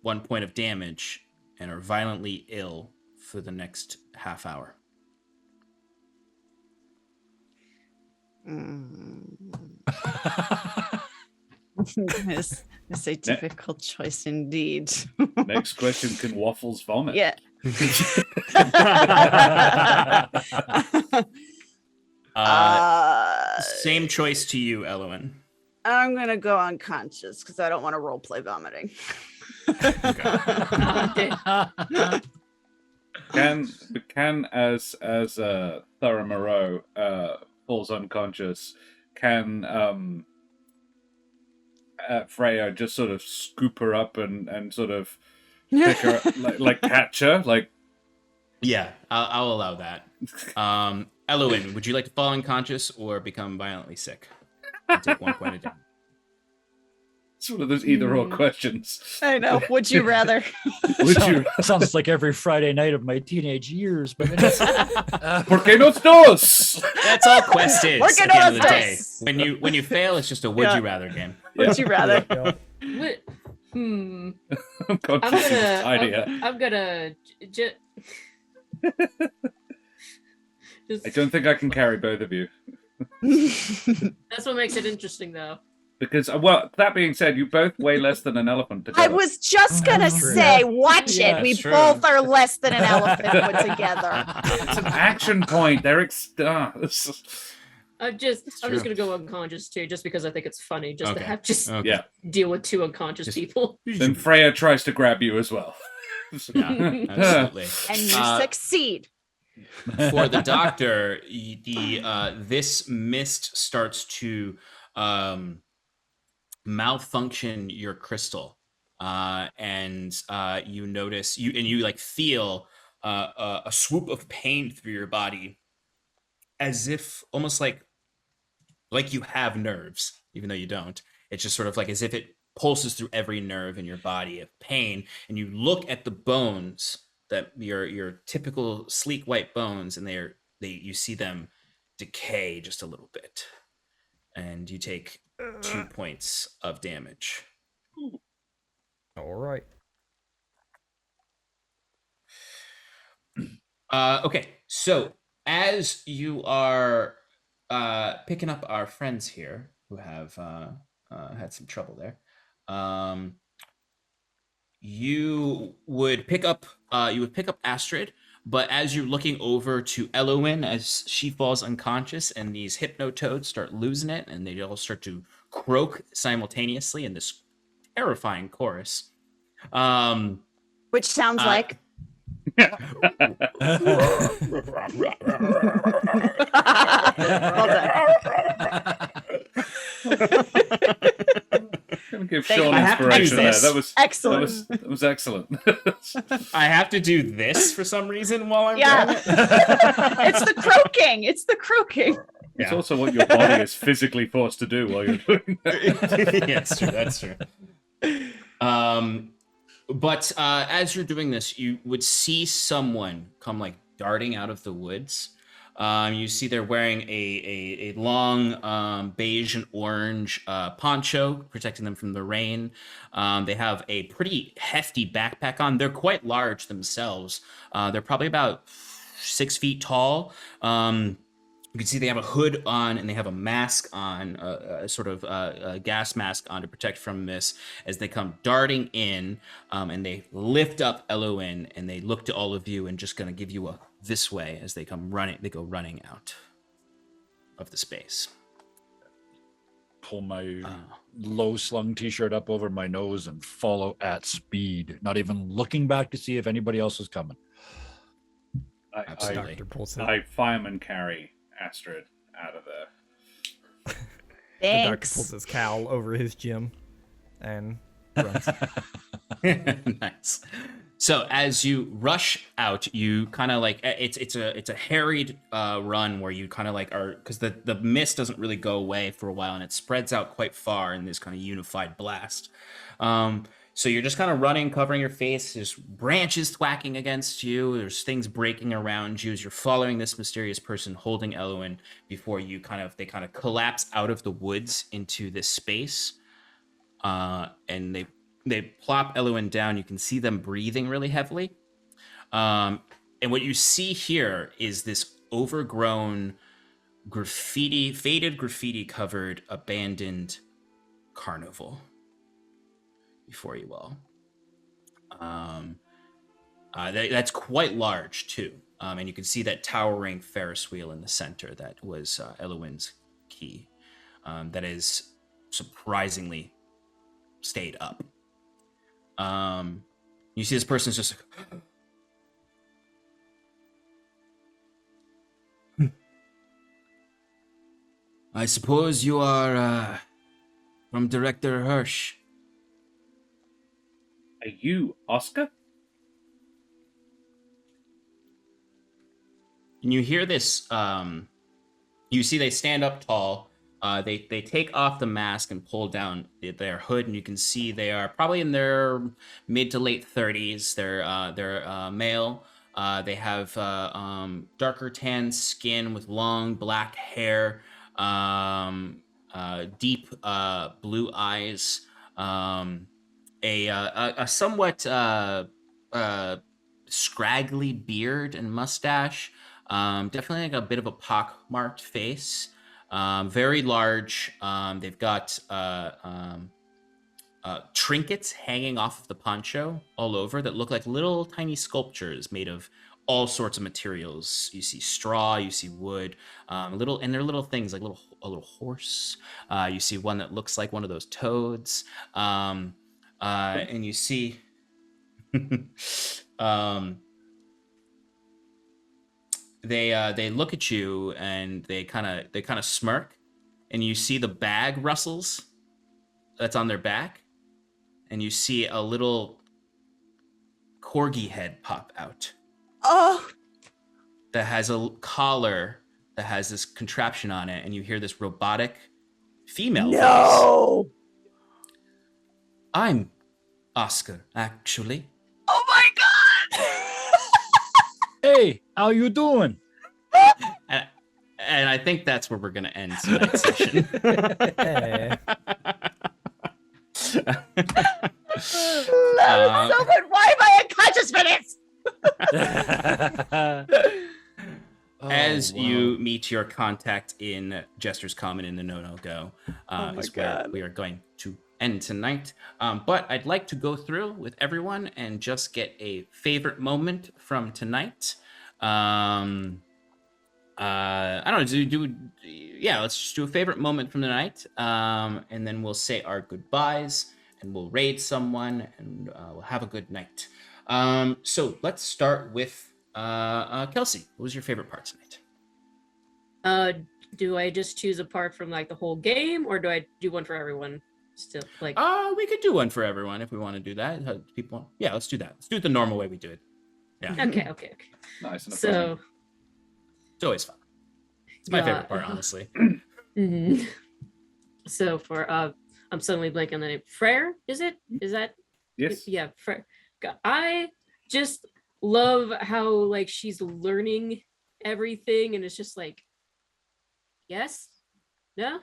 1 point of damage and are violently ill for the next half hour. This is a difficult choice indeed. Next question, can Waffles vomit? Yeah. Same choice to you, Eloin. I'm gonna go unconscious because I don't want to roleplay vomiting. Can as Thora Moreau falls unconscious, can Freya just sort of scoop her up and sort of pick her like catch her? Like, Yeah, I'll allow that. Eloin, would you like to fall unconscious or become violently sick? And take 1 point of damage. it's one of those either or questions. I know. Would you rather? Would you? Sounds like every Friday night of my teenage years. But ¿Por qué no dos? That's all Quest is Look at at the end of the us. day. When you fail, it's just a would you rather game. Would you rather? What? I'm I'm conscious of this gonna. idea. I'm gonna. Just, I don't think I can carry both of you. that's what makes it interesting, though. Because, well, that being said, you both weigh less than an elephant together. I was just gonna true. say, watch Yeah, it. We it's true. both are less than an elephant put together. It's an action point. They're I'm just true. gonna go unconscious too, just because I think it's funny, just Okay. to have just Okay. Yeah. deal with two unconscious Just- people. Then Freya tries to grab you as well. Yeah, absolutely. And you succeed. For the doctor, this mist starts to malfunction your crystal, and you notice you like feel a swoop of pain through your body, as if almost like you have nerves, even though you don't. It's just sort of like as if it pulses through every nerve in your body of pain, and you look at the bones, that your typical sleek white bones, and you see them decay just a little bit, and you take 2 points of damage. all right. Okay, so as you are picking up our friends here who have had some trouble there, you would pick up Astrid, but as you're looking over to Eloin as she falls unconscious and these hypnotoads start losing it and they all start to croak simultaneously in this terrifying chorus. Which sounds like Well done. Gonna give Thank Sean you. I have to do inspiration there. this. Excellent. That was excellent. I have to do this for some reason while I'm Yeah. doing it. It's the croaking. It's the croaking. It's Yeah. also what your body is physically forced to do while you're doing that. Yeah, it's true. That's true. But as you're doing this, you would see someone come like darting out of the woods. You see they're wearing a long beige and orange poncho, protecting them from the rain. They have a pretty hefty backpack on. They're quite large themselves. They're probably about 6 feet tall. You can see they have a hood on and they have a mask on, a sort of a gas mask on to protect from this as they come darting in, and they lift up Eloin and they look to all of you and just gonna give you a this way as they come running. They go running out of the space. Pull my low slung t-shirt up over my nose and follow at speed, not even looking back to see if anybody else is coming. Absolutely. Doctor pulls it. I fireman carry Astrid out of there. The doctor Thanks. pulls his cowl over his gym and runs. Nice. So as you rush out, you kind of like it's a harried run where you kind of like are, because the mist doesn't really go away for a while and it spreads out quite far in this kind of unified blast. So you're just kind of running, covering your face. There's branches thwacking against you. There's things breaking around you as you're following this mysterious person holding Eloin before you they kind of collapse out of the woods into this space. And they plop Eloin down. You can see them breathing really heavily. And what you see here is this overgrown faded graffiti covered abandoned carnival before you all. That's quite large too. And you can see that towering Ferris wheel in the center that was Eloin's key. That is surprisingly stayed up. You see this person's just I suppose you are from Director Hirsch. Are you Oscar? And you hear this, you see they stand up tall. They take off the mask and pull down their hood, and you can see they are probably in their mid to late 30s. They're male. They have darker tan skin with long black hair, deep blue eyes, a somewhat scraggly beard and mustache. Definitely like a bit of a pock-marked face. Very large. They've got trinkets hanging off of the poncho all over that look like little tiny sculptures made of all sorts of materials. You see straw, you see wood, and they're little things like a little horse. You see one that looks like one of those toads, and you see. They look at you and they kind of smirk, and you see the bag rustles that's on their back, and you see a little corgi head pop out Oh, that has a collar that has this contraption on it, and you hear this robotic female voice. no. I'm Oscar, actually. Oh my God. Hey, how you doing? And I think that's where we're gonna end tonight's session. Hey. That was so good. Why am I unconscious for this? As wow. you meet your contact in Jester's Common in the No-No-Go, my is where God. we are going to end tonight. But I'd like to go through with everyone and just get a favorite moment from tonight. I don't know, let's just do a favorite moment from the night, and then we'll say our goodbyes, and we'll raid someone, and we'll have a good night. So let's start with Kelsey. What was your favorite part tonight? Do I just choose a part from like the whole game, or do I do one for everyone? Still, like, We could do one for everyone if we want to do that. People, yeah, let's do that. Let's do it the normal way we do it. Yeah, okay. Nice. And So, it's always fun. It's my favorite part, honestly. mhm. So for I'm suddenly blanking on the name. Frere, is it? Is that? yes. Yeah, Frere. I just love how like she's learning everything, and it's just like, yes, no,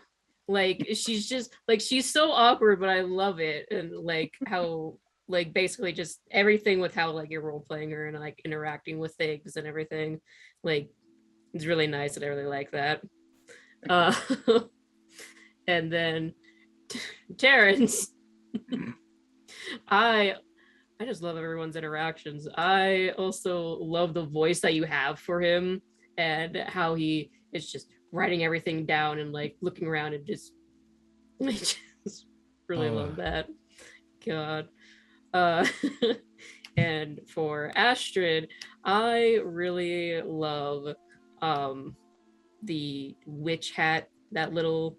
like she's just like she's so awkward, but I love it, and like how like basically just everything with how like you're role playing her and like interacting with things and everything, like it's really nice, and I really like that. Uh, and then Terrence, I just love everyone's interactions. I also love the voice that you have for him and how he is just writing everything down and like looking around and just, I just really love that. God. And for Astrid, I really love the witch hat, that little,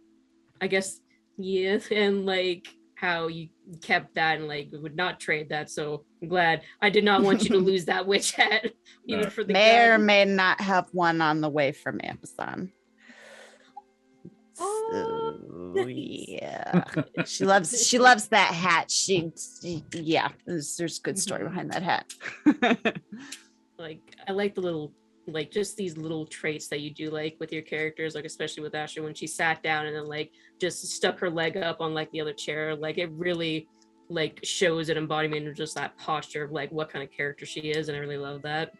I guess, yeah, and like how you kept that and like would not trade that. So I'm glad. I did not want you to lose that witch hat, even for the May or gun. may not have one on the way from Amazon. Oh, So, nice. yeah, she loves that hat. Yeah, there's good story behind that hat. Like I like the little, like just these little traits that you do like with your characters, like especially with Ashley when she sat down and then like just stuck her leg up on like the other chair. Like it really like shows an embodiment of just that posture of like what kind of character she is, and I really love that.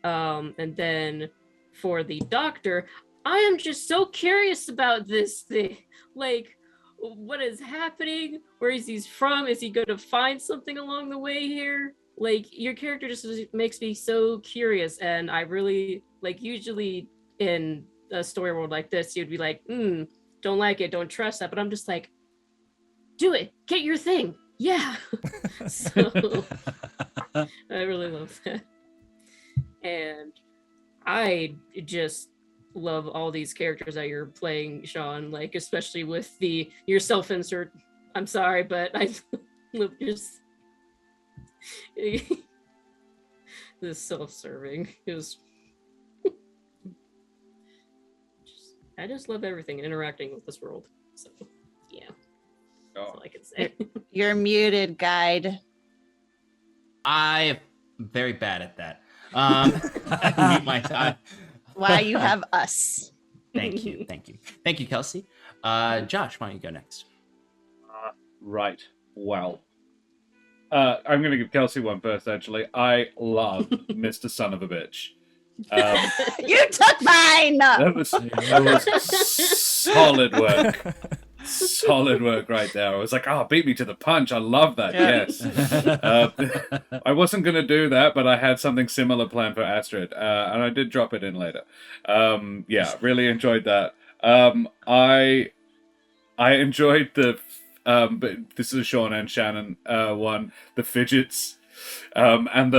And then for the doctor, I am just so curious about this thing. Like, what is happening? Where is he from? Is he going to find something along the way here? Like, your character just makes me so curious. And I really, like, usually in a story world like this, you'd be like, don't like it, don't trust that. But I'm just like, do it, get your thing. Yeah. So I really love that. And I just love all these characters that you're playing, Sean, like especially with your self-insert. I'm sorry, but I love just this self-serving is I just love everything and interacting with this world. So yeah. That's all I can say. You're muted, guide. I'm very bad at that. I mute my time. Why you have us? Thank you, Kelsey. Josh, why don't you go next? Right. Well, I'm going to give Kelsey one first, actually. I love Mr. Son of a Bitch. You took mine! That was solid work. Solid work right there. I was like, beat me to the punch. I love that. Yeah. Yes. I wasn't going to do that, but I had something similar planned for Astrid, and I did drop it in later. Yeah, really enjoyed that. I enjoyed the, but this is a Sean and Shannon one, the fidgets. And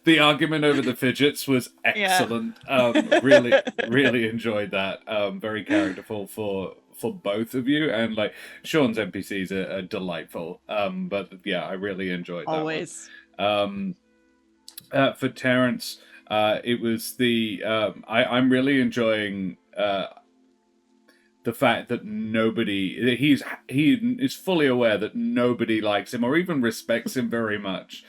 the argument over the fidgets was excellent. Really enjoyed that. Very characterful for both of you, and like Sean's NPCs are delightful. But yeah, I really enjoyed that. Always. For Terrence, it was the I'm really enjoying the fact that he is fully aware that nobody likes him or even respects him very much.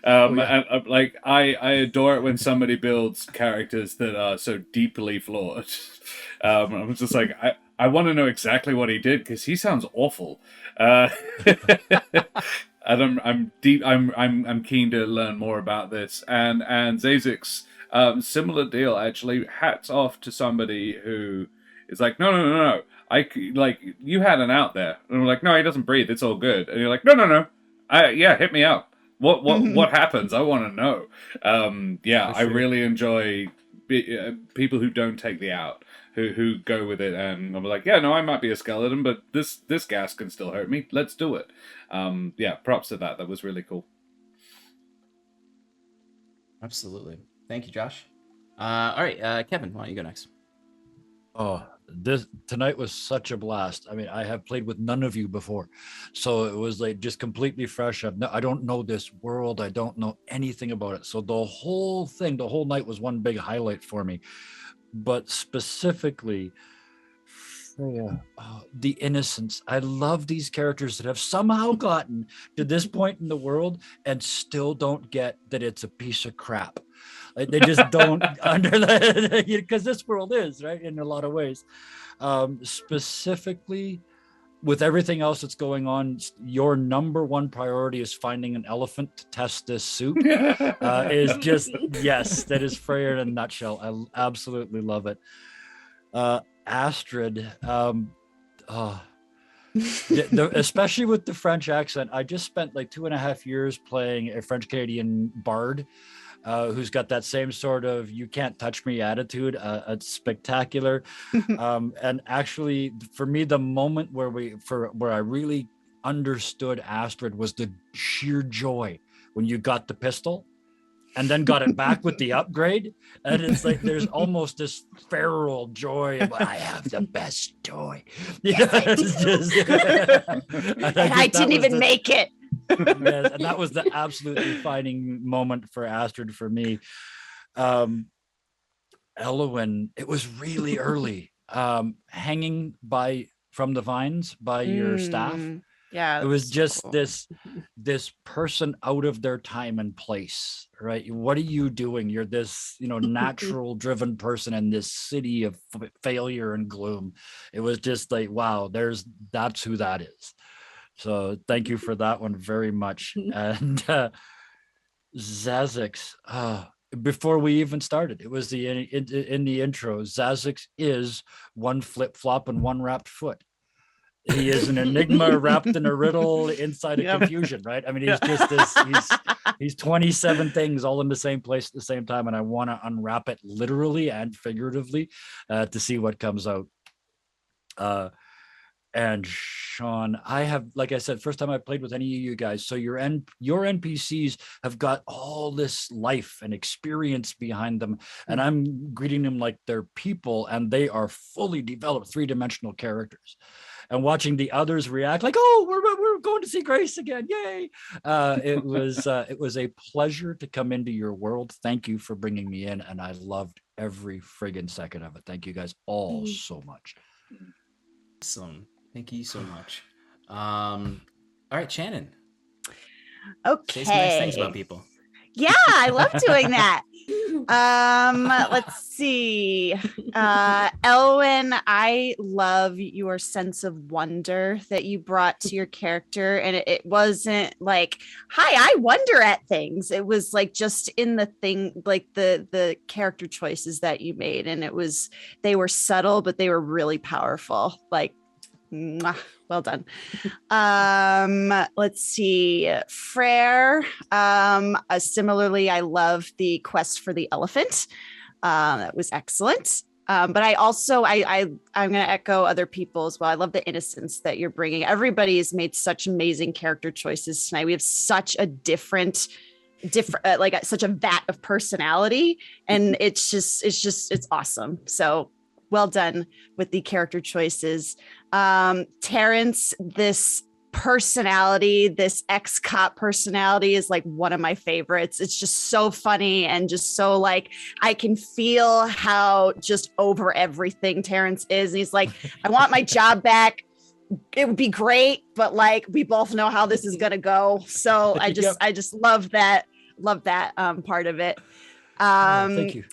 And like I adore it when somebody builds characters that are so deeply flawed. I was just like, I want to know exactly what he did because he sounds awful. And I'm keen to learn more about this. And Zazix, similar deal actually. Hats off to somebody who is like, no. You had an out there, and I'm like, no, he doesn't breathe. It's all good. And you're like, no. Hit me up. What happens? I want to know. I really enjoy people who don't take the out. who go with it, and I'm like, yeah, no, I might be a skeleton, but this gas can still hurt me. Let's do it. Yeah, props to that. That was really cool. Absolutely. Thank you, Josh. All right, Kevin, why don't you go next? Oh, this tonight was such a blast. I mean, I have played with none of you before, so it was like just completely fresh. I don't know this world. I don't know anything about it. So the whole thing, the whole night was one big highlight for me. But specifically, the innocence. I love these characters that have somehow gotten to this point in the world and still don't get that it's a piece of crap. Like they just don't under because this world is right in a lot of ways. Specifically, with everything else that's going on, your number one priority is finding an elephant to test this soup. Is just yes, that is Freya in a nutshell. I absolutely love it. Astrid, especially with the French accent. I just spent like 2.5 years playing a French Canadian bard. Who's got that same sort of "you can't touch me" attitude. It's spectacular. And actually, for me, the moment where I really understood Astrid was the sheer joy when you got the pistol and then got it back with the upgrade. And it's like there's almost this feral joy of I have the best toy. It's just, and I didn't even make it. Yes, and that was the absolute defining moment for Astrid for me. Elowen, it was really early. Hanging from the vines by your staff. Yeah, it was just cool. this person out of their time and place, right? What are you doing? You're this natural driven person in this city of failure and gloom. It was just like, wow, that's who that is. So thank you for that one very much. And Zazix, before we even started, it was in the intro. Zazix is one flip flop and one wrapped foot. He is an enigma wrapped in a riddle inside a confusion, right? I mean, he's just this. He's 27 things all in the same place at the same time, and I want to unwrap it literally and figuratively to see what comes out. And Sean, I have, like I said, first time I played with any of you guys. So your NPCs have got all this life and experience behind them, and I'm greeting them like they're people, and they are fully developed 3-dimensional characters. And watching the others react like, "Oh, we're going to see Grace again! Yay!" It was a pleasure to come into your world. Thank you for bringing me in, and I loved every friggin' second of it. Thank you guys all so much. Awesome. Thank you so much. All right, Shannon. Okay. Say some nice things about people. Yeah, I love doing that. Let's see. Elwyn, I love your sense of wonder that you brought to your character. And it wasn't like, hi, I wonder at things. It was like just in the thing, like the character choices that you made. And they were subtle, but they were really powerful. Like, mwah, well done. Let's see. Frere. Similarly, I love the quest for the elephant. That was excellent. But I also, I'm going to echo other people as well. I love the innocence that you're bringing. Everybody has made such amazing character choices tonight. We have such a different like such a vat of personality, and it's awesome. So well done with the character choices. Terrence, this personality, this ex-cop personality is like one of my favorites. It's just so funny and just so like, I can feel how just over everything Terrence is. And he's like, I want my job back. It would be great, but like, we both know how this is going to go. So I just love that part of it. Thank you.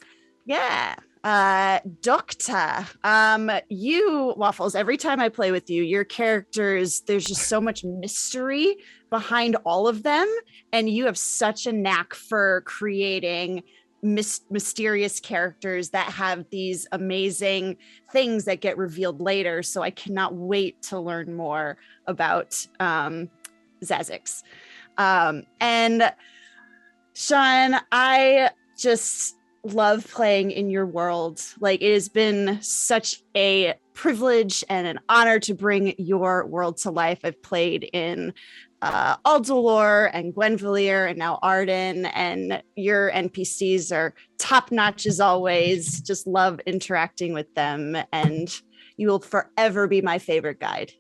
Yeah. Doctor, you, Waffles, every time I play with you, your characters, there's just so much mystery behind all of them, and you have such a knack for creating mysterious characters that have these amazing things that get revealed later. So I cannot wait to learn more about Zazix. And Sean, love playing in your world. Like, it has been such a privilege and an honor to bring your world to life. I've played in Aldalore and Gwenvalier and now Arden, and your NPCs are top notch as always. Just love interacting with them, and you will forever be my favorite guide.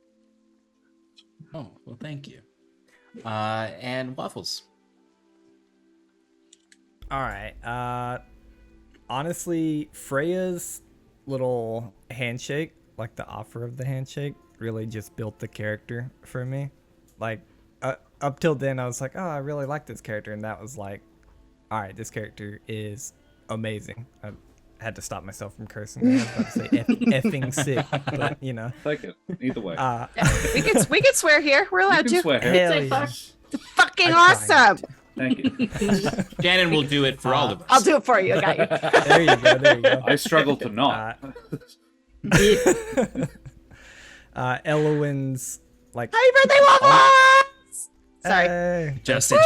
Oh, well, thank you. And Waffles. All right. Honestly, Freya's little handshake, like the offer of the handshake, really just built the character for me. Like, up till then, I was like, oh, I really like this character. And that was like, all right, this character is amazing. I had to stop myself from cursing. I was about to say effing sick, but you know. Take it. Either way. We can swear here. We're allowed you can to. swear here. Hell Say yeah. fuck. It's fucking I tried. awesome. Thank you. Shannon will do it for all of us. I'll do it for you. I got you. There you go. There you go. I struggle to not. Elowen's like. Happy birthday, Waffles! Sorry. Hey. It just struck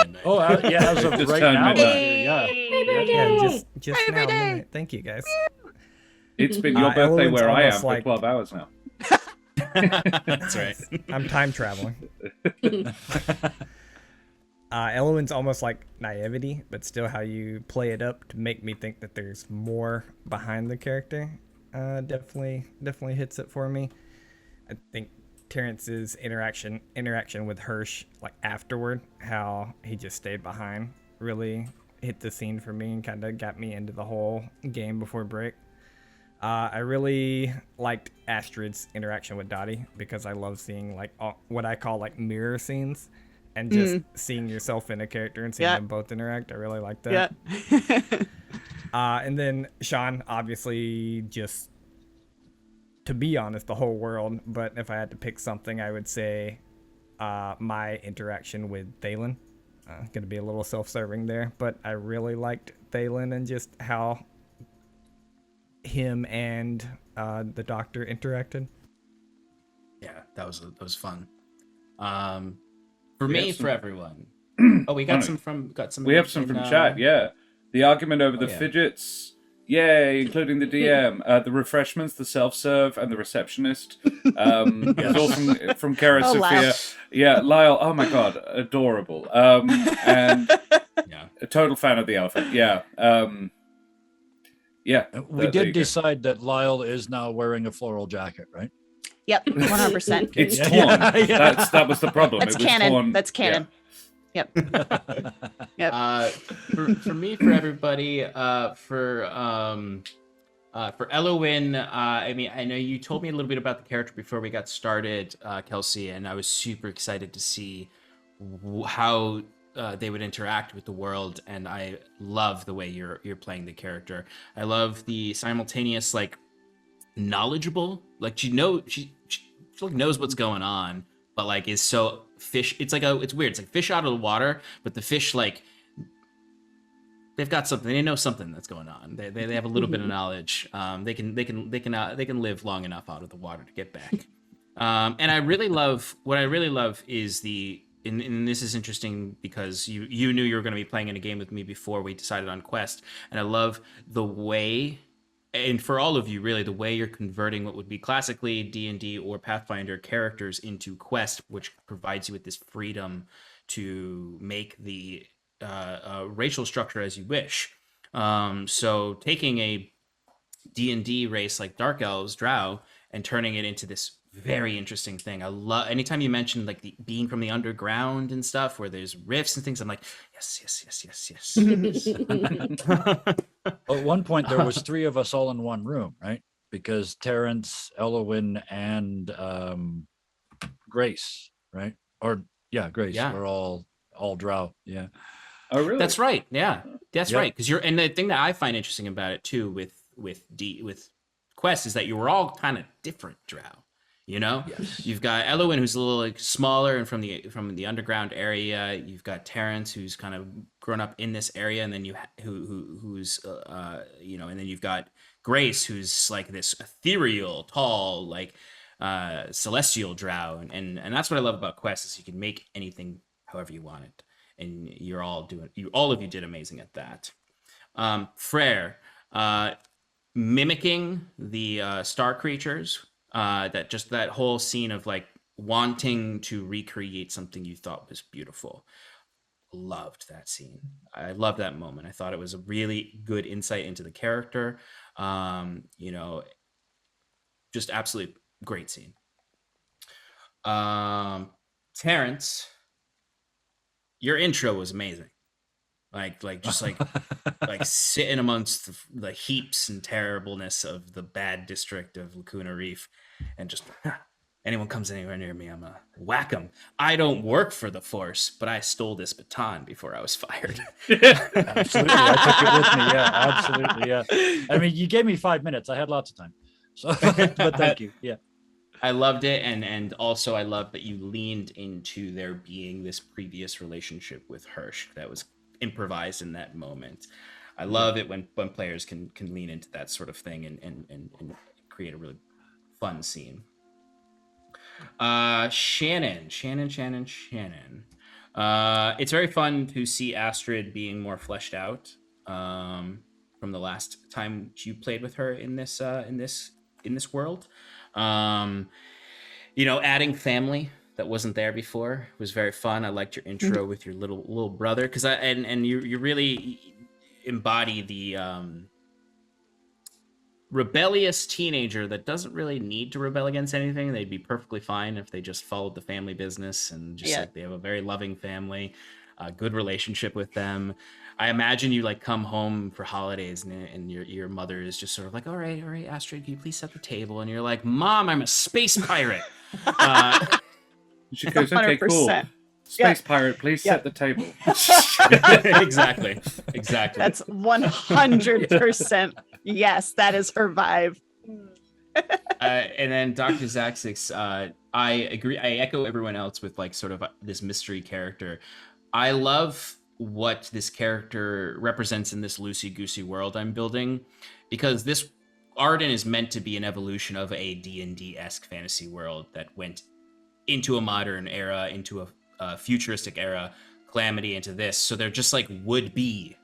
midnight. Oh, yeah, as of Just right turned now. midnight. Yeah. Yeah, just Happy now. birthday. Midnight. Thank you guys. It's been your birthday Elowen's where I am almost for like- 12 hours now. That's right. I'm time traveling. Elowen's almost like naivety, but still how you play it up to make me think that there's more behind the character. Definitely hits it for me. I think Terrence's interaction with Hirsch, like afterward, how he just stayed behind, really hit the scene for me and kind of got me into the whole game before break. I really liked Astrid's interaction with Dottie because I love seeing like what I call like mirror scenes and just seeing yourself in a character and seeing them both interact. I really like that. Yeah. And then Sean, obviously, just to be honest, the whole world. But if I had to pick something, I would say my interaction with Thalen. Gonna be a little self-serving there, but I really liked Thalen and just how him and the doctor interacted. Yeah, that was fun. For me, some- for everyone. Oh, we got some from We have some from chat, yeah. The argument over the fidgets, yay, including the DM, the refreshments, the self-serve, and the receptionist. It's all from Kara Oh, Sophia. Lyle. Yeah, Lyle, oh my god, adorable. And Yeah. a total fan of the elephant, yeah. Yeah. We there you did go. decide that Lyle is now wearing a floral jacket, right? Yep. 100%. It's Yeah, torn. yeah. That was the problem. That's It was canon. torn. That's canon. Yep. For me, for everybody, for Elowen, I mean, I know you told me a little bit about the character before we got started, Kelsey, and I was super excited to see how they would interact with the world, and I love the way you're playing the character. I love the simultaneous, like, knowledgeable, like she like knows what's going on, but like is so fish. It's weird. It's like fish out of the water, but the fish, like, they've got something. They know something that's going on. They have a little bit of knowledge. They can live long enough out of the water to get back. And what I really love is and this is interesting because you knew you were going to be playing in a game with me before we decided on Quest, and I love the way, and for all of you really, the way you're converting what would be classically D&D or Pathfinder characters into Quest, which provides you with this freedom to make the racial structure as you wish. So taking a D&D race like Dark Elves, Drow, and turning it into this very interesting thing. I love anytime you mention like the being from the underground and stuff where there's rifts and things. I'm like, yes. At one point, there was 3 of us all in one room, right? Because Terrence, Elowen, and Grace, right? Or Grace. Yeah. We're all drow. Yeah. Oh, really? That's right. Yeah, that's Yep. right. Because and the thing that I find interesting about it too with Quest is that you were all kind of different Drow. You know, you've got Elowen, who's a little like smaller and from the underground area. You've got Terrence, who's kind of grown up in this area, and then who's and then you've got Grace, who's like this ethereal, tall, like celestial Drow, and that's what I love about Quest is you can make anything however you want it, and all of you did amazing at that. Frere, mimicking the star creatures, that whole scene of like wanting to recreate something you thought was beautiful. Loved that scene. I loved that moment. I thought it was a really good insight into the character. Just absolutely great scene. Terrence, your intro was amazing. Like sitting amongst the heaps and terribleness of the bad district of Lacuna Reef, and just anyone comes anywhere near me, I'm gonna whack them. I don't work for the Force, but I stole this baton before I was fired. Absolutely, I took it with me. Yeah, absolutely. Yeah, I mean, you gave me 5 minutes. I had lots of time. So, but thank you. Yeah. I loved it, and also I loved that you leaned into there being this previous relationship with Hirsch that was improvised in that moment. I love it when players can lean into that sort of thing and create a really fun scene. Shannon. It's very fun to see Astrid being more fleshed out from the last time you played with her in this world. Adding family that wasn't there before was very fun. I liked your intro with your little brother, because you really embody the rebellious teenager that doesn't really need to rebel against anything. They'd be perfectly fine if they just followed the family business, and just like they have a very loving family, a good relationship with them. I imagine you like come home for holidays and your mother is just sort of like, all right, Astrid, can you please set the table? And you're like, Mom, I'm a space pirate. She goes, okay, cool. Space pirate, please set the table. Exactly. That's 100%. Yes, that is her vibe. And then Dr. Zaxix, I agree. I echo everyone else with like sort of this mystery character. I love what this character represents in this loosey-goosey world I'm building, because this Arden is meant to be an evolution of a D&D-esque fantasy world that went into a modern era, into a futuristic era, Calamity into this. So they're just like would-be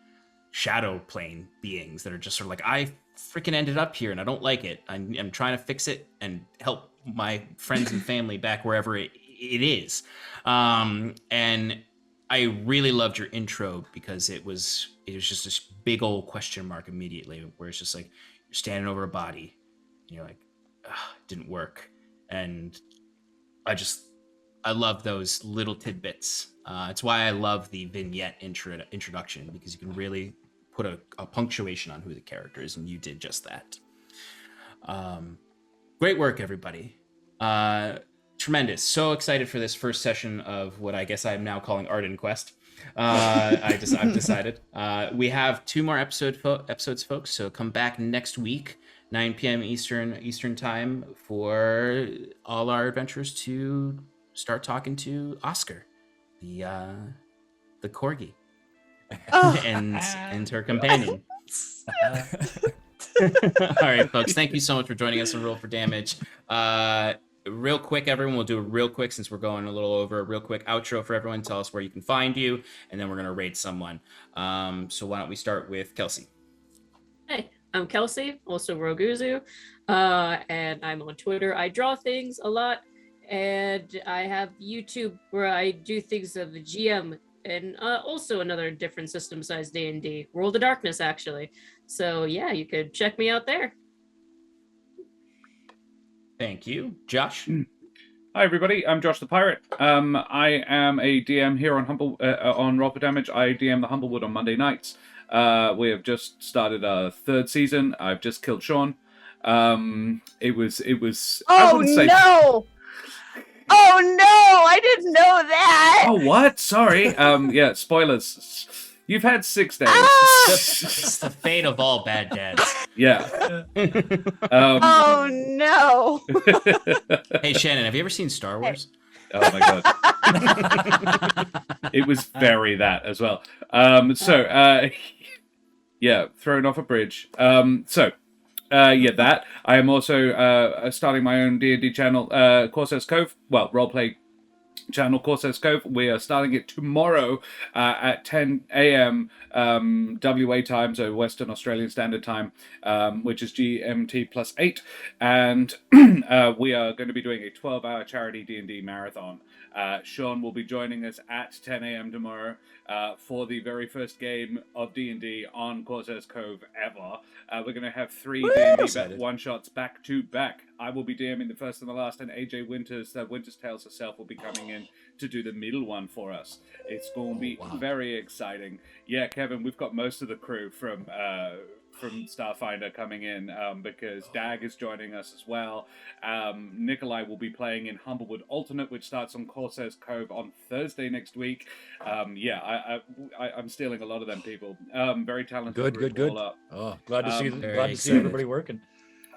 shadow plane beings that are just sort of like, I freaking ended up here and I don't like it. I'm trying to fix it and help my friends and family back wherever it is. And I really loved your intro, because it was just this big old question mark immediately, where it's just like you're standing over a body and you're like, it didn't work. And I love those little tidbits. It's why I love the vignette introduction, because you can really put a punctuation on who the character is, and you did just that. Great work, everybody. Tremendous. So excited for this first session of what I guess I'm now calling Ardenquest. I've decided. We have 2 more episodes, folks, so come back next week, 9 p.m. Eastern time, for all our adventurers to start talking to Oscar, the corgi, and her companion. All right, folks, thank you so much for joining us on Roll for Damage. Real quick, everyone, we'll do a real quick, since we're going a little over, a real quick outro for everyone. Tell us where you can find you, and then we're going to raid someone. So why don't we start with Kelsey? Hey, I'm Kelsey, also Roguzu, and I'm on Twitter. I draw things a lot, and I have YouTube where I do things of the GM, and also another different system besides D&D, World of Darkness, actually. So yeah, you could check me out there. Thank you. Josh? Hi, everybody. I'm Josh the Pirate. I am a DM here on Roll for Damage. I DM the Humblewood on Monday nights. We have just started our 3rd season. I've just killed Sean. It was. Oh no! Oh no! I didn't know that. Oh what? Sorry. Yeah. Spoilers. You've had 6 days. It's the fate of all bad dads. Yeah. Oh no! Hey Shannon, have you ever seen Star Wars? Oh my god. It was very that as well. Yeah, thrown off a bridge. That. I am also starting my own D&D channel, Corsair's Cove. Well, roleplay channel, Corsair's Cove. We are starting it tomorrow at 10 a.m. WA time, so Western Australian Standard Time, which is GMT plus 8. And we are going to be doing a 12-hour charity D&D marathon. Sean will be joining us at 10 a.m. tomorrow for the very first game of D&D on Corsair's Cove ever. We're going to have 3 D&D one-shots back to back. I will be DMing the first and the last, and AJ Winters, Winter's Tales herself, will be coming in to do the middle one for us. It's going to be very exciting. Yeah, Kevin, we've got most of the crew from Starfinder coming in because Dag is joining us as well. Nikolai will be playing in Humblewood Alternate, which starts on Corsair's Cove on Thursday next week. I'm stealing a lot of them people. Very talented. Good. Oh, glad to see everybody working.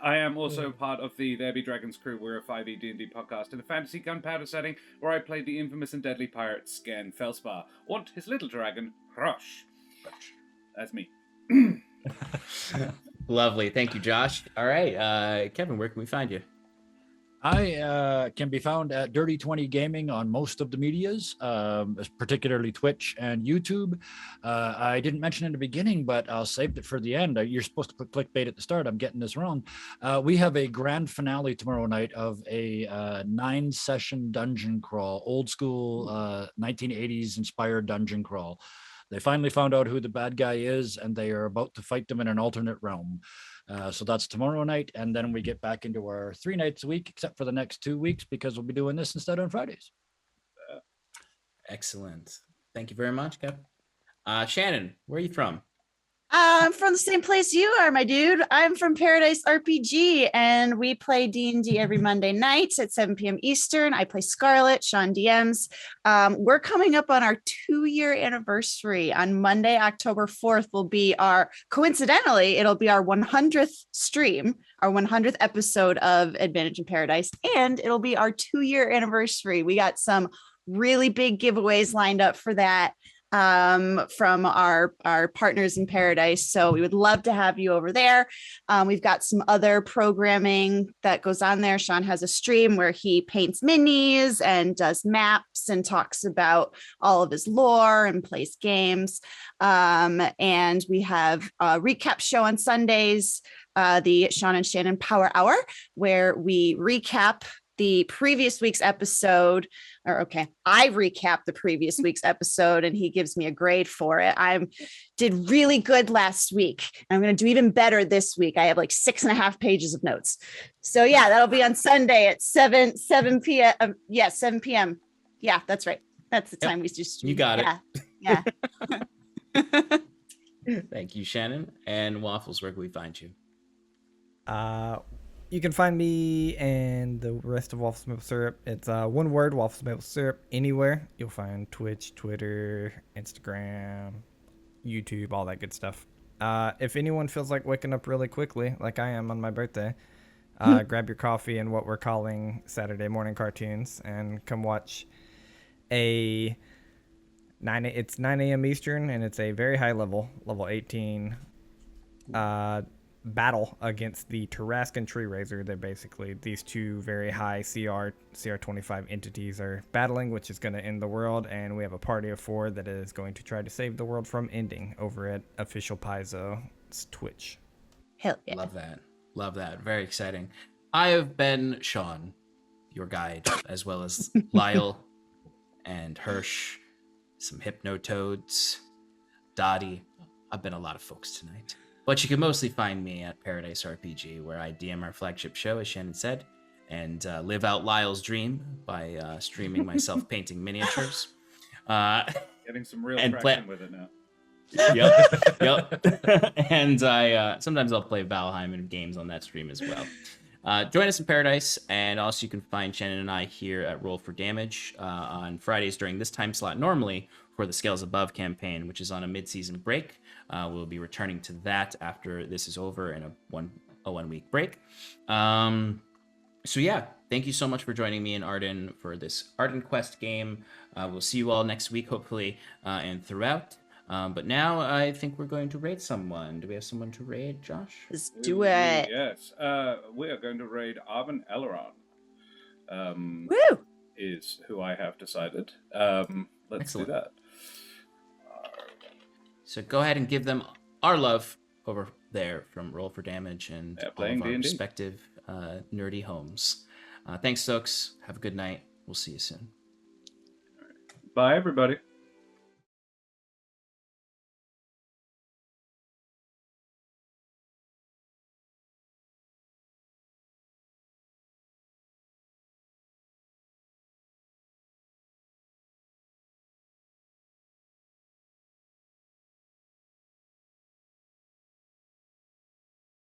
I am also part of the There Be Dragons crew. We're a 5e D&D podcast in a fantasy gunpowder setting where I played the infamous and deadly pirate Scan Felspar and his little dragon, Crush. That's me. Lovely. Thank you, Josh. All right. Kevin, where can we find you? I can be found at Dirty 20 Gaming on most of the medias, particularly Twitch and YouTube. I didn't mention in the beginning, but I'll save it for the end. You're supposed to put clickbait at the start. I'm getting this wrong. We have a grand finale tomorrow night of a 9-session dungeon crawl, old school 1980s inspired dungeon crawl. They finally found out who the bad guy is, and they are about to fight them in an alternate realm. So that's tomorrow night, and then we get back into our 3 nights a week, except for the next 2 weeks, because we'll be doing this instead on Fridays. Excellent. Thank you very much, Kevin. Shannon, where are you from? I'm from the same place you are, my dude. I'm from Paradise RPG, and we play D&D every Monday night at 7 p.m. Eastern. I play Scarlet, Sean DMs. We're coming up on our 2-year anniversary. On Monday, October 4th, will be coincidentally, it'll be our 100th stream, our 100th episode of Advantage in Paradise, and it'll be our 2-year anniversary. We got some really big giveaways lined up for that. From our partners in Paradise. So we would love to have you over there. We've got some other programming that goes on there. Sean has a stream where he paints minis and does maps and talks about all of his lore and plays games. And we have a recap show on Sundays, the Sean and Shannon Power Hour, where we recap the previous week's episode, I recap the previous week's episode and he gives me a grade for it. I did really good last week. I'm going to do even better this week. I have like 6.5 pages of notes. So yeah, that'll be on Sunday at 7 p.m. 7 p.m. Yeah, that's right. That's the time we just. You got it. Yeah. Thank you, Shannon. And Waffles, where can we find you? You can find me and the rest of Waffles Maple Syrup. It's one word, Waffles Maple Syrup, anywhere. You'll find Twitch, Twitter, Instagram, YouTube, all that good stuff. If anyone feels like waking up really quickly, like I am on my birthday, grab your coffee and what we're calling Saturday morning cartoons and come watch it's 9 a.m. Eastern, and it's a very high level 18 battle against the Tarrascan Tree Razor. They're basically these two very high CR25 entities are battling, which is going to end the world, and we have a party of 4 that is going to try to save the world from ending over at Official Paizo's Twitch. Hell yeah. Love that. Very exciting. I have been Sean, your guide, as well as Lyle and Hirsch, some Hypnotoads, Dottie. I've been a lot of folks tonight. But you can mostly find me at Paradise RPG, where I DM our flagship show, as Shannon said, and live out Lyle's dream by streaming myself painting miniatures. Getting some real traction with it now. Yep. And sometimes I'll play Valheim and games on that stream as well. Join us in Paradise, and also you can find Shannon and I here at Roll for Damage on Fridays during this time slot, normally for the Scales Above campaign, which is on a mid-season break. We'll be returning to that after this is over in a one-week break. So yeah, thank you so much for joining me and Arden for this Ardenquest game. We'll see you all next week, hopefully, and throughout. But now I think we're going to raid someone. Do we have someone to raid, Josh? Let's do it. Yes. We are going to raid Arden Elrond. Woo! is who I have decided. Let's Excellent. do that. So go ahead and give them our love over there from Roll for Damage and Yeah, all playing of our D&D. respective nerdy homes. Thanks, Stokes. Have a good night. We'll see you soon. Bye, everybody.